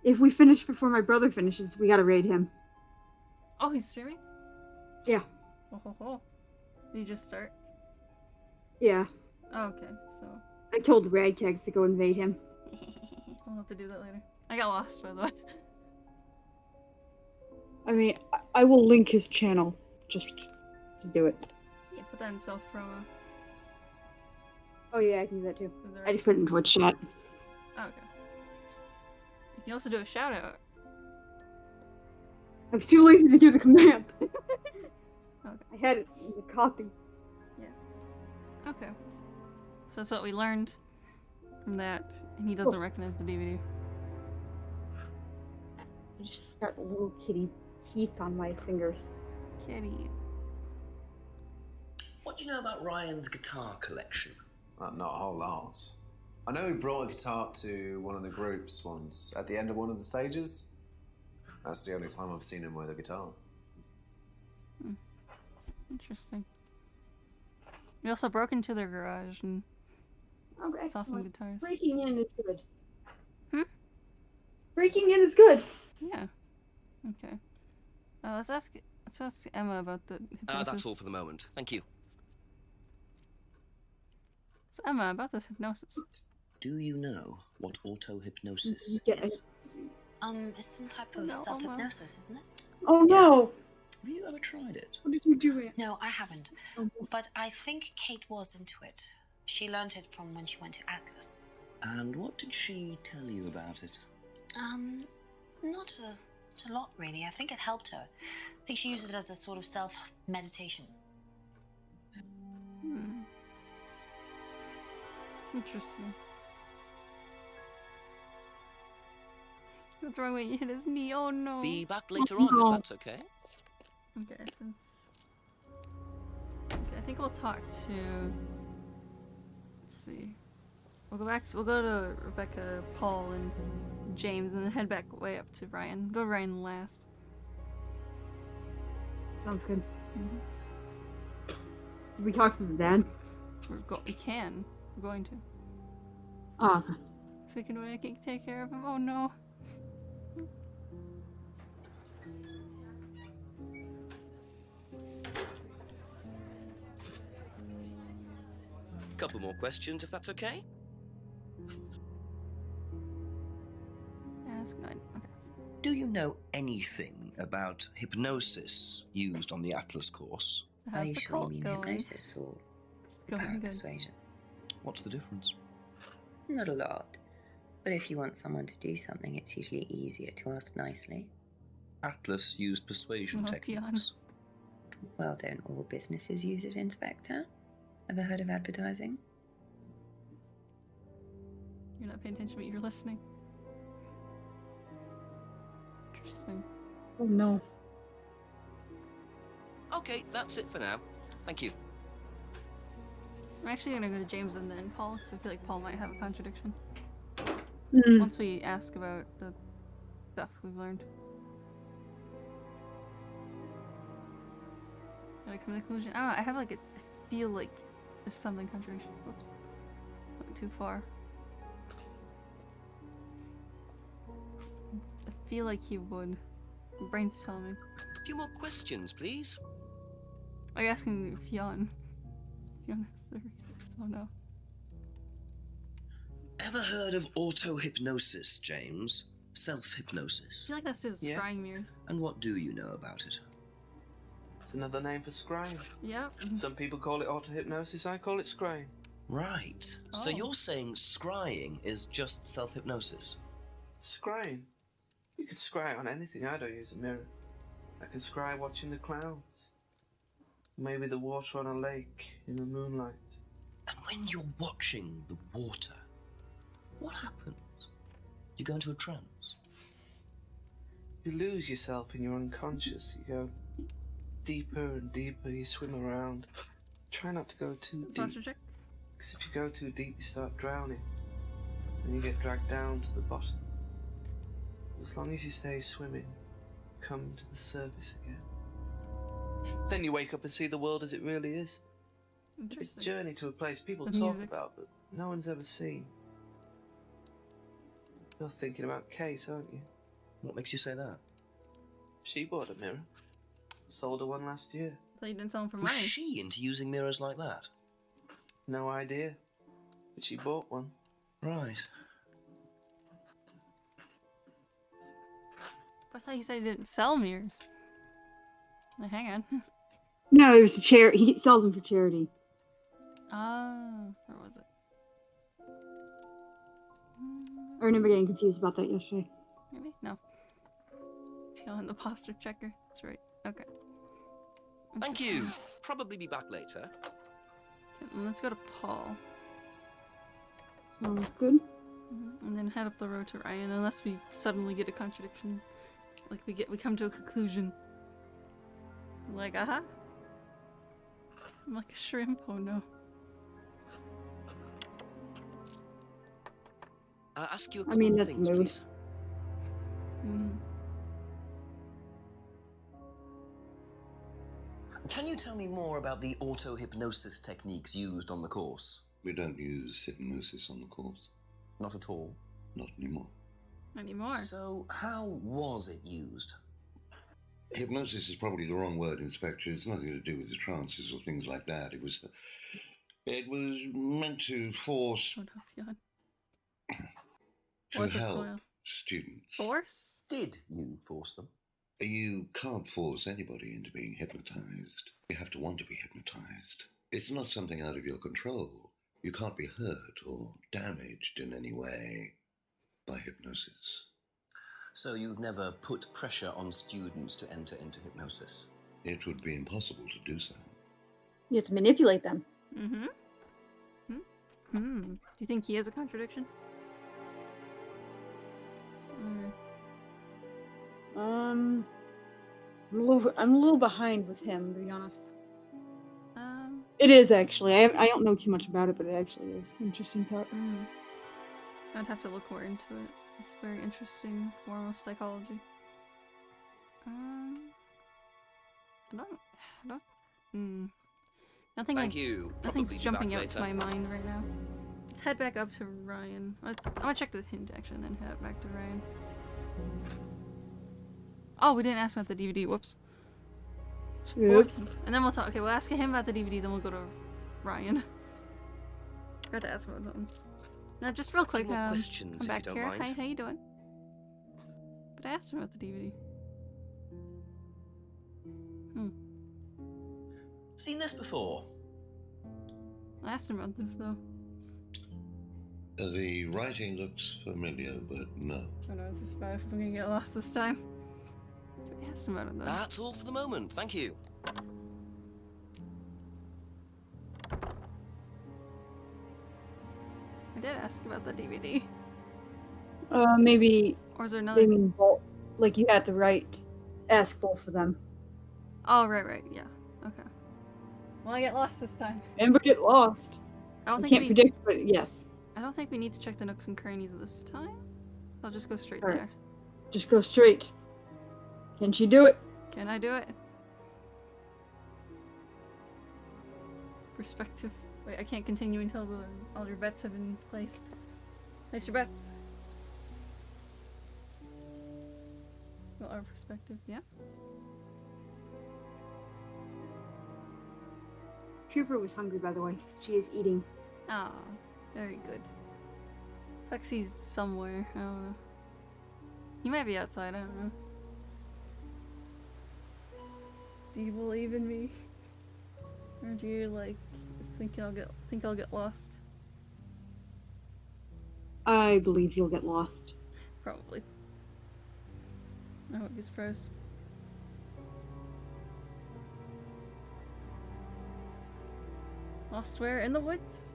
if we finish before my brother finishes, we gotta raid him. Oh, he's streaming? Yeah. Oh. Did you just start? Yeah. Oh, okay, so... I told Ragtags to go invade him. We'll have to do that later. I got lost, by the way. I mean, I will link his channel just to do it. Yeah, put that in self-promo. Oh yeah, I can do that too. Is that I just put it in Twitch chat. Oh, okay. You can also do a shout-out. I was too lazy to do the command. Okay. I had it in the copy. Yeah. Okay. So that's what we learned from that, and he doesn't recognize the DVD. I just got little kitty teeth on my fingers. Kitty. What do you know about Ryan's guitar collection? Not a whole lot. I know he brought a guitar to one of the groups once, at the end of one of the stages. That's the only time I've seen him with a guitar. Interesting. We also broke into their garage and Okay, saw some guitars. Breaking in is good. Hmm? Breaking in is good. Yeah. Okay. Let's ask Emma about the hypnosis. That's all for the moment. Thank you. So Emma, about this hypnosis. Do you know what auto-hypnosis Yeah. is? It's some type of self-hypnosis, isn't it? Oh no! Have you ever tried it? What did you do it? No, I haven't. But I think Kate was into it. She learned it from when she went to Atlas. And what did she tell you about it? Not a lot really. I think it helped her. I think she used it as a sort of self-meditation. Interesting. What's wrong when you hit his knee? Oh no. Be back later on if that's okay. Okay, I think we'll talk to... Let's see. We'll go to Rebecca, Paul, and James, and then head back way up to Ryan. Go to Ryan last. Sounds good. Did we talk to the dad? We can. We're going to. Oh. So we can take care of him. Oh no. Couple more questions if that's okay. Yeah, that's good. Okay. Do you know anything about hypnosis used on the Atlas course? So Are how's you the sure you cult mean going? hypnosis or It's the power going of good. persuasion? What's the difference? Not a lot. But if you want someone to do something, it's usually easier to ask nicely. Atlas used persuasion Oh, techniques. Well, don't all businesses use it, Inspector? Ever heard of advertising? You're not paying attention, but you're listening. Interesting. Oh no. Okay, that's it for now. Thank you. I'm actually gonna go to James and then Paul, because I feel like Paul might have a contradiction. Mm. Once we ask about the stuff we've learned. Gotta come to a conclusion. I don't know, I have like I feel like there's something contradiction. Whoops. Went too far. I feel like he would. My brain's telling me. A few more questions, please. Are you asking Fionn? Fionn has the reasons. Oh no. Ever heard of auto-hypnosis, James? Self-hypnosis? I feel like that's just Yeah. scrying mirrors. And what do you know about it? It's another name for scrying. Yep. Some people call it auto-hypnosis, I call it scrying. Right. So Oh. you're saying scrying is just self-hypnosis? Scrying? You can scry on anything. I don't use a mirror. I can scry watching the clouds. Maybe the water on a lake in the moonlight. And when you're watching the water, what happens? You go into a trance? You lose yourself in your unconscious. You go deeper and deeper. You swim around. Try not to go too Posture deep. check. Because if you go too deep, you start drowning. Then you get dragged down to the bottom. As long as you stay swimming, come to the surface again. Then you wake up and see the world as it really is. A Interesting. journey to a place people The talk music. about, but no one's ever seen. You're thinking about Kate, aren't you? What makes you say that? She bought a mirror. Sold her one last year. Thought you didn't sell them for Was money. she into using mirrors like that? No idea. But she bought one. Right. I thought you said he didn't sell mirrors. Now, hang on. No, there's a charity. He sells them for charity. Oh, where was it? I remember getting confused about that yesterday. Maybe? No. Feeling the posture checker. That's right. Okay. Thank you. Probably be back later. Okay, let's go to Paul. Sounds good. And then head up the road to Ryan, unless we suddenly get a contradiction. Like we come to a conclusion. Like, aha. I'm like a shrimp, oh no. Ask you a I couple mean, of that's things, mood. please. Can you tell me more about the auto-hypnosis techniques used on the course? We don't use hypnosis on the course. Not at all. Not anymore. Anymore. So, how was it used? Hypnosis is probably the wrong word, Inspector. It's nothing to do with the trances or things like that. It was meant to force, Oh no, Fionn. to Was it help soil? students. Force? Did you force them? You can't force anybody into being hypnotized. You have to want to be hypnotized. It's not something out of your control. You can't be hurt or damaged in any way by hypnosis. So you've never put pressure on students to enter into hypnosis? It would be impossible to do so. You have to manipulate them. Mm-hmm. Do you think he is a contradiction? I'm a little behind with him, to be honest. It is actually. I don't know too much about it, but it actually is interesting talk. I'd have to look more into it. It's a very interesting form of psychology. Nothing. Thank you. Nothing's Probably be jumping back out to later. my mind right now. Let's head back up to Ryan. I'm gonna check the hint actually, and then head back to Ryan. Oh, we didn't ask about the DVD. Whoops. Oops. And then we'll talk. Okay, we'll ask him about the DVD. Then we'll go to Ryan. Forgot to ask about them. Now, just real quick. more questions, I'm if back you don't here. mind. Hi, how you doing? But I asked him about the DVD. Seen this before? I asked him about this though. The writing looks familiar, but no. Oh no, is this bad if I'm gonna get lost this time? I asked him about it though. That's all for the moment. Thank you. I did ask about the DVD. Maybe. Or is there another? They mean both. Like you had to ask both of them. Oh, right, yeah. Okay. Well, I get lost this time. Never get lost. I don't I think can't we... predict, but yes. I don't think we need to check the nooks and crannies this time. I'll just go straight Alright. there. Just go straight. Can she do it? Can I do it? perspective. Wait, I can't continue until all your bets have been placed. Place your bets. Well, our perspective, yeah? Trooper was hungry, by the way. She is eating. Ah, very good. Plexy's somewhere, I don't know. He might be outside, I don't know. Do you believe in me? Or do you, like, just think I'll get lost? I believe you'll get lost. Probably. I won't be surprised. Lost where? In the woods?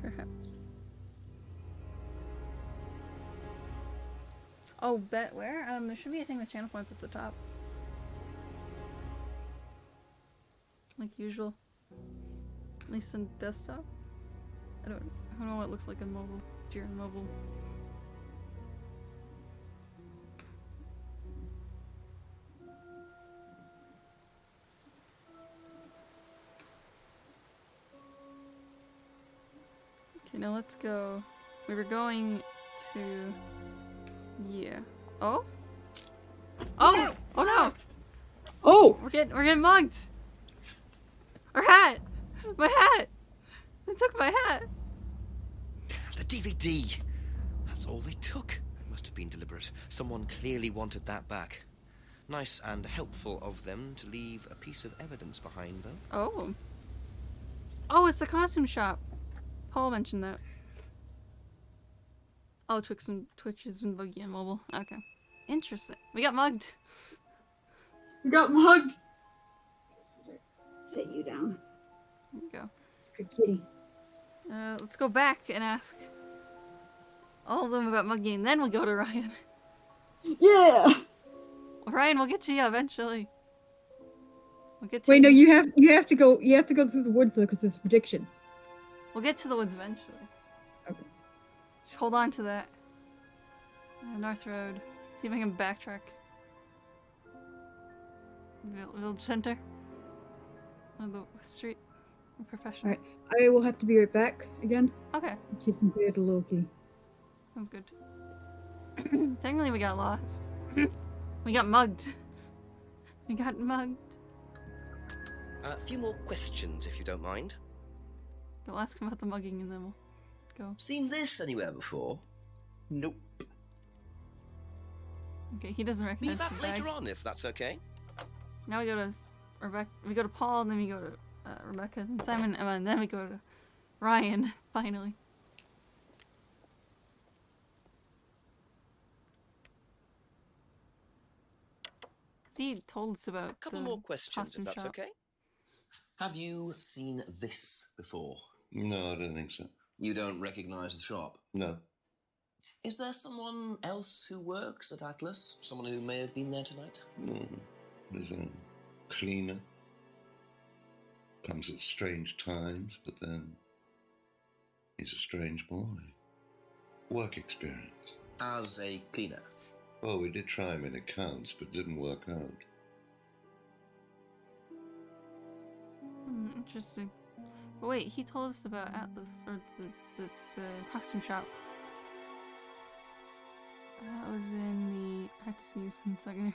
Perhaps. Oh, bet where? There should be a thing with channel points at the top. Like usual. At least on desktop. I don't know what it looks like on mobile. If you're on mobile. Okay, now let's go. We were going to... Yeah. Oh? Oh! Oh no! Oh! We're getting mugged! Our hat! My hat! They took my hat! The DVD! That's all they took. It must have been deliberate. Someone clearly wanted that back. Nice and helpful of them to leave a piece of evidence behind, though. Oh. Oh, it's the costume shop. Paul mentioned that. Oh, Twitch is in Boogie and mobile. Okay. Interesting. We got mugged. We got mugged! Sit you down. There you go. It's a good kitty. Let's go back and ask all of them about mugging, then we'll go to Ryan. Yeah! Ryan, we'll get to you eventually. We'll get to Wait, no, you have to go through the woods though, because there's a prediction. We'll get to the woods eventually. Okay. Just hold on to that. North Road. See if I can backtrack. Village Center. On the street. I'm professional. Alright, I will have to be right back again. Okay. Keeping it a low key. Sounds good. Technically we got lost. We got mugged. We got mugged. A few more questions, if you don't mind. Go ask him about the mugging and then we'll go. Seen this anywhere before? Nope. Okay, he doesn't Be recognize back the bag. later on, if that's okay. Now we go to Rebecca. We go to Paul, and then we go to Rebecca, then Simon, Emma, and then we go to Ryan. Finally. He told us about A couple the more questions, costume if that's shop. okay. Have you seen this before? No, I don't think so. You don't recognise the shop? No. Is there someone else who works at Atlas? Someone who may have been there tonight? No. There's a cleaner. Comes at strange times, but then he's a strange boy. Work experience. As a cleaner? Well, we did try him in accounts, but it didn't work out. Interesting. But wait, he told us about Atlas, or the costume shop. That was in the... I have to sneeze in a second.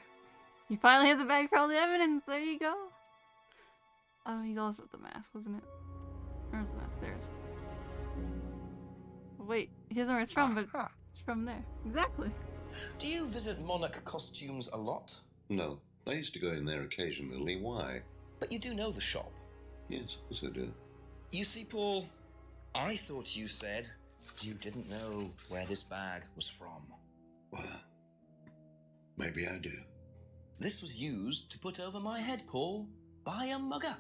He finally has a bag for all the evidence! There you go! Oh, he told us about the mask, wasn't it? Where's the mask? There's. Wait, he doesn't know where it's from, but it's from there. Exactly. Do you visit Monarch Costumes a lot? No. I used to go in there occasionally. Why? But you do know the shop? Yes, of course I do. You see, Paul, I thought you said you didn't know where this bag was from. Well, maybe I do. This was used to put over my head, Paul, by a mugger.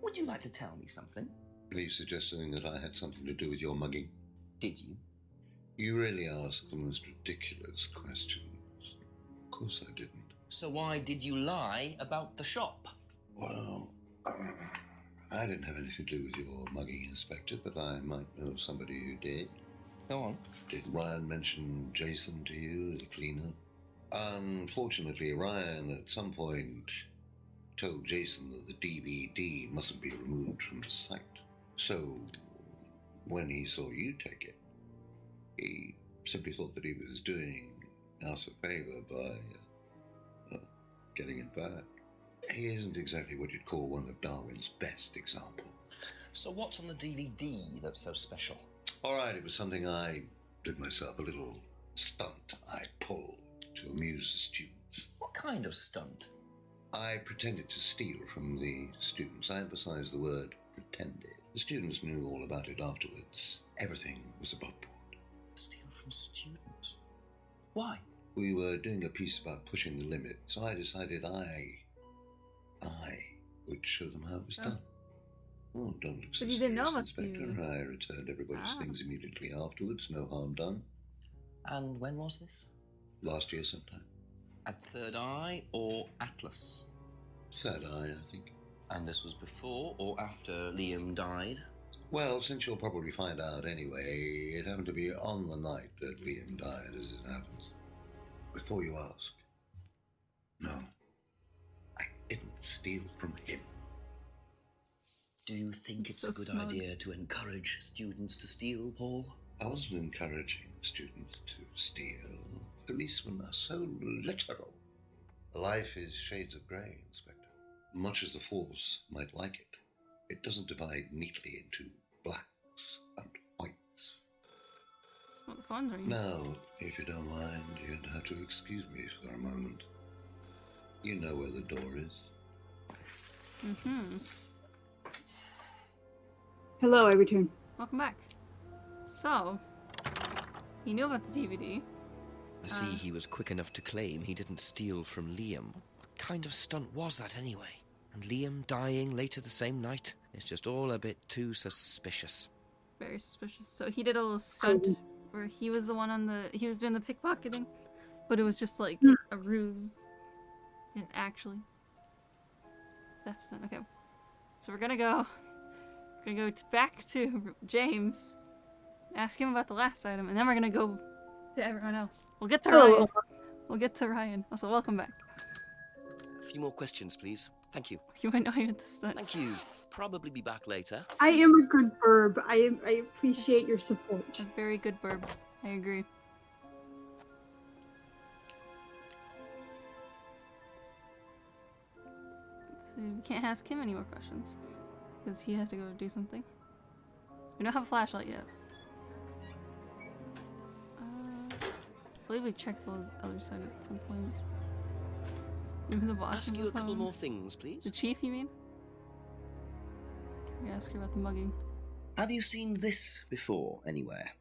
Would you like to tell me something? Are you suggesting that I had something to do with your mugging? Did you? You really ask the most ridiculous questions. Of course I didn't. So why did you lie about the shop? Well, I didn't have anything to do with your mugging, Inspector, but I might know of somebody who did. Go on. Did Ryan mention Jason to you, the cleaner? Unfortunately, Ryan at some point told Jason that the DVD mustn't be removed from the site. So, when he saw you take it, he simply thought that he was doing us a favour by getting it back. He isn't exactly what you'd call one of Darwin's best examples. So what's on the DVD that's so special? All right, it was something I did myself, a little stunt I pulled to amuse the students. What kind of stunt? I pretended to steal from the students. I emphasize the word pretended. The students knew all about it afterwards. Everything was above board. Steal from students? Why? We were doing a piece about pushing the limit, so I decided I would show them how it was done. Oh, don't look so But you serious, didn't know about Inspector. you. I returned everybody's things immediately afterwards. No harm done. And when was this? Last year sometime. At Third Eye or Atlas? Third Eye, I think. And this was before or after Liam died? Well, since you'll probably find out anyway, it happened to be on the night that Liam died, as it happens. Before you ask, no, I didn't steal from him. Do you think it's a good idea to encourage students to steal, Paul? I wasn't encouraging students to steal. Policemen are so literal. Life is shades of grey, Inspector. Much as the Force might like it, it doesn't divide neatly into blacks and whites. Well, the phone's ringing. Now, if you don't mind, you're going to have to excuse me for a moment. You know where the door is. Mm-hmm. Hello, I return. Welcome back. So, he knew about the DVD. I see he was quick enough to claim he didn't steal from Liam. What kind of stunt was that anyway? And Liam dying later the same night? It's just all a bit too suspicious. Very suspicious. So he did a little stunt where he was the one he was doing the pickpocketing, but it was just like a ruse. Didn't actually. Theft stunt. Okay. So we're gonna go back to James, ask him about the last item, and then we're gonna go to everyone else. We'll get to Ryan. We'll get to Ryan. Also, welcome back. A few more questions, please. Thank you. You went on the stunt. Thank you. Probably be back later. I am a good burb. I appreciate your support. A very good burb. I agree. So we can't ask him any more questions because he had to go do something. We don't have a flashlight yet. I believe we checked the other side at some point. Even the boss. Ask you a couple more things, please. The chief, you mean? Yeah, ask her about the mugging. Have you seen this before anywhere?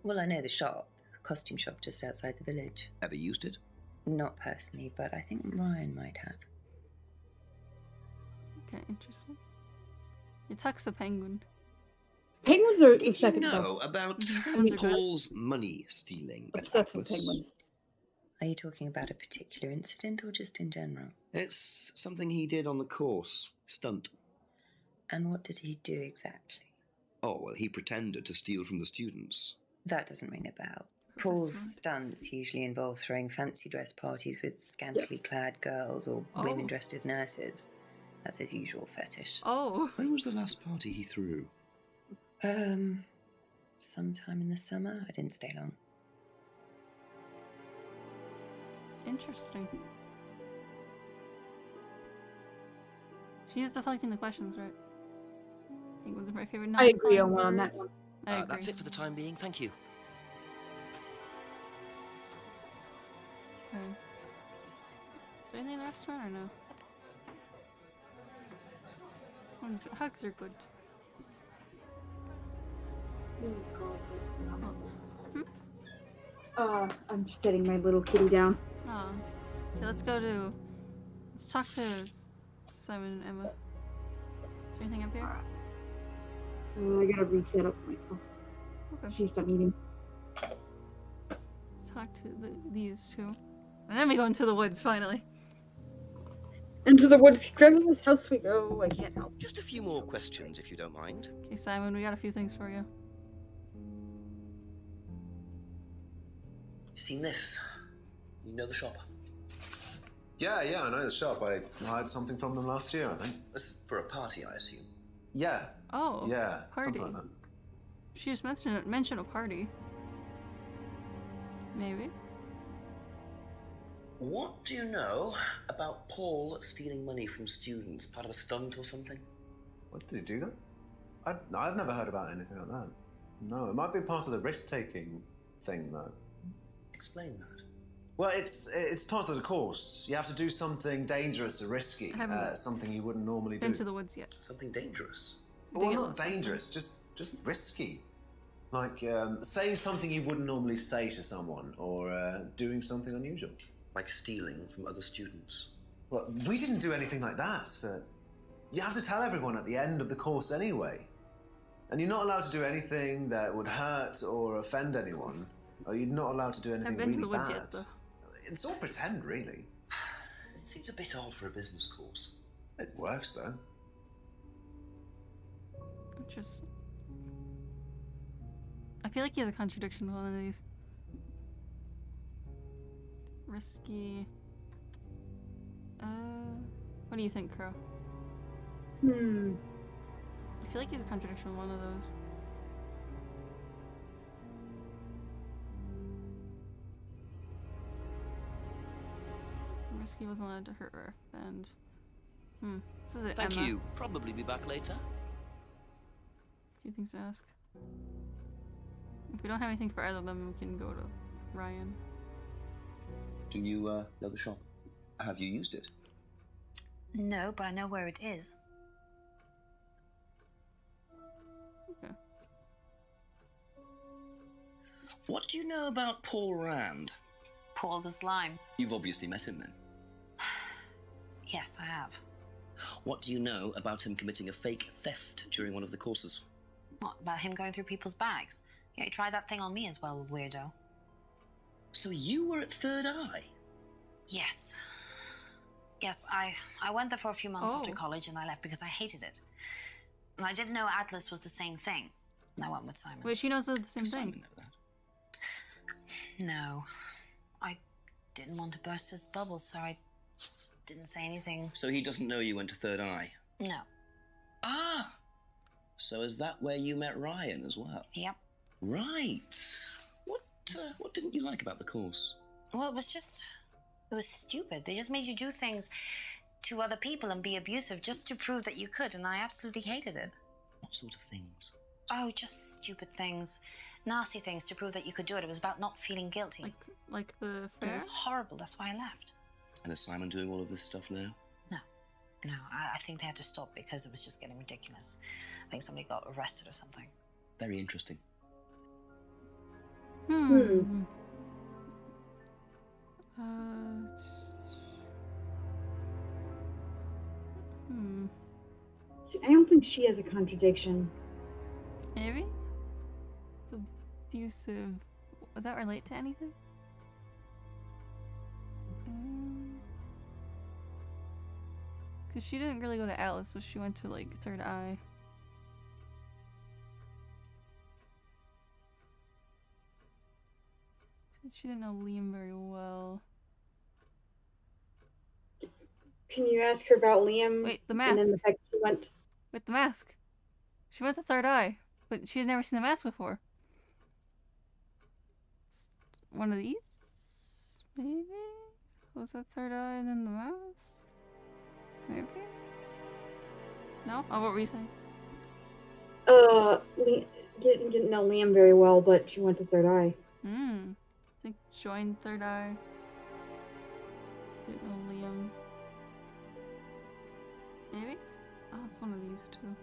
Well, I know the shop, costume shop just outside the village. Ever used it? Not personally, but I think Ryan might have. Okay, interesting. It tucks a penguin. Penguins are Did you second know best. about Penguins are good. Paul's money stealing at Obsessed with Atlas? penguins. Are you talking about a particular incident or just in general? It's something he did on the course. Stunt. And what did he do exactly? Oh, well, he pretended to steal from the students. That doesn't ring a bell. Paul's stunts usually involve throwing fancy dress parties with scantily clad girls or women dressed as nurses. That's his usual fetish. Oh. When was the last party he threw? Sometime in the summer. I didn't stay long. Interesting. She's deflecting the questions, right? Penguins are my favorite. I agree on non-flying that birds. one. I agree. That's it for the time being. Thank you. Okay. Is there anything in the restaurant or no? Hugs are good. I'm just setting my little kitty down. Oh. Okay, let's talk to Simon and Emma. Is there anything up here? I gotta reset up myself. Okay. She's done eating. Let's talk to these two. And then we go into the woods, finally. Into the woods, grandma's house we go. I can't help. Just a few more questions, if you don't mind. Okay, Simon, we got a few things for you. Seen this? You know the shop? Yeah, I know the shop. I hired something from them last year, I think. For a party, I assume. Yeah. Oh. Yeah, Party. something like that. She just mentioned a party. Maybe. What do you know about Paul stealing money from students? Part of a stunt or something? What, did he do that? I've never heard about anything like that. No, it might be part of the risk-taking thing, though. Explain that. Well, it's part of the course. You have to do something dangerous or risky, something you wouldn't normally do. Been to the woods yet? Something dangerous? Well, not dangerous, just risky. Like saying something you wouldn't normally say to someone, or doing something unusual. Like stealing from other students? Well, we didn't do anything like that, but you have to tell everyone at the end of the course anyway. And you're not allowed to do anything that would hurt or offend anyone. Or you're not allowed to do anything really bad. It's all pretend, really. It seems a bit odd for a business course. It works, though. Interesting. I feel like he has a contradiction with one of these. Risky. What do you think, Crow? I feel like he's a contradiction with one of those. Risky wasn't allowed to hurt or offend. This is it. Thank Emma. you. Probably be back later. Few things to ask. If we don't have anything for either of them, we can go to Ryan. Do you know the shop? Have you used it? No, but I know where it is. Okay. What do you know about Paul Rand? Paul the Slime. You've obviously met him then. Yes, I have. What do you know about him committing a fake theft during one of the courses? What, about him going through people's bags? Yeah, he tried that thing on me as well, weirdo. So you were at Third Eye? Yes. Yes, I went there for a few months after college and I left because I hated it. And I didn't know Atlas was the same thing. And I went with Simon. Wait, she knows they're the same thing. Simon know that? No. I didn't want to burst his bubble, so I didn't say anything. So he doesn't know you went to Third Eye? No. Ah! So is that where you met Ryan as well? Yep. Right. What didn't you like about the course? Well, it was stupid. They just made you do things to other people and be abusive just to prove that you could, and I absolutely hated it. What sort of things? Oh, just stupid things. Nasty things to prove that you could do it. It was about not feeling guilty. Like the fair? It was horrible. That's why I left. And is Simon doing all of this stuff now? No, I think they had to stop because it was just getting ridiculous. I think somebody got arrested or something. Very interesting. See, I don't think she has a contradiction. Maybe? It's abusive. Would that relate to anything? Because she didn't really go to Atlas, but she went to, like, Third Eye. She didn't know Liam very well. Can you ask her about Liam? Wait, the mask. And then the fact she went. With the mask. She went to Third Eye, but she's never seen the mask before. One of these? Maybe? Was that Third Eye and then the mask? Maybe? No? Oh, what were you saying? Didn't know Liam very well, but she went to Third Eye. I think joined Third Eye. Didn't know Liam. Maybe? Oh, it's one of these two.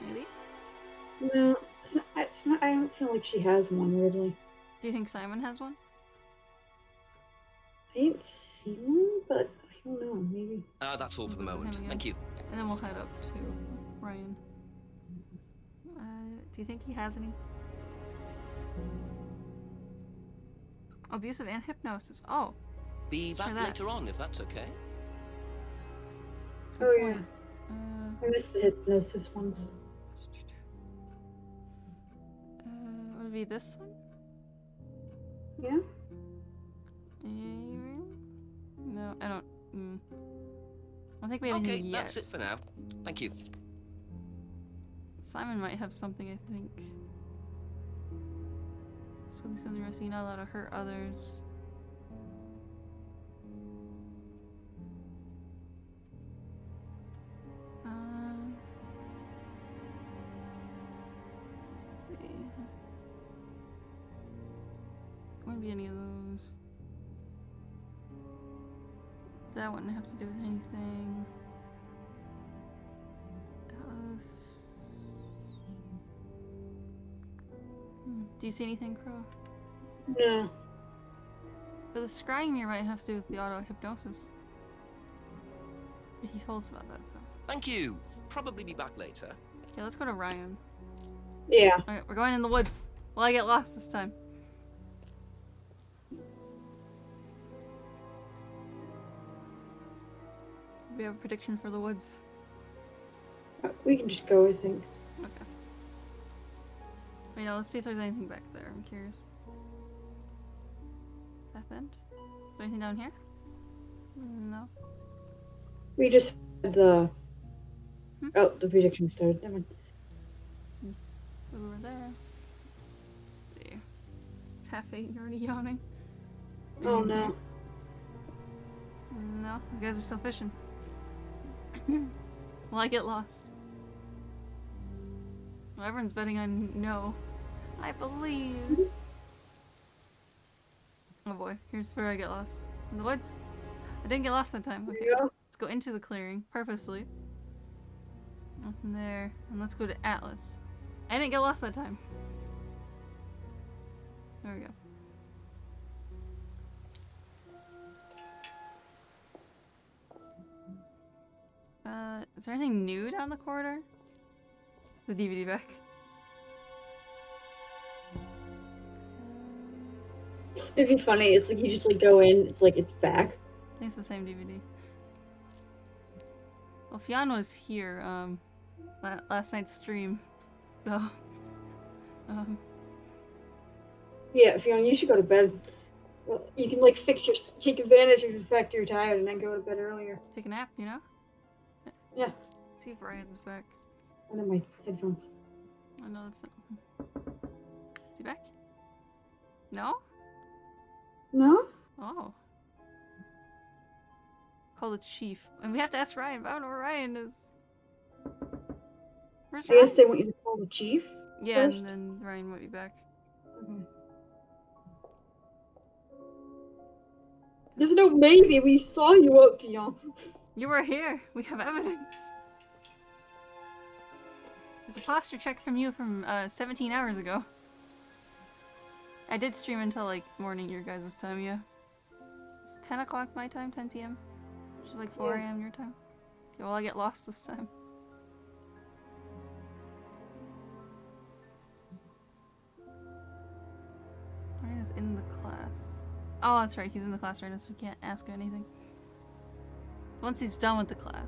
Maybe? No, it's not. I don't feel like she has one, weirdly. Do you think Simon has one? I didn't see one, but I don't know, maybe. That's all for the moment. Thank you. And then we'll head up to Ryan. Do you think he has any? Abusive and hypnosis. Oh. Be back later on, if that's okay. Oh, yeah. I missed the hypnosis ones. would be this one? Yeah? No, I don't. I don't think we have Okay, anything yet. that's it for now. Thank you. Simon might have something, I think. So this is risky, you're not allowed to hurt others. Let's see. Wouldn't be any of those. That wouldn't have to do with anything. Do you see anything, Crow? No. But the scrying mirror might have to do with the auto-hypnosis. But he told us about that, so. Thank you. Probably be back later. Okay, let's go to Ryan. Yeah. Alright, we're going in the woods. Will I get lost this time? We have a prediction for the woods. We can just go, I think. Okay. Wait, no, let's see if there's anything back there. I'm curious. That end? Is there anything down here? No. We just had the... Oh, the prediction started. Never mind. Over there. Let's see. It's half 8 and you're already yawning. Oh no. No, these guys are still fishing. Will I get lost? Well, everyone's betting on no. I believe. Oh boy, here's where I get lost. In the woods? I didn't get lost that time. Okay, let's go into the clearing, purposely. Nothing there. And let's go to Atlas. I didn't get lost that time. There we go. Is there anything new down the corridor? The DVD back. It'd be funny. It's like you just like go in. It's like it's back. I think it's the same DVD. Well, Fionn was here last night's stream, so Yeah, Fiona, you should go to bed. Well, you can like take advantage of the fact you're tired and then go to bed earlier. take a nap, you know? Yeah. See if Ryan's back. And then my headphones. I know it's not. Is he back? No? No? Oh. Call the chief. And we have to ask Ryan, but I don't know where Ryan is. Where's I Ryan? guess they want you to call the chief. Yeah, first? and then Ryan might be back. Okay. There's no maybe. We saw you up, Fiona. You were here. We have evidence. There's a posture check from you from 17 hours ago. I did stream until like morning your guys' time, yeah. It's 10 o'clock my time, 10 p.m. Which is like 4 a.m. your time. Okay, well I get lost this time. Ryan is in the class. Oh, that's right, he's in the class right now, so we can't ask him anything. So once he's done with the class.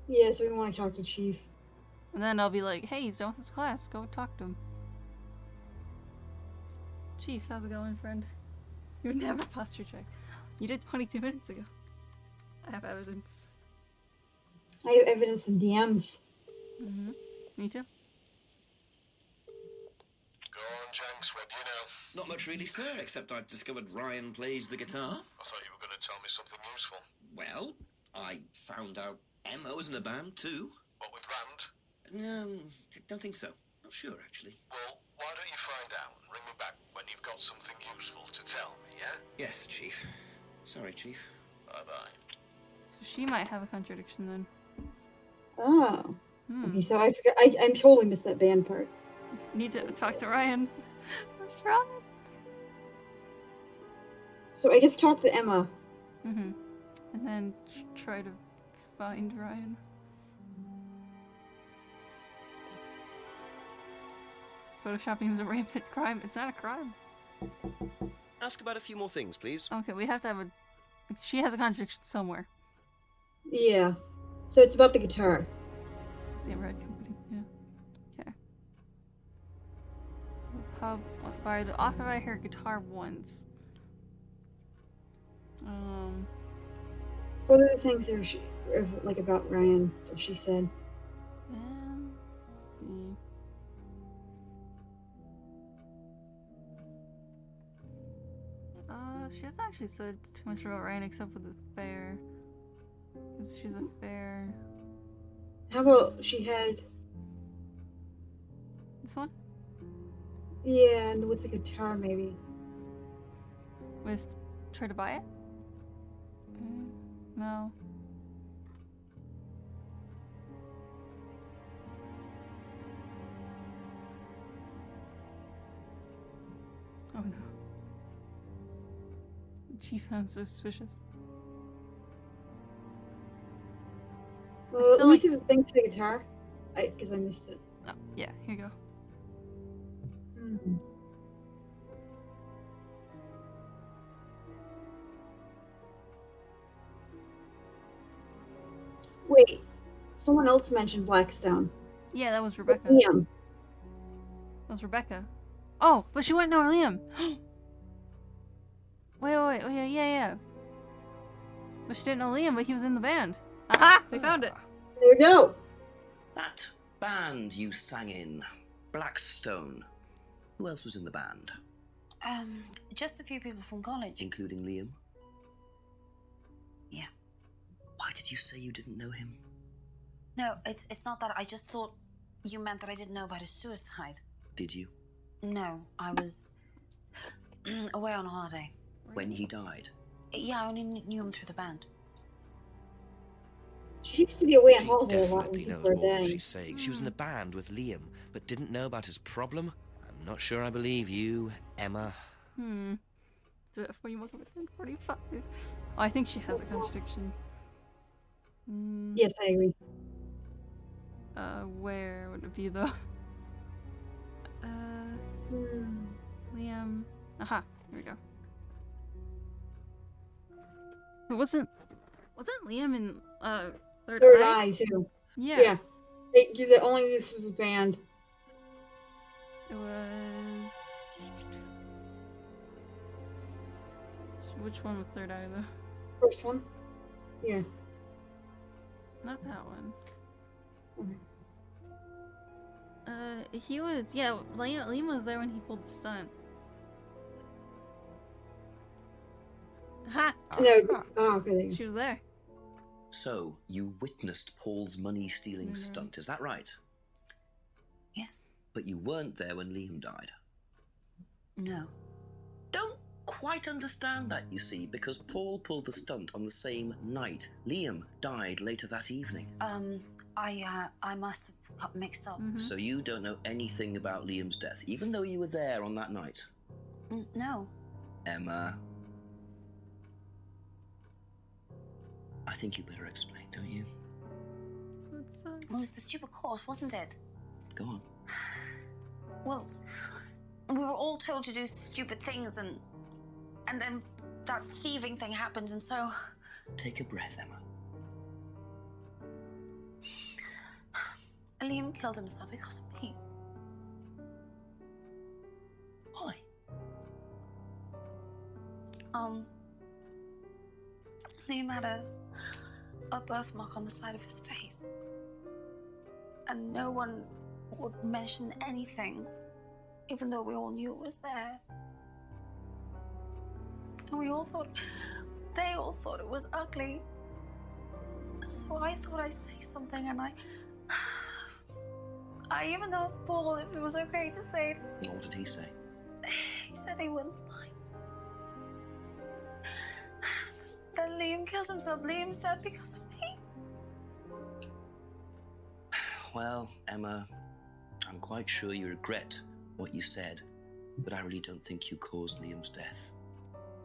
Yeah, so we want to talk to chief. And then I'll be like, hey, he's done with his class, go talk to him. Chief, how's it going, friend? You would never posture check. You did 22 minutes ago. I have evidence. I have evidence in DMs. Mm-hmm. Me too. Go on, Jenks, what do you know? Not much really, sir, except I've discovered Ryan plays the guitar. I thought you were going to tell me something useful. Well, I found out Emma was in the band too. What with Rand? Don't think so. Not sure, actually. Well, why don't you find out and ring me back when you've got something useful to tell me, yeah? Yes, Chief. Sorry, Chief. Bye-bye. So she might have a contradiction then. Oh. Hmm. Okay, so I forgot. I totally missed that band part. Need to talk to Ryan. What's wrong? So I guess talk to Emma. Mm-hmm. And then try to find Ryan. Photoshopping is a rampant crime. It's not a crime. Ask about a few more things, please. Okay, we have to have a... She has a contradiction somewhere. Yeah. So it's about the guitar. It's the Red Company, yeah. Okay. pub often I heard guitar once. What are the things that like about Ryan that she said? Let's see. She hasn't actually said too much about Ryan except for the fair. Because she's a fair. How about she had... This one? Yeah, and with the guitar, maybe. With try to buy it? No. Oh no. The chief sounds suspicious. Well, still let me like- see the thing to the guitar. Because I missed it. Oh, yeah, here you go. Hmm. Wait, someone else mentioned Blackstone. Yeah, that was Rebecca. Liam. That was Rebecca. Oh, but she wouldn't know Liam. wait, yeah. But she didn't know Liam, but he was in the band. Aha! We found it. There we go. That band you sang in, Blackstone. Who else was in the band? Just a few people from college. Including Liam? Yeah. Why did you say you didn't know him? No, it's not that. I just thought you meant that I didn't know about his suicide. Did you? No, I was away on holiday. When he died? Yeah, I only knew him through the band. She seems to be away on She holiday a lot definitely knows for a more than day. she's saying. She was in a band with Liam, but didn't know about his problem. I'm not sure I believe you, Emma. Do it before you walk over 10:45. Oh, I think she has a contradiction. Yes, I agree. Where would it be though? Liam. Aha, here we go. It wasn't Liam in Third Eye? Eye too. Yeah. Yeah. They only this is a band. It was. Which one with Third Eye though? First one. Yeah. Not that one. Okay. He was, yeah, Liam was there when he pulled the stunt. Ha! No, oh, okay. She was there. So, you witnessed Paul's money-stealing stunt, is that right? Yes. But you weren't there when Liam died? No. Don't quite understand that, you see, because Paul pulled the stunt on the same night. Liam died later that evening. I must have got mixed up. So you don't know anything about Liam's death, even though you were there on that night? No. Emma. I think you better explain, don't you? It was the stupid course, wasn't it? Go on. Well, we were all told to do stupid things, and then that thieving thing happened, and so... Take a breath, Emma. Liam killed himself because of me. Why? Liam had a birthmark on the side of his face. And no one would mention anything, even though we all knew it was there. And they all thought it was ugly. So I thought I'd say something, and I even asked Paul if it was okay to say it. What did he say? He said he wouldn't mind. Then Liam killed himself. Liam said because of me. Well, Emma, I'm quite sure you regret what you said, but I really don't think you caused Liam's death.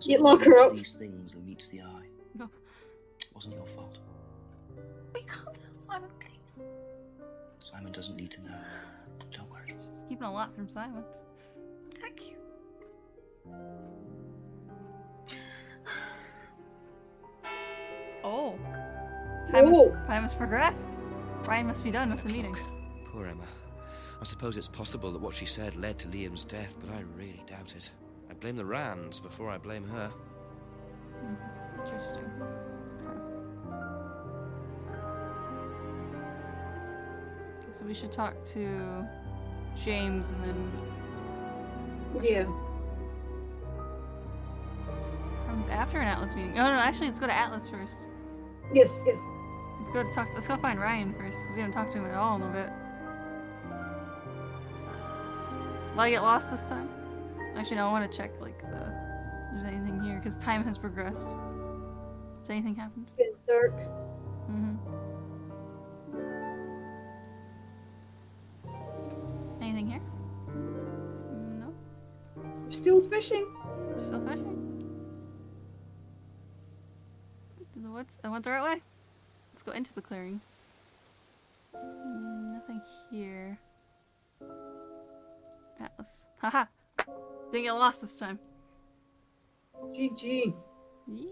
You lock her up. These things that meets the eye. No. It wasn't your fault. We can't tell Simon, please. Simon doesn't need to know. Don't worry. She's keeping a lot from Simon. Thank you. Oh. Time has progressed. Ryan must be done with the meeting. Poor Emma. I suppose it's possible that what she said led to Liam's death, but I really doubt it. I blame the Rands before I blame her. Interesting. Okay, so we should talk to James and then Yeah. comes after an Atlas meeting. Oh no, actually, let's go to Atlas first. Yes, yes. Let's go find Ryan first, because we haven't talked to him at all in a bit. Will I get lost this time? Actually, no, I want to check, like, if there's anything here, because time has progressed. Does anything happen? It's getting dark. Anything here? No? We're still fishing. We're still fishing? The woods? I went the right way? Let's go into the clearing. Nothing here. Atlas. Haha! Didn't get lost this time. GG. Yeah.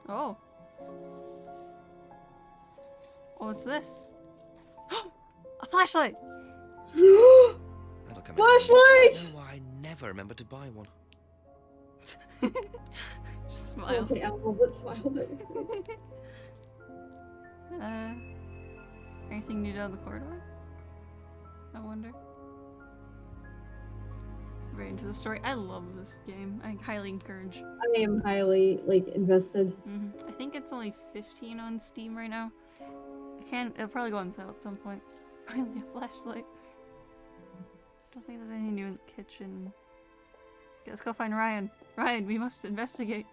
Oh. What's this? A flashlight! That'll come in Flashlight! handy. No, I never remember to buy one. Smiles. Okay, I'll put smile. Is there anything new down the corridor? I wonder. Right into the story. I love this game. I highly encourage. I am highly, invested. I think it's only 15 on Steam right now. It'll probably go on sale at some point. Finally a flashlight. Don't think there's anything new in the kitchen. Okay, let's go find Ryan. Ryan, we must investigate.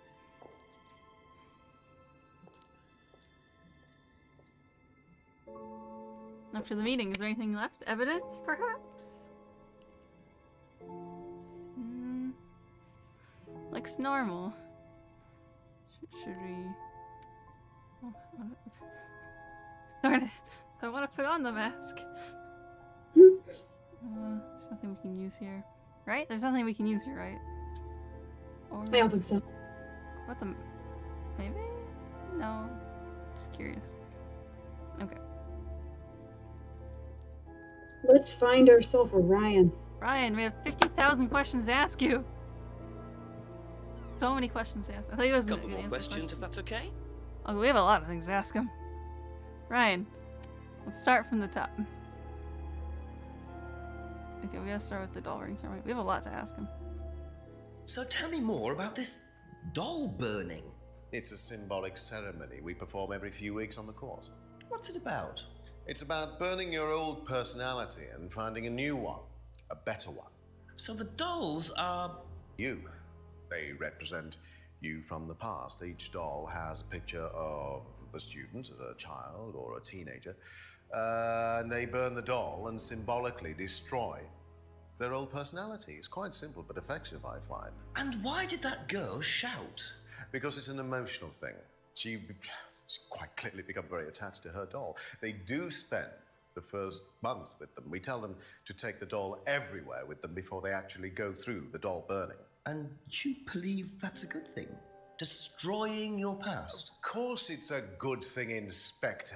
After the meeting, is there anything left? Evidence, perhaps? Looks normal. Should we... Oh, darn it. I want to put on the mask. There's nothing we can use here. Right? There's nothing we can use here, right? Or... I don't think so. What the... Maybe? No. Just curious. Okay. Let's find ourselves a Ryan. Ryan, we have 50,000 questions to ask you. So many questions to ask. I thought he wasn't Couple gonna more answer questions, if that's okay? Oh, we have a lot of things to ask him. Ryan, let's start from the top. Okay, we gotta start with the doll ring ceremony. We have a lot to ask him. So tell me more about this doll burning. It's a symbolic ceremony we perform every few weeks on the course. What's it about? It's about burning your old personality and finding a new one, a better one. So the dolls are... You. They represent you from the past. Each doll has a picture of the student as a child or a teenager, and they burn the doll and symbolically destroy their old personality. It's quite simple but effective, I find. And why did that girl shout? Because it's an emotional thing. She's quite clearly become very attached to her doll. They do spend the first month with them. We tell them to take the doll everywhere with them before they actually go through the doll burning. And you believe that's a good thing? Destroying your past? Of course it's a good thing, Inspector.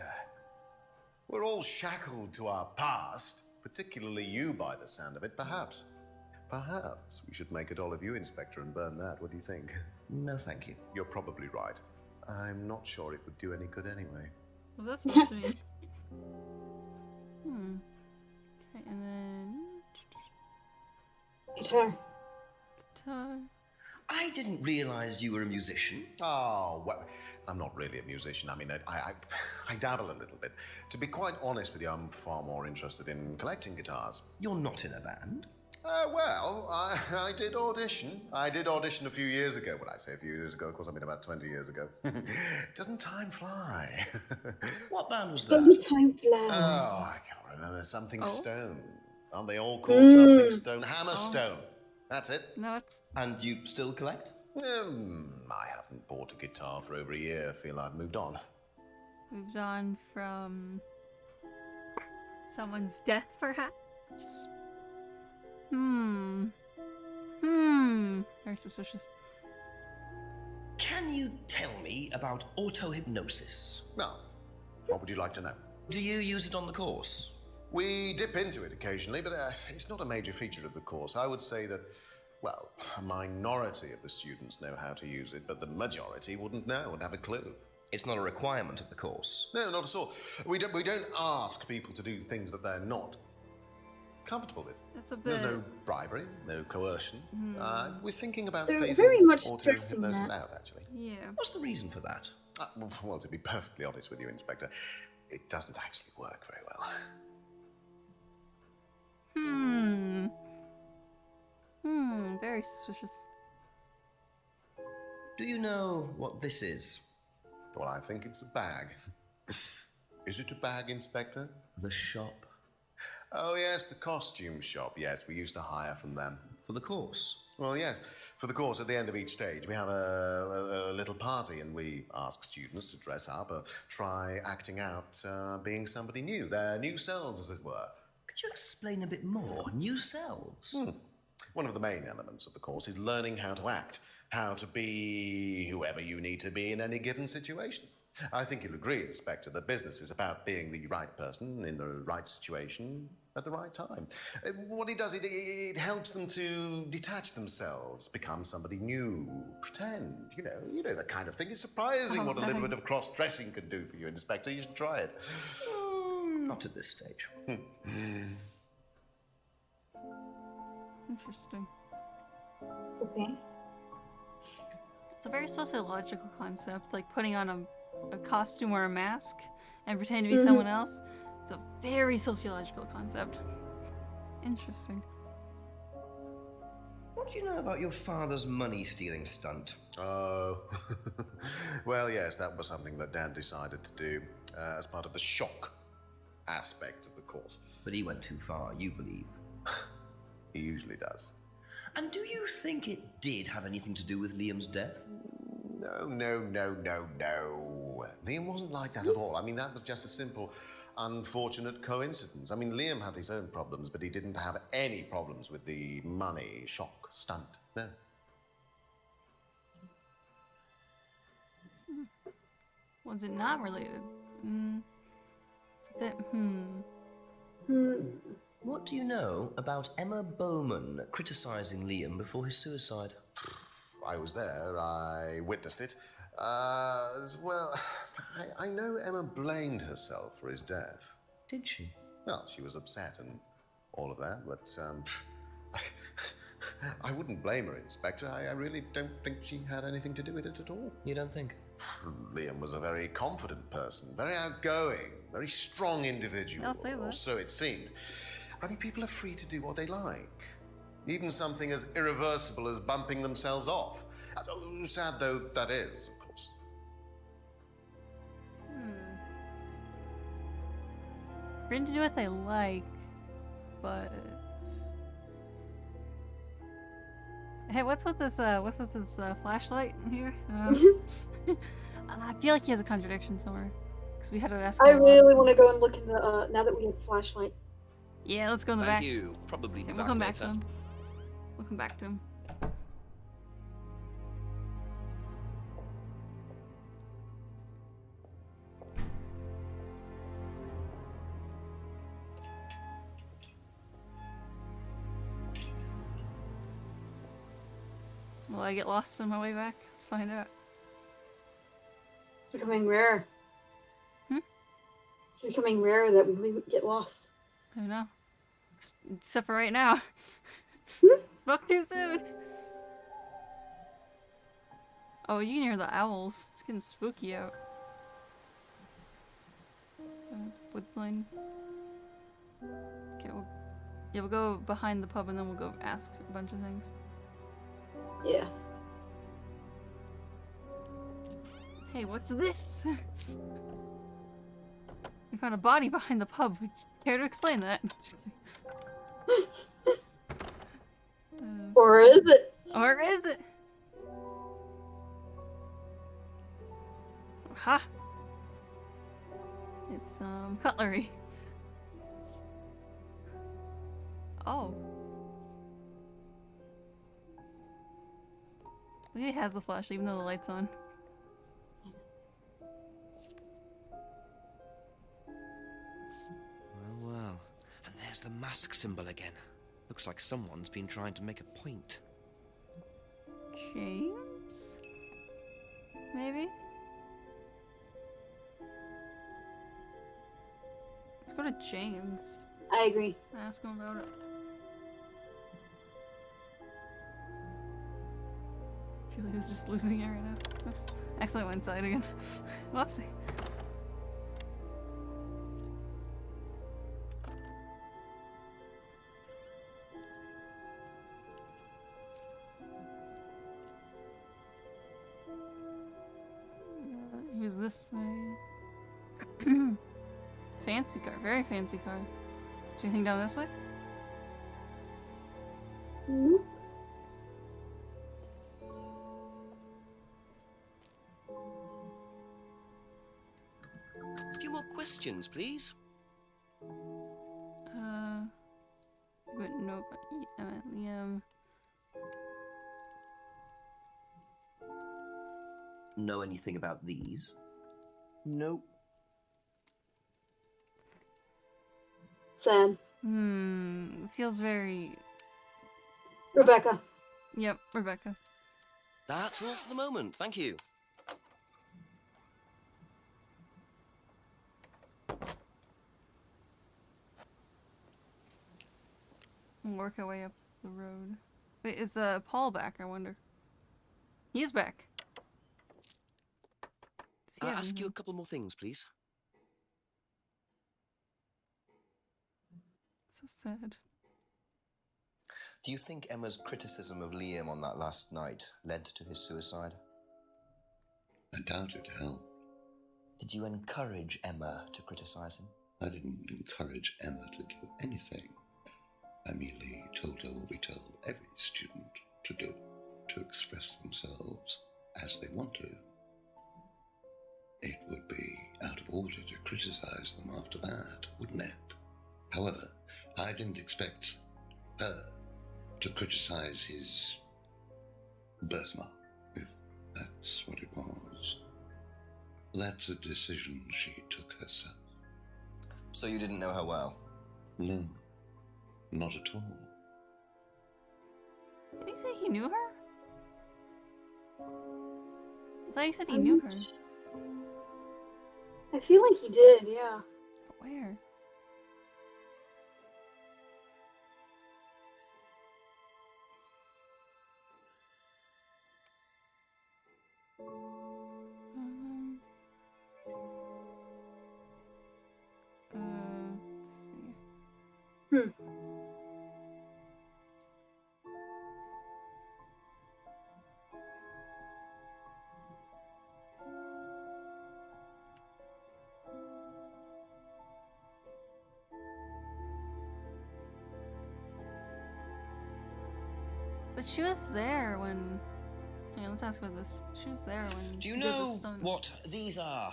We're all shackled to our past, particularly you by the sound of it. Perhaps we should make a doll of you, Inspector, and burn that. What do you think? No, thank you. You're probably right. I'm not sure it would do any good anyway. Well, that's supposed to mean. Okay, and then... Guitar. Guitar. I didn't realize you were a musician. Oh, well, I'm not really a musician. I mean, I dabble a little bit. To be quite honest with you, I'm far more interested in collecting guitars. You're not in a band? Well, I did audition. I did audition a few years ago. When I say a few years ago, of course, I mean about 20 years ago. Doesn't time fly? What band was Doesn't that? time fly? Oh, I can't remember. Something Stone. Aren't they all called something Stone? Hammerstone. That's it. No, it's... And you still collect? I haven't bought a guitar for over a year. I feel I've moved on. Moved on from... someone's death, perhaps? Very suspicious. Can you tell me about auto-hypnosis? Well, What would you like to know? Do you use it on the course? We dip into it occasionally, but it's not a major feature of the course. I would say that, well, a minority of the students know how to use it, but the majority wouldn't know and have a clue. It's not a requirement of the course. No, not at all. We don't ask people to do things that they're not comfortable with. That's a bit... There's no bribery, no coercion. We're thinking about They're phasing very much auto-hypnosis stressing that. out, actually. Yeah. What's the reason for that? Well, to be perfectly honest with you, Inspector, it doesn't actually work very well. Very suspicious. Do you know what this is? Well, I think it's a bag. Is it a bag, Inspector? The shop. Oh, yes, the costume shop. Yes, we used to hire from them. For the course? Well, yes. For the course, at the end of each stage, we have a little party, and we ask students to dress up or try acting out being somebody new, their new selves, as it were. Could you explain a bit more? New selves? One of the main elements of the course is learning how to act, how to be whoever you need to be in any given situation. I think you'll agree, Inspector, that business is about being the right person in the right situation at the right time. What it does, it helps them to detach themselves, become somebody new, pretend, you know, that kind of thing. It's surprising what a little bit of cross-dressing can do for you, Inspector. You should try it. Not at this stage. Interesting. Okay. It's a very sociological concept, like putting on a costume or a mask and pretending to be someone else. It's a very sociological concept. Interesting. What do you know about your father's money-stealing stunt? Oh, well, yes, that was something that Dan decided to do as part of the shock aspect of the course. But he went too far, you believe. He usually does. And do you think it did have anything to do with Liam's death? No. Liam wasn't like that at all. I mean, that was just a simple, unfortunate coincidence. I mean, Liam had his own problems, but he didn't have any problems with the money shock stunt. No. Was it not related? It's a bit, What do you know about Emma Bowman criticizing Liam before his suicide? I was there. I witnessed it. Well, I know Emma blamed herself for his death. Did she? Well, she was upset and all of that, but I wouldn't blame her, Inspector. I really don't think she had anything to do with it at all. You don't think? Liam was a very confident person, very outgoing, very strong individual. I'll say that. Or so it seemed. I mean, people are free to do what they like. Even something as irreversible as bumping themselves off. Sad though that is, of course. Free to do what they like, but hey, what's with this flashlight here? I feel like he has a contradiction somewhere because we had to ask. I really want to go and look in the now that we have the flashlight. Yeah, let's go in the Thank back. you. Probably be We'll back come back later. to him. We'll come back to him. Will I get lost on my way back? Let's find out. It's becoming rare. Hmm? It's becoming rare that we get lost. I don't know. Except for right now. Book too soon. Oh, you can hear the owls. It's getting spooky out. Woods line. Okay, we'll go behind the pub and then we'll go ask a bunch of things. Yeah. Hey, what's this? We found a body behind the pub. Would you care to explain that? Or is it? Or is it? Ha! It's cutlery. Oh. Maybe it has the flashlight even though the light's on. There's the mask symbol again. Looks like someone's been trying to make a point. James? Maybe? Let's go to James. I agree. Ask him about it. Julia's just losing it right now. Oops. Accidentally went inside again. Whoopsie. Who's this way? Fancy car, very fancy car. Do you think down this way? Nope. A few more questions, please. But no, Liam. Know anything about these? Nope. Sad. Feels very... Rebecca. Yep, Rebecca. That's all for the moment, thank you. We'll work our way up the road. Wait, is Paul back, I wonder? He's back. I'll ask you a couple more things, please. So sad. Do you think Emma's criticism of Liam on that last night led to his suicide? I doubt it helped. Did you encourage Emma to criticize him? I didn't encourage Emma to do anything. I merely told her what we tell every student to do, to express themselves as they want to. It would be out of order to criticize them after that, wouldn't it? However, I didn't expect her to criticize his birthmark, if that's what it was. That's a decision she took herself. So you didn't know her well? No, not at all. Did he say he knew her? I thought he said he knew her. I feel like he did, yeah. Where? Let's see. But she was there when... Yeah, let's ask about this. She was there when... Do you he did the know stunt. what these are?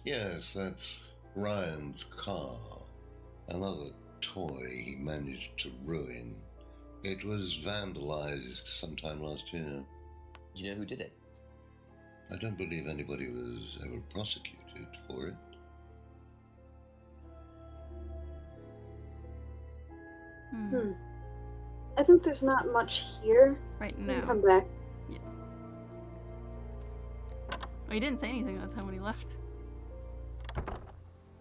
Yes, that's Ryan's car. Another toy he managed to ruin. It was vandalized sometime last year. Do you know who did it? I don't believe anybody was ever prosecuted for it. I think there's not much here. Right We now. can come back. Yeah. Oh, he didn't say anything that time when he left.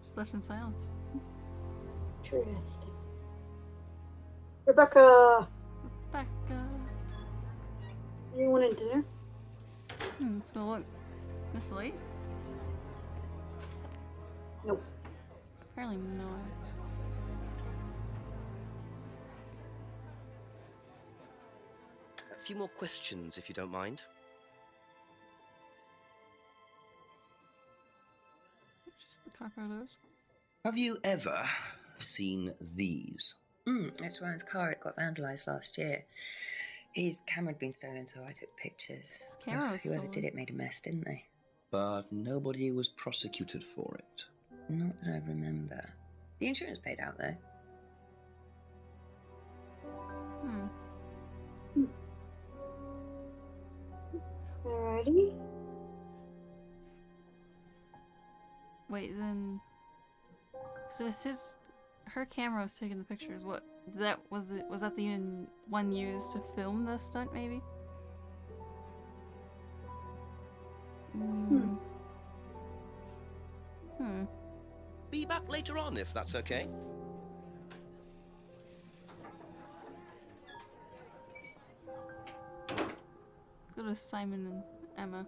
Just left in silence. Interesting. Rebecca! Rebecca. You wanted dinner? Let's go look. Miss Late? Nope. Apparently not. A few more questions, if you don't mind. Just the cockroaches. Have you ever seen these? It's Ryan's car. It got vandalised last year. His camera had been stolen, so I took pictures. Camera was Whoever stolen. did it made a mess, didn't they? But nobody was prosecuted for it. Not that I remember. The insurance paid out, though. Alrighty. Wait, then... So it's his her camera was taking the pictures. What that was it? Was that the one used to film the stunt? Maybe. Be back later on if that's okay. Go to Simon and Emma.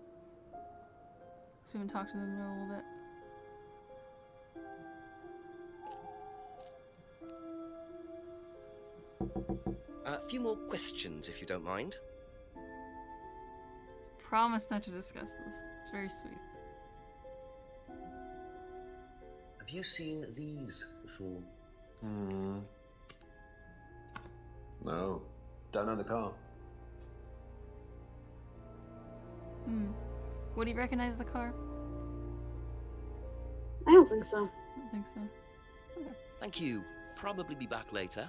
So we can talk to them a little bit. A few more questions, if you don't mind. Promise not to discuss this. It's very sweet. Have you seen these before? No. Don't know the car. Would he recognize the car? I don't think so. I don't think so. Okay. Thank you. Probably be back later.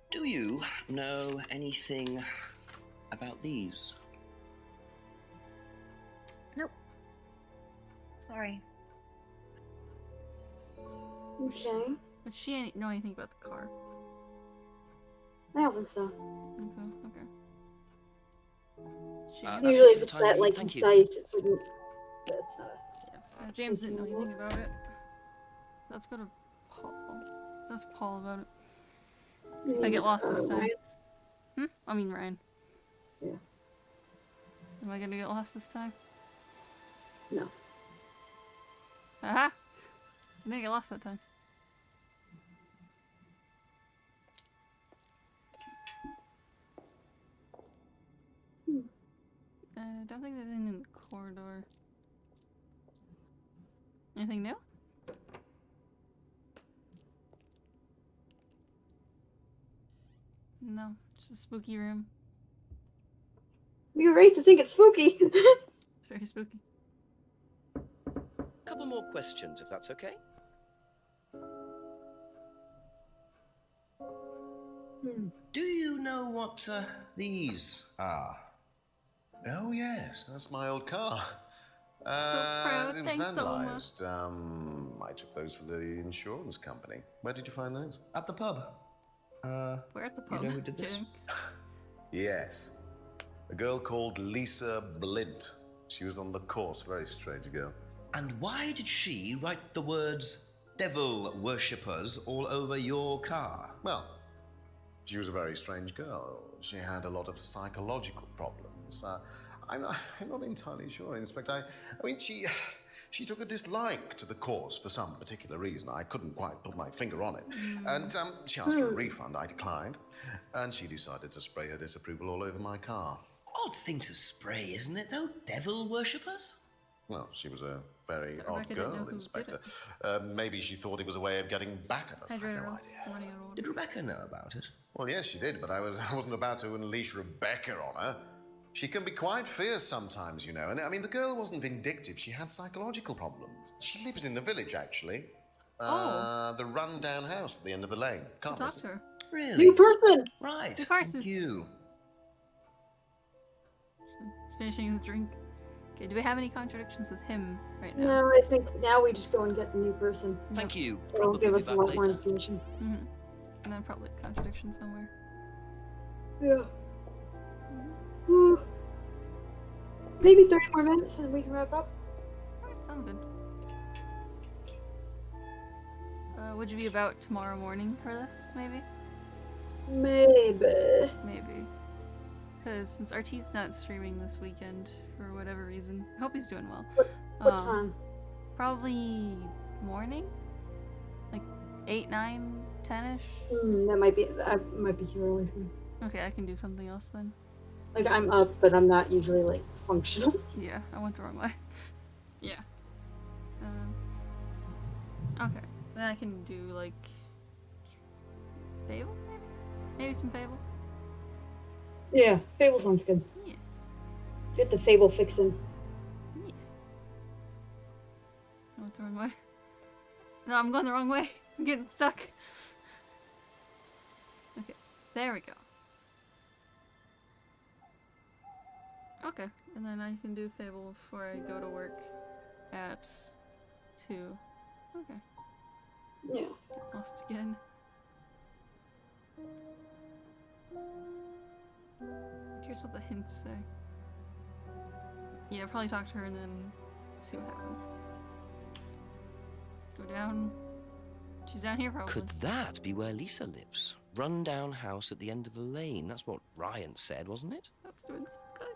Do you know anything about these? Nope. Sorry. Okay. But she ain't know anything about the car. I don't think so. Think so? Okay. She That's Usually it for if the it's time that being, like thank you. concise, it's like that's James didn't know anything about it. Let's go to Paul. Let's ask Paul about it. See if I get lost this time. I mean Ryan. Yeah. Am I gonna get lost this time? No. Aha! I didn't get lost that time. I don't think there's anything in the corridor. Anything new? No, just a spooky room. You're right to think it's spooky. It's very spooky. Couple more questions, if that's okay. Do you know what these are? Oh, yes, that's my old car. proud. It was Thanks, vandalized. I took those for the insurance company. Where did you find those? At the pub. We're at the pub. You know who did this? Kidding. Yes. A girl called Lisa Blint. She was on the course, very strange girl. And why did she write the words devil worshippers all over your car? Well, she was a very strange girl. She had a lot of psychological problems. I'm not entirely sure, Inspector. I mean, she took a dislike to the course for some particular reason. I couldn't quite put my finger on it. And she asked for a refund. I declined. And she decided to spray her disapproval all over my car. Odd thing to spray, isn't it, though? Devil worshippers? Well, she was a very Rebecca odd didn't know girl, who Inspector. maybe she thought it was a way of getting back at us. I have no idea. Did Rebecca know about it? Well, yes, she did, but I wasn't about to unleash Rebecca on her. She can be quite fierce sometimes, you know. And I mean, the girl wasn't vindictive. She had psychological problems. She lives in the village, actually. The run-down house at the end of the lane. Can't Talk miss to it. her. Really? New person. Right. New person. Thank you. He's finishing his drink. Okay, do we have any contradictions with him right now? No, I think now we just go and get the new person. Thank you. It'll Probably give be us a back lot more later. information. And then probably a contradiction somewhere. Yeah. Maybe 30 more minutes and we can wrap up. Alright, sounds good. Would you be about tomorrow morning for this, maybe? Maybe. Maybe. Because since RT's not streaming this weekend, for whatever reason, I hope he's doing well. What time? Probably morning? Like 8, 9, 10-ish? That might be too early for me. Okay, I can do something else then. Like, I'm up, but I'm not usually, like, functional. Yeah, I went the wrong way. Yeah. Okay. Then I can do, like... Fable, maybe? Maybe some Fable? Yeah, Fable sounds good. Yeah. Get the Fable fixin'. Yeah. I went the wrong way. No, I'm going the wrong way. I'm getting stuck. Okay, there we go. Okay, and then I can do Fable before I go to work at 2. Okay. Yeah. Get lost again. Here's what the hints say. Yeah, probably talk to her and then see what happens. Go down. She's down here, probably. Could that be where Lisa lives? Run-down house at the end of the lane. That's what Ryan said, wasn't it? That's doing so good.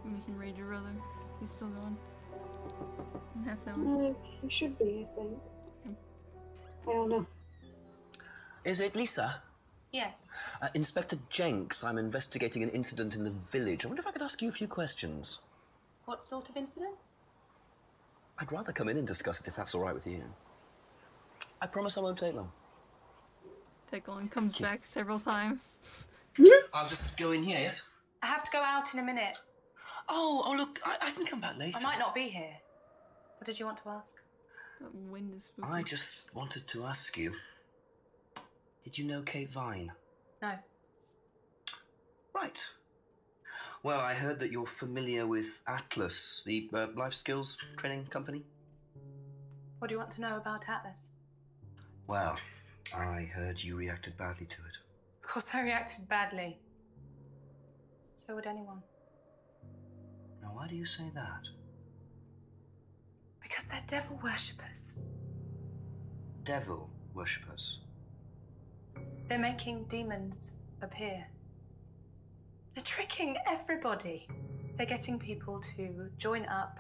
We can raid your brother. He's still going. In half an hour. He should be, I think. I don't know. Is it Lisa? Yes. Inspector Jenks, I'm investigating an incident in the village. I wonder if I could ask you a few questions. What sort of incident? I'd rather come in and discuss it if that's all right with you. I promise I won't take long. Take long. Comes back several times. I'll just go in here, yes? I have to go out in a minute. Oh, look, I can come back later. I might not be here. What did you want to ask? That wind is spooky. I just wanted to ask you, did you know Kate Vine? No. Right. Well, I heard that you're familiar with Atlas, the life skills training company. What do you want to know about Atlas? Well, I heard you reacted badly to it. Of course I reacted badly. So would anyone. Now, why do you say that? Because they're devil worshippers. Devil worshippers. They're making demons appear. They're tricking everybody. They're getting people to join up,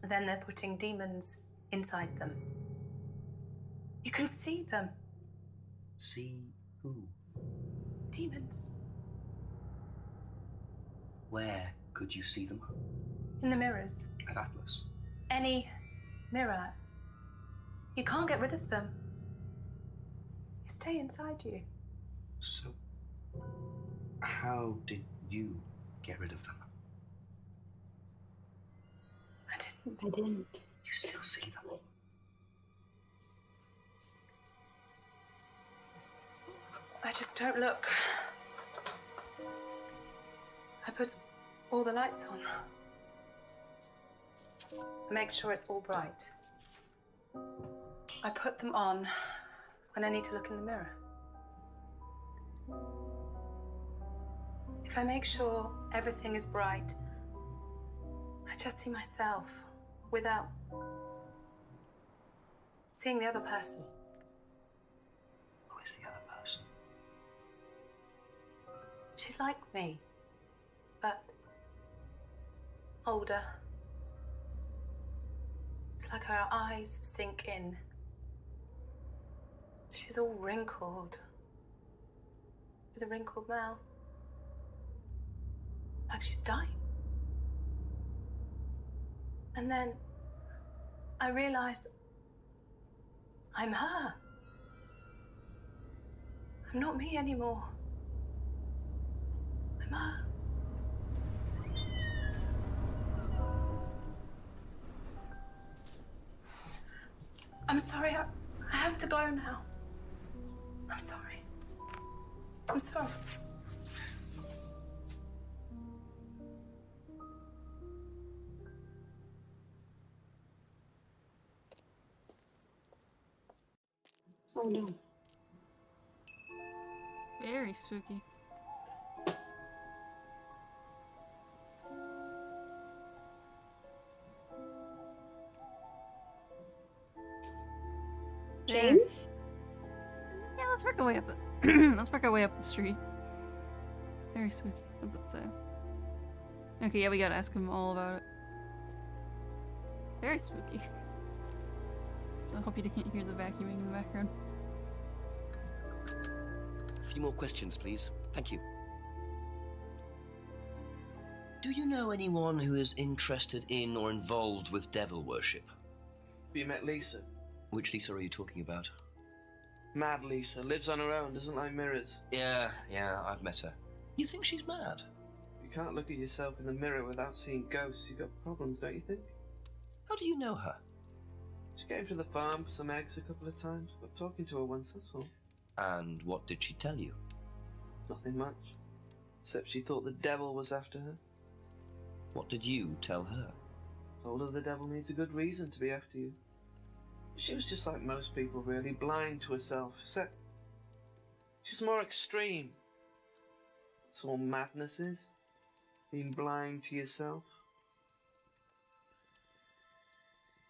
then they're putting demons inside them. You can see them. See who? Demons. Where could you see them? In the mirrors. At Atlas. Any mirror. You can't get rid of them. They stay inside you. So, how did you get rid of them? I didn't. I didn't. You still see them? I just don't look. I put all the lights on. I make sure it's all bright. I put them on when I need to look in the mirror. If I make sure everything is bright, I just see myself without seeing the other person. Who is the other person? She's like me, but older. It's like her eyes sink in. She's all wrinkled, with a wrinkled mouth. Like she's dying. And then I realize I'm her. I'm not me anymore. I'm her. I'm sorry, I have to go now. I'm sorry. I'm sorry. Oh no. Very spooky. James? Yeah, let's work our way up it. Let's work our way up the street. Very spooky. What's it say? Okay, yeah, we gotta ask him all about it. Very spooky. So I hope you can't hear the vacuuming in the background. A few more questions, please. Thank you. Do you know anyone who is interested in or involved with devil worship? Have you met Lisa? Which Lisa are you talking about? Mad Lisa. Lives on her own, doesn't like mirrors. Yeah, I've met her. You think she's mad? You can't look at yourself in the mirror without seeing ghosts. You've got problems, don't you think? How do you know her? She came to the farm for some eggs a couple of times, but talking to her once, that's all. And what did she tell you? Nothing much. Except she thought the devil was after her. What did you tell her? Told her the devil needs a good reason to be after you. She was just like most people, really, blind to herself, except she's more extreme. That's all madness is. Being blind to yourself.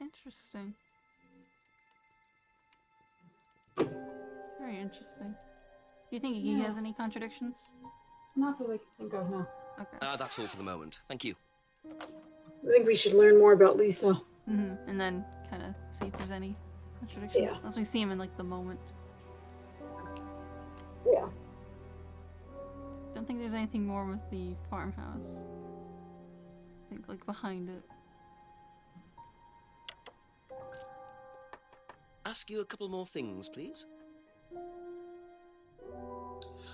Interesting. Very interesting. Do you think he has any contradictions? Not that I can think of now. Okay. That's all for the moment. Thank you. I think we should learn more about Lisa. And then kind of see if there's any contradictions. Yeah. Unless we see him in like the moment. Yeah. Don't think there's anything more with the farmhouse. I think like behind it. Ask you a couple more things, please.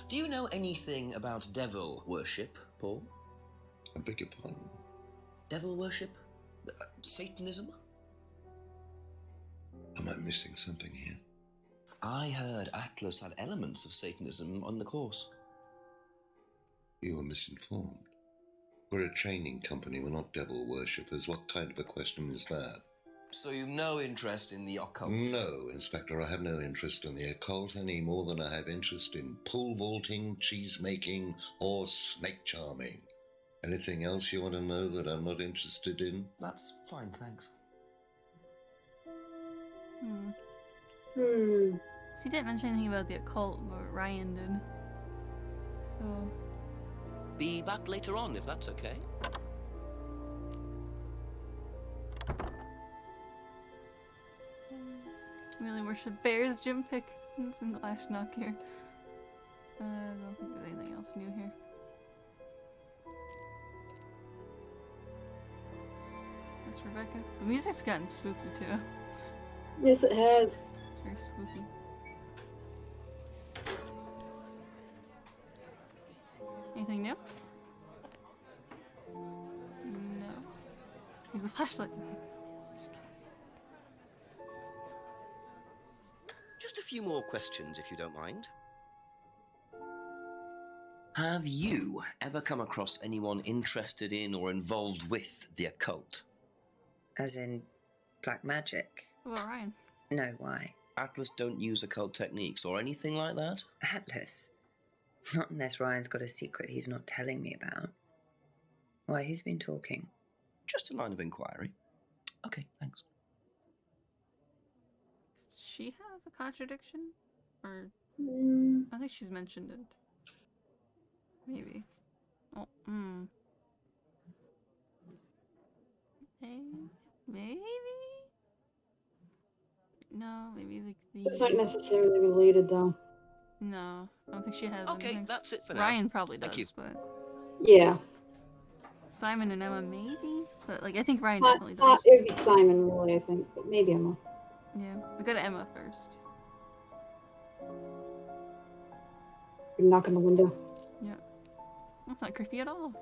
Do you know anything about devil worship, Paul? I beg your pardon? Devil worship? Satanism? Am I missing something here? I heard Atlas had elements of Satanism on the course. You are misinformed. We're a training company, we're not devil worshippers. What kind of a question is that? So you've no interest in the occult? No, Inspector, I have no interest in the occult any more than I have interest in pole vaulting, cheese making, or snake charming. Anything else you want to know that I'm not interested in? That's fine, thanks. So he didn't mention anything about the occult, but Ryan did. So... Be back later on, if that's okay. Really worship bears, Jim Pickens, and Glashnock here. I don't think there's anything else new here. That's Rebecca. The music's gotten spooky too. Yes, it has. It's very spooky. Anything new? No. There's a flashlight. Just a few more questions, if you don't mind. Have you ever come across anyone interested in or involved with the occult? As in black magic? What about Ryan? No, why? Atlas don't use occult techniques or anything like that? Atlas? Not unless Ryan's got a secret he's not telling me about. Why, who's been talking? Just a line of inquiry. Okay, thanks. Does she have a contradiction? Or... I think she's mentioned it. Maybe. Oh, Maybe? No, maybe like the... Those aren't necessarily related, though. No, I don't think she has Okay, anything. that's it for now. Ryan probably does, Thank you. but... Yeah. Simon and Emma, maybe? But, like, I think Ryan It definitely does. would be Simon, really, I think. But maybe Emma. Yeah, we go to Emma first. Knock on the window. Yeah. That's not creepy at all.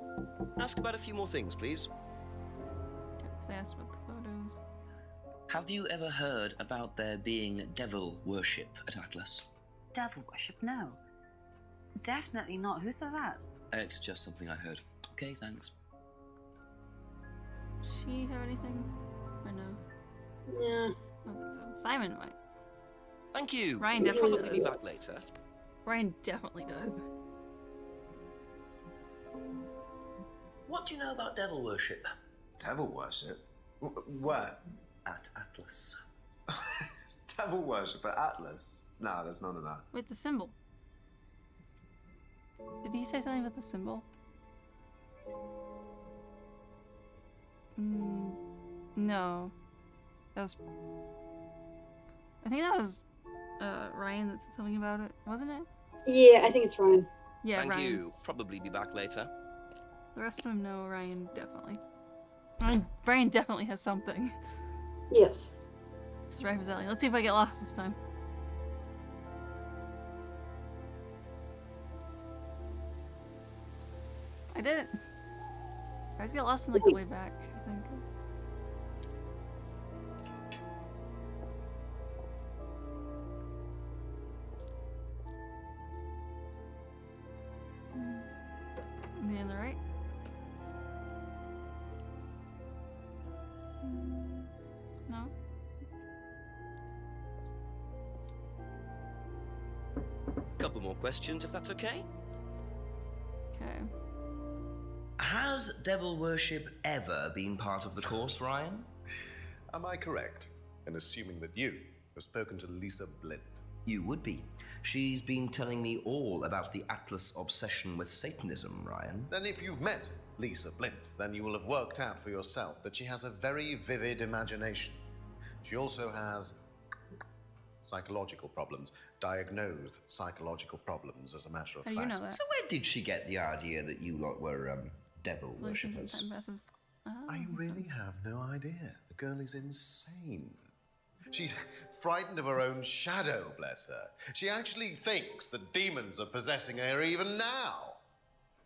Ask about a few more things, please. They asked about the photos. Have you ever heard about there being devil worship at Atlas? Devil worship? No. Definitely not. Who said that? It's just something I heard. Okay, thanks. She have anything? Or no? Yeah. I don't think so. Simon might. Thank you. Ryan We'll definitely probably does. be back later. Ryan definitely does. What do you know about devil worship? Devil worship? Where? At Atlas. Devil worship at Atlas? No, there's none of that. With the symbol. Did he say something about the symbol? No. That was... I think that was Ryan that said something about it, wasn't it? Yeah, I think it's Ryan. Yeah, Thank Ryan. you. Probably be back later. The rest of them know Ryan definitely. Ryan definitely has something. Yes. This is right for Zelly. Let's see if I get lost this time. I didn't. I always get lost in like the way back, I think. couple more questions, if that's okay. Okay. Has devil worship ever been part of the course, Ryan? Am I correct in assuming that you have spoken to Lisa Blint? You would be. She's been telling me all about the Atlas obsession with Satanism, Ryan. Then if you've met Lisa Blint, then you will have worked out for yourself that she has a very vivid imagination. She also has psychological problems, diagnosed psychological problems, as a matter of How fact. do you know that? So where did she get the idea that you lot were, devil worshippers? Time passes. Oh, I makes really sense. have no idea. The girl is insane. She's frightened of her own shadow, bless her. She actually thinks that demons are possessing her even now.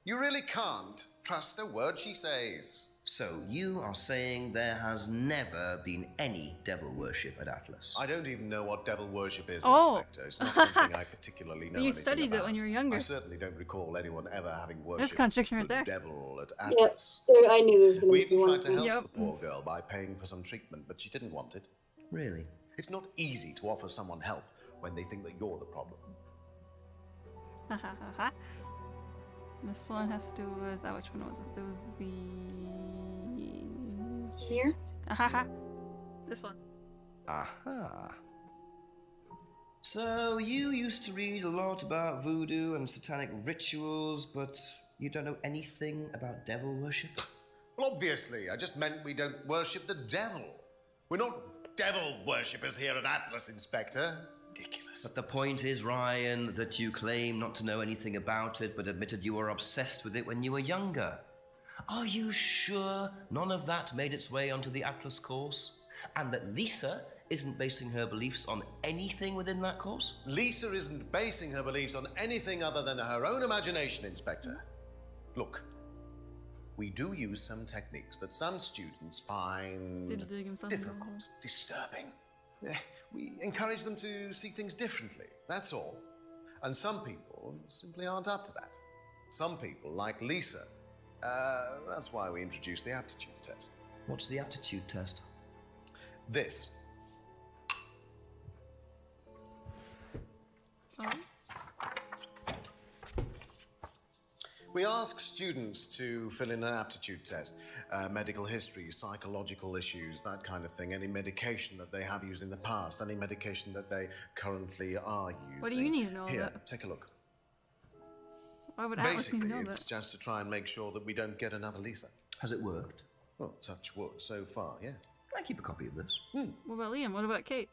You really can't trust a word she says. So you are saying there has never been any devil worship at Atlas? I don't even know what devil worship is, Oh. Inspector. It's not something I particularly know You anything studied it about. when you were younger. I certainly don't recall anyone ever having There's worshipped contradiction right the there. devil at Yep, Atlas. I knew there was going We to be even one. tried to help Yep. the poor girl by paying for some treatment, but she didn't want it. Really? It's not easy to offer someone help when they think that you're the problem. Ha ha ha ha. This one has to do with which one was it? There was the Here? ha ha. This one. Aha. So you used to read a lot about voodoo and satanic rituals, but you don't know anything about devil worship? Well, obviously, I just meant we don't worship the devil. We're not devil worshippers here at Atlas, Inspector. Ridiculous. But the point is, Ryan, that you claim not to know anything about it, but admitted you were obsessed with it when you were younger. Are you sure none of that made its way onto the Atlas course? And that Lisa isn't basing her beliefs on anything within that course? Lisa isn't basing her beliefs on anything other than her own imagination, Inspector. Look, we do use some techniques that some students find Didn't dig himself in the hole. difficult, disturbing. We encourage them to see things differently, that's all. And some people simply aren't up to that. Some people, like Lisa, that's why we introduced the aptitude test. What's the aptitude test? This. Oh. We ask students to fill in an aptitude test, medical history, psychological issues, that kind of thing, any medication that they have used in the past, any medication that they currently are using. What do you need to know Here, that? take a look. Why would Atlas need to Basically, know it's that? just to try and make sure that we don't get another Lisa. Has it worked? Well, touch wood, so far, yes. Can I keep a copy of this? What about Liam? What about Kate?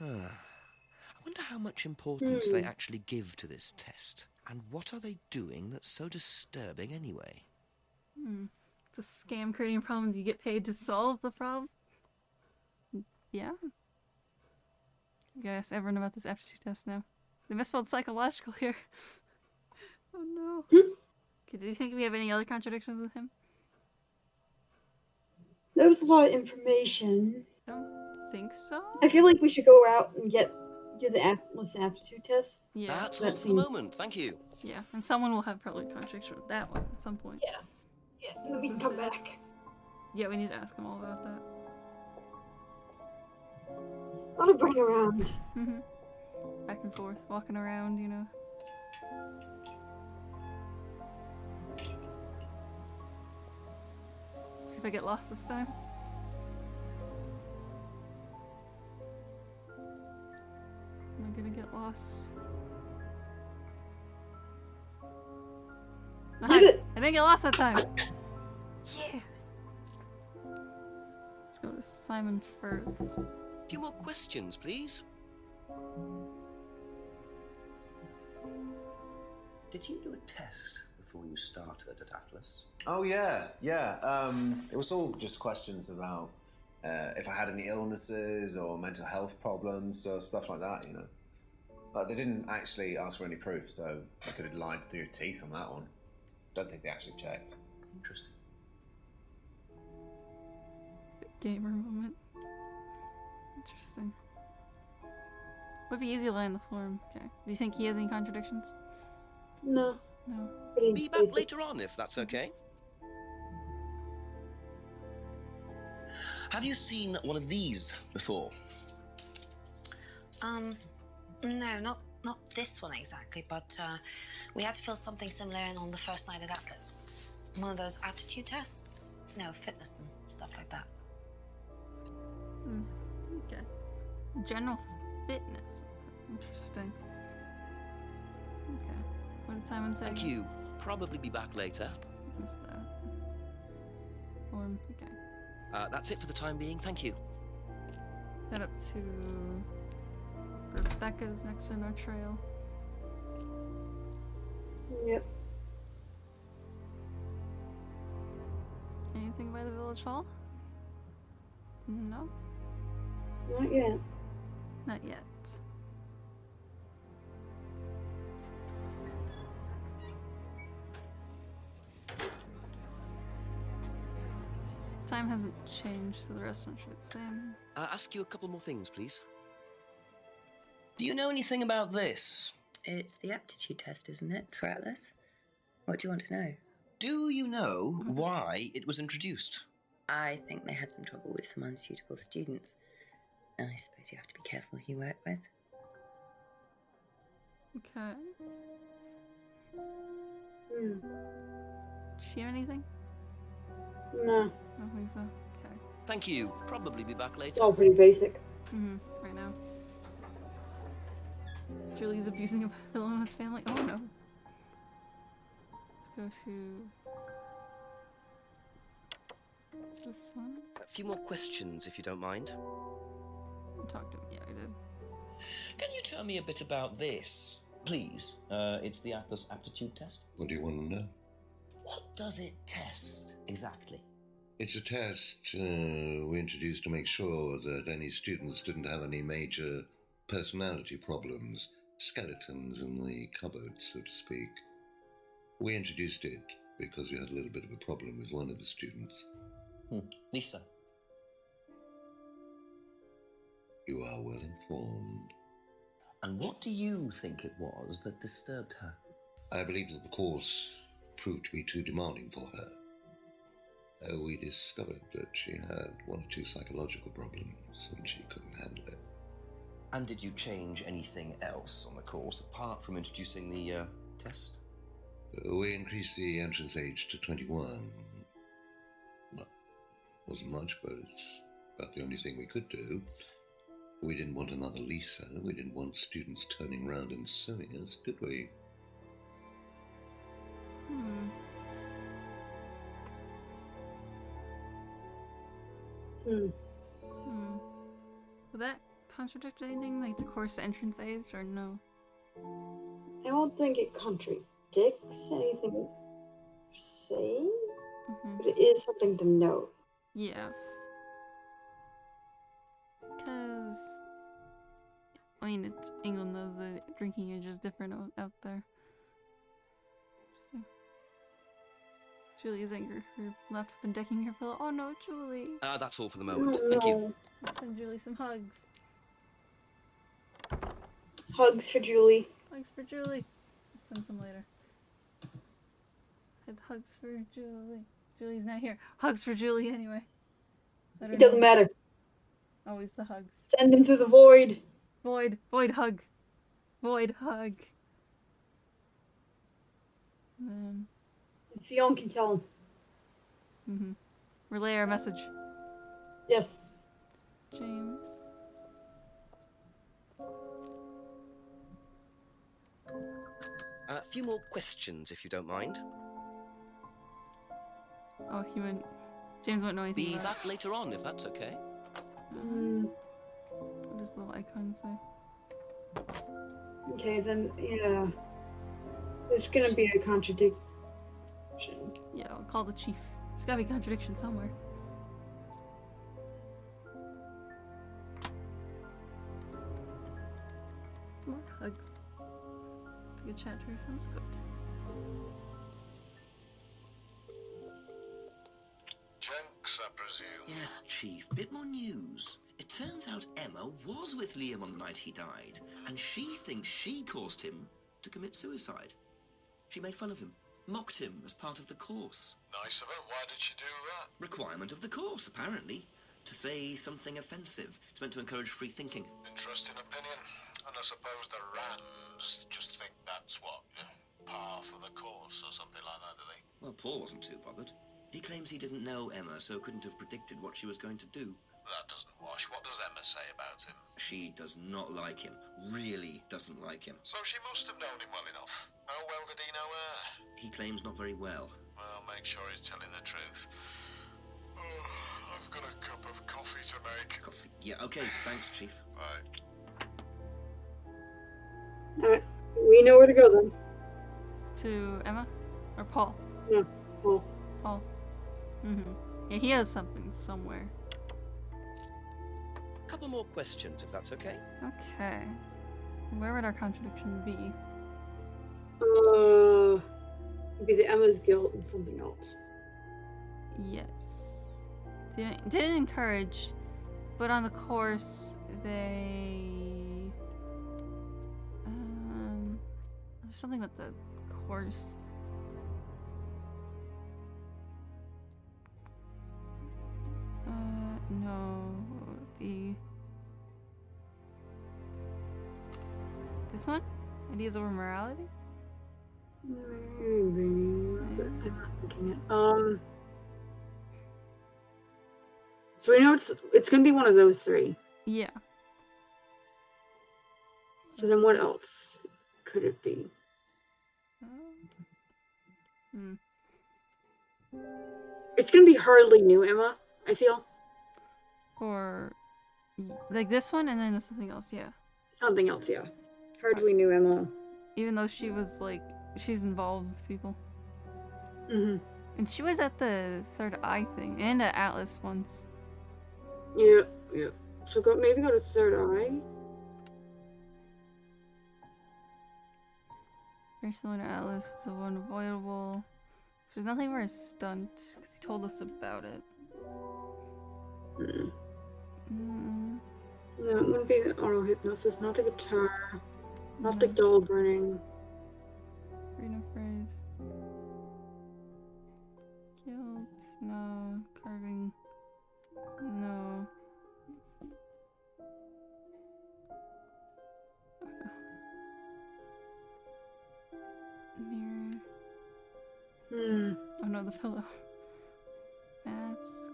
I wonder how much importance they actually give to this test. And what are they doing that's so disturbing anyway? It's a scam creating a problem. Do you get paid to solve the problem? Yeah. You guys, everyone about this aptitude test now. They misspelled psychological here. Oh no. Okay, do you think we have any other contradictions with him? There was a lot of information. Don't think so. I feel like we should go out and do the Atlas aptitude test. Yeah. That's that all for the seems- moment, thank you. Yeah, and someone will have probably a contradiction with that one at some point. Yeah. Yeah, and then we can This come is it. back. Yeah, we need to ask him all about that. A lot of running around. Back and forth, walking around, you know. See if I get lost this time. Am I gonna get lost? Hi, it. I didn't get lost that time. Yeah. Let's go to Simon first. A few more questions, please. Did you do a test before you started at Atlas? Oh, yeah. It was all just questions about if I had any illnesses or mental health problems or stuff like that, you know. But they didn't actually ask for any proof, so I could have lied through your teeth on that one. Don't think they actually checked. Interesting. Gamer moment. Interesting. Would be easy to lie on the form. Okay. Do you think he has any contradictions? No. No. Pretty Be back basic. later on, if that's okay. Have you seen one of these before? No, not Not this one exactly, but we had to fill something similar in on the first night at Atlas. One of those aptitude tests. Fitness and stuff like that. Okay. General fitness. Interesting. Okay. What did Simon say? Thank you. Probably be back later. What's that? Form. Okay. That's it for the time being. Thank you. Head up to Rebecca's next in our trail. Yep. Anything by the village hall? No? Not yet. Not yet. Time hasn't changed, so the restaurant should be the same. Ask you a couple more things, please. Do you know anything about this? It's the aptitude test, isn't it, for Atlas? What do you want to know? Do you know why it was introduced? I think they had some trouble with some unsuitable students. I suppose you have to be careful who you work with. Okay. Hmm. Does she have anything? No. I don't think so. Okay. Thank you. Probably be back later. It's all pretty basic. Right now. Julie's abusing a pillow in its family. Oh no. Let's go to this one. A few more questions, if you don't mind. Talk to me. Yeah, I did. Can you tell me a bit about this, please? It's the Atlas aptitude test. What do you want to know? What does it test exactly? It's a test we introduced to make sure that any students didn't have any major personality problems, skeletons in the cupboard, so to speak. We introduced it because we had a little bit of a problem with one of the students. Lisa. You are well informed. And what do you think it was that disturbed her? I believe that the course proved to be too demanding for her. We discovered that she had one or two psychological problems and she couldn't handle it. And did you change anything else on the course apart from introducing the test? We increased the entrance age to 21. Well, wasn't much, but it's about the only thing we could do. We didn't want another Lisa. We didn't want students turning around and suing us, did we? Would that contradict anything, like the course entrance age, or no? I don't think it contradicts anything per se, but it is something to note. Yeah. Because, I mean, it's England though, the drinking age is different out there. Interesting. Julie is angry. Her left up and decking her pillow. Oh no, Julie! That's all for the moment. Thank you. Let's send Julie some hugs. Hugs for Julie. Hugs for Julie. Let's send some later. Had hugs for Julie. Julie's not here. Hugs for Julie anyway. It doesn't matter. Always the hugs. Send him to the void. Void. Void hug. Void hug. Theon can tell him. Relay our message. Yes. James. A few more questions, if you don't mind. Oh, he went. James won't know anything Be about back later on, if that's okay. What does the little icon say? Okay, then, yeah. There's gonna be a contradiction. Yeah, I'll call the chief. There's gotta be a contradiction somewhere. More hugs. Good chat to her sounds good. Jenks, I presume? Yes, Chief. Bit more news. It turns out Emma was with Liam on the night he died, and she thinks she caused him to commit suicide. She made fun of him, mocked him as part of the course. Nice of her. Why did she do that? Requirement of the course, apparently. To say something offensive. It's meant to encourage free thinking. Interesting opinion. And I suppose the Rands just think that's what, par for the course or something like that, do they? Well, Paul wasn't too bothered. He claims he didn't know Emma, so couldn't have predicted what she was going to do. That doesn't wash. What does Emma say about him? She does not like him. Really doesn't like him. So she must have known him well enough. How well did he know her? He claims not very well. Well, make sure he's telling the truth. Oh, I've got a cup of coffee to make. Coffee? Yeah, okay, thanks, Chief. Right. Alright, we know where to go then. To Emma? Or Paul? No, Paul. Paul. Yeah, he has something somewhere. A couple more questions, if that's okay. Okay. Where would our contradiction be? It'd be the Emma's guilt and something else. Yes. Didn't encourage, but on the course, they... There's something with the course. No, what would it be? This one? Ideas over morality? Maybe, but I'm not thinking it. So we know it's gonna be one of those three. Yeah. So then what else could it be? It's gonna be hardly new Emma, I feel. Or like this one and then something else, yeah. Something else, yeah. Hardly new Emma. Even though she was like, she's involved with people. Mm-hmm. And she was at the Third Eye thing and at Atlas once. Yeah. So maybe go to Third Eye. Very similar to Atlas, so unavoidable. So there's nothing for a stunt, because he told us about it. No, it wouldn't be the auto hypnosis, not the guitar, not the doll burning. Freedom phrase. Guilt, no. Carving, no. Mirror. Oh no, the pillow. Mask.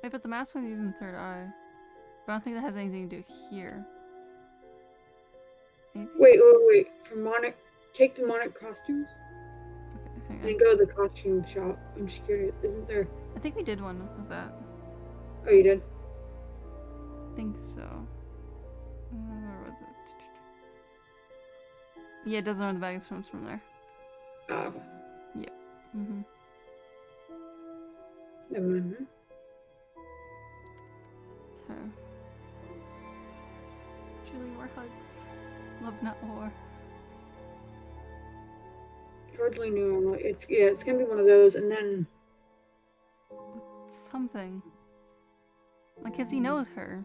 Wait, but the mask was using Third Eye. But I don't think that has anything to do here. Maybe? Wait. Take demonic costumes Okay, and go to the costume shop. I'm just curious, isn't there? I think we did one of that. Oh, you did? I think so. Where was it? Yeah, it doesn't know where the bag of swim's from there. Oh. Yeah. Mm-hmm. Mm-hmm. Okay. Julie, more hugs. Love, not war. Hardly new Emma. It's gonna be one of those, and then Something. Like, 'cause he knows her.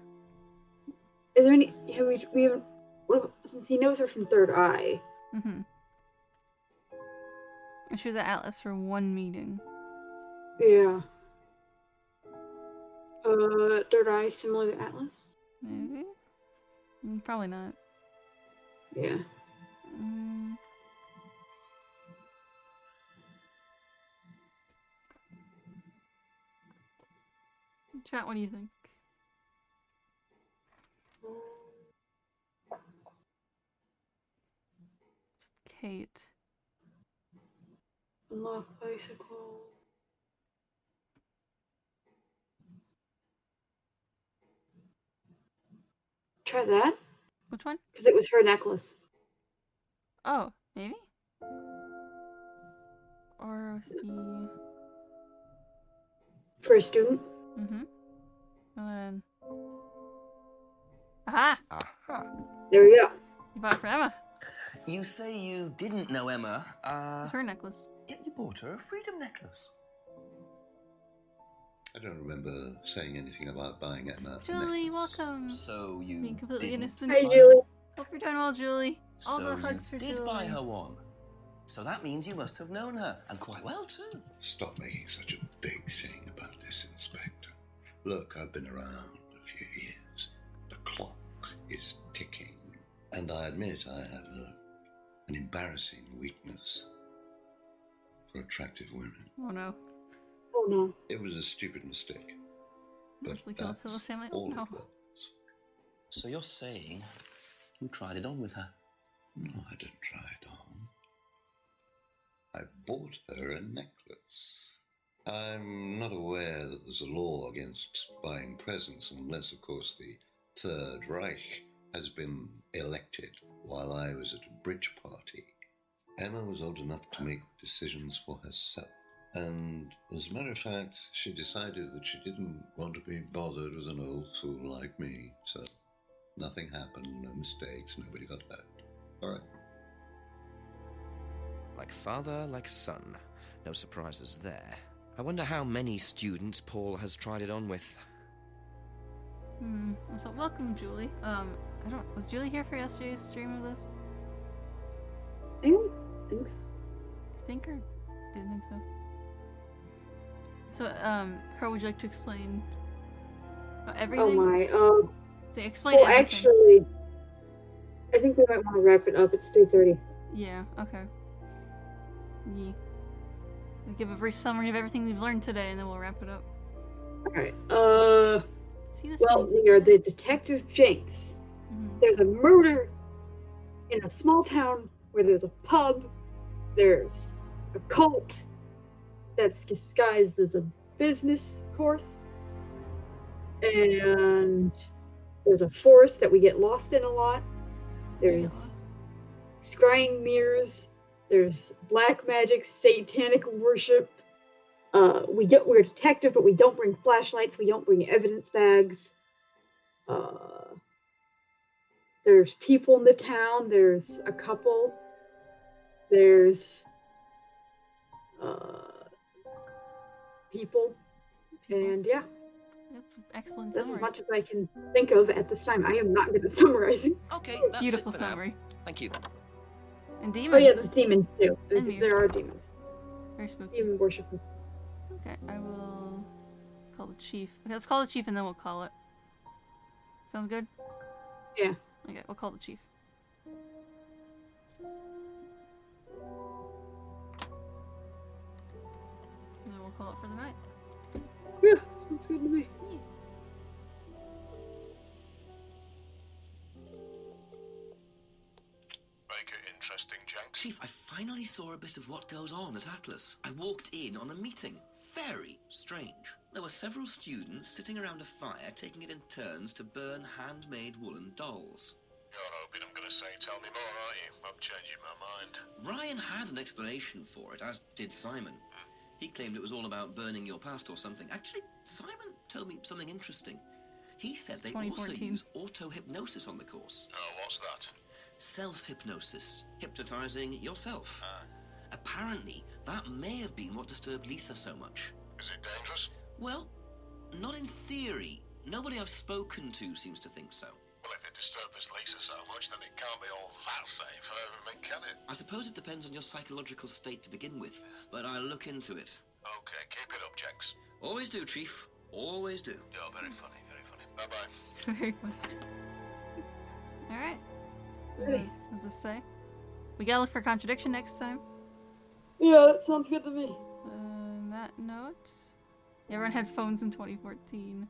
is there any? We haven't. Since he knows her from Third Eye. Mm-hmm. And she was at Atlas for one meeting. Yeah. Third Eye similar to Atlas? Maybe? Probably not. Yeah. Chat, what do you think? It's Kate. Unlock bicycle. Try that. Which one? Because it was her necklace. Oh, maybe? Or he... For a student? Mm-hmm. And then... Aha! There we go. You bought it for Emma. You say you didn't know Emma. It's her necklace. Yeah, you bought her a freedom necklace. I don't remember saying anything about buying Emma. Julie, welcome. So you Being completely didn't. innocent. Hi, Julie. Hope you're doing well, Julie. All So the hugs for you did Julie. buy her one. So that means you must have known her, and quite well too. Stop making such a big thing about this, Inspector. Look, I've been around a few years. is ticking. And I admit I have an embarrassing weakness for attractive women. Oh no. Oh no. It was a stupid mistake. But Actually kill a pillow that's family? all No. it was. So you're saying you tried it on with her? No, I didn't try it on. I bought her a necklace. I'm not aware that there's a law against buying presents unless, of course, the Third Reich has been elected while I was at a bridge party. Emma was old enough to make decisions for herself. And as a matter of fact, she decided that she didn't want to be bothered with an old fool like me. So nothing happened, no mistakes, nobody got hurt. All right. Like father, like son. No surprises there. I wonder how many students Paul has tried it on with. So welcome, Julie. Was Julie here for yesterday's stream of this? I don't think so. I think or didn't think so. So, Carl, would you like to explain everything? Oh my. So explain Well, everything. actually, I think we might want to wrap it up. It's 3:30. Yeah. Okay. Yeah. We'll give a brief summary of everything we've learned today, and then we'll wrap it up. All right. See this? Well, we are the Detective Jinx. There's a murder in a small town where there's a pub. There's a cult that's disguised as a business course. And there's a forest that we get lost in a lot. There's scrying mirrors. There's black magic, satanic worship. We're a detective, but we don't bring flashlights. We don't bring evidence bags. There's people in the town. There's a couple. There's people. And yeah. That's excellent That's summary. as much as I can think of at this time. I am not good at summarizing. Okay, that's Beautiful it for now. summary. Thank you. And demons. Oh yeah, there's demons too. And mirrors. There are demons. Very spooky. Demon worshipers. Okay, I will call the chief. Okay, let's call the chief and then we'll call it. Sounds good? Yeah. Okay, we'll call the chief. And then we'll call it for the night. Yeah, sounds good to me. Yeah. Make it interesting, Jenks. Chief, I finally saw a bit of what goes on at Atlas. I walked in on a meeting. Very strange. There were several students sitting around a fire taking it in turns to burn handmade woolen dolls. You're hoping I'm going to say tell me more, aren't you? I'm changing my mind. Ryan had an explanation for it, as did Simon. He claimed it was all about burning your past or something. Actually, Simon told me something interesting. He said they also use auto-hypnosis on the course. Oh, what's that? Self-hypnosis. Hypnotizing yourself. Apparently, that may have been what disturbed Lisa so much. Is it dangerous? Well, not in theory. Nobody I've spoken to seems to think so. Well, if it disturbed this Lisa so much, then it can't be all that safe for everything, can it? I suppose it depends on your psychological state to begin with, but I'll look into it. Okay, keep it up, Jenks. Always do, Chief. Always do. You're very funny, very funny. Bye-bye. Very funny. Alright. So, what does this say? We gotta look for contradiction next time. Yeah, that sounds good to me. On that note, everyone had phones in 2014.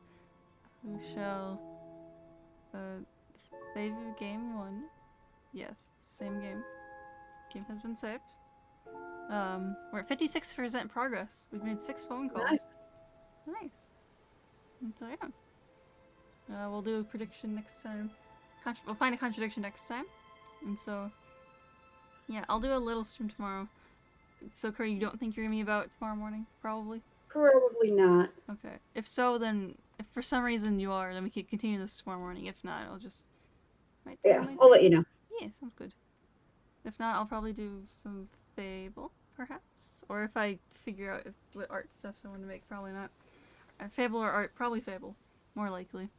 Who shall save game 1? Yes, it's the same game. Game has been saved. We're at 56% progress. We've made 6 phone calls. Nice. And so yeah. We'll do a prediction next time. We'll find a contradiction next time. And so, yeah, I'll do a little stream tomorrow. So, Curry, you don't think you're gonna be about tomorrow morning? Probably? Probably not. Okay. If so, then, if for some reason you are, then we could continue this tomorrow morning. If not, I'll just... Yeah, I'll let you know. Yeah, sounds good. If not, I'll probably do some Fable, perhaps? Or if I figure out what art stuff I want to make, probably not. Fable or art, probably Fable. More likely.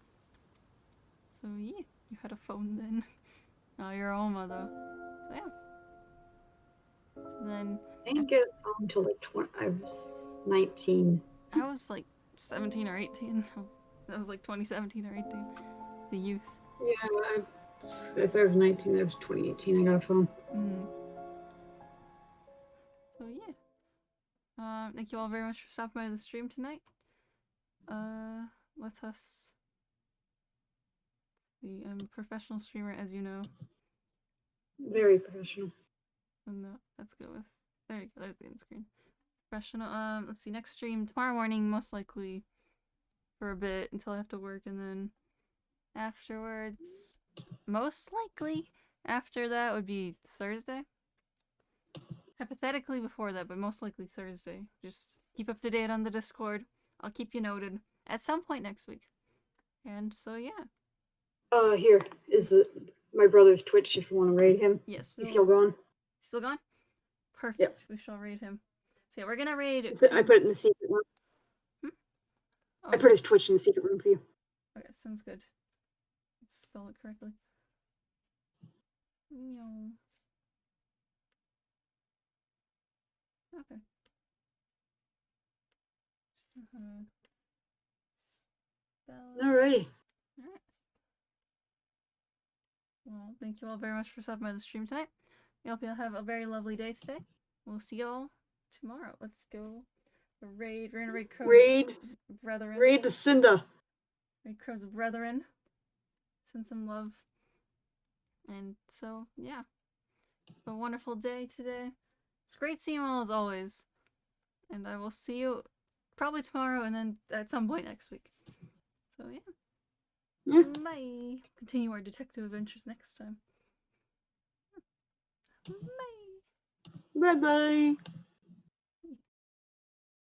So, yeah. You had a phone then. Oh, you're Oma, though. So, yeah. So then... I didn't get a phone until like I was 19. I was like 17 or 18. That was like 2017 or 18. The youth. Yeah, if I was 19, that was 2018. I got a phone. So yeah. Thank you all very much for stopping by the stream tonight. Let us see. I'm a professional streamer, as you know. Very professional. No, let's go with. There you go. There's the end screen. Professional. Let's see. Next stream tomorrow morning, most likely, for a bit until I have to work, and then afterwards, most likely after that would be Thursday. Hypothetically before that, but most likely Thursday. Just keep up to date on the Discord. I'll keep you noted at some point next week. And so yeah. Here is my brother's Twitch if you want to raid him. Yes. He's still gone. Still gone? Perfect. Yep. We shall raid him. So yeah, we're gonna raid. I put it in the secret room. Oh. I put his Twitch in the secret room for you. Okay, sounds good. Let's spell it correctly. No. Okay. Alrighty. Alright. Well, thank you all very much for stopping by the stream tonight. I hope you'll have a very lovely day today. We'll see you all tomorrow. Let's go raid. We're gonna raid Crow. Brethren. Raid the Cinda. Raid Crow's brethren. Send some love. And so, yeah. Have a wonderful day today. It's great seeing you all as always. And I will see you probably tomorrow and then at some point next week. So, yeah. Bye. Continue our detective adventures next time. Bye. Bye-bye.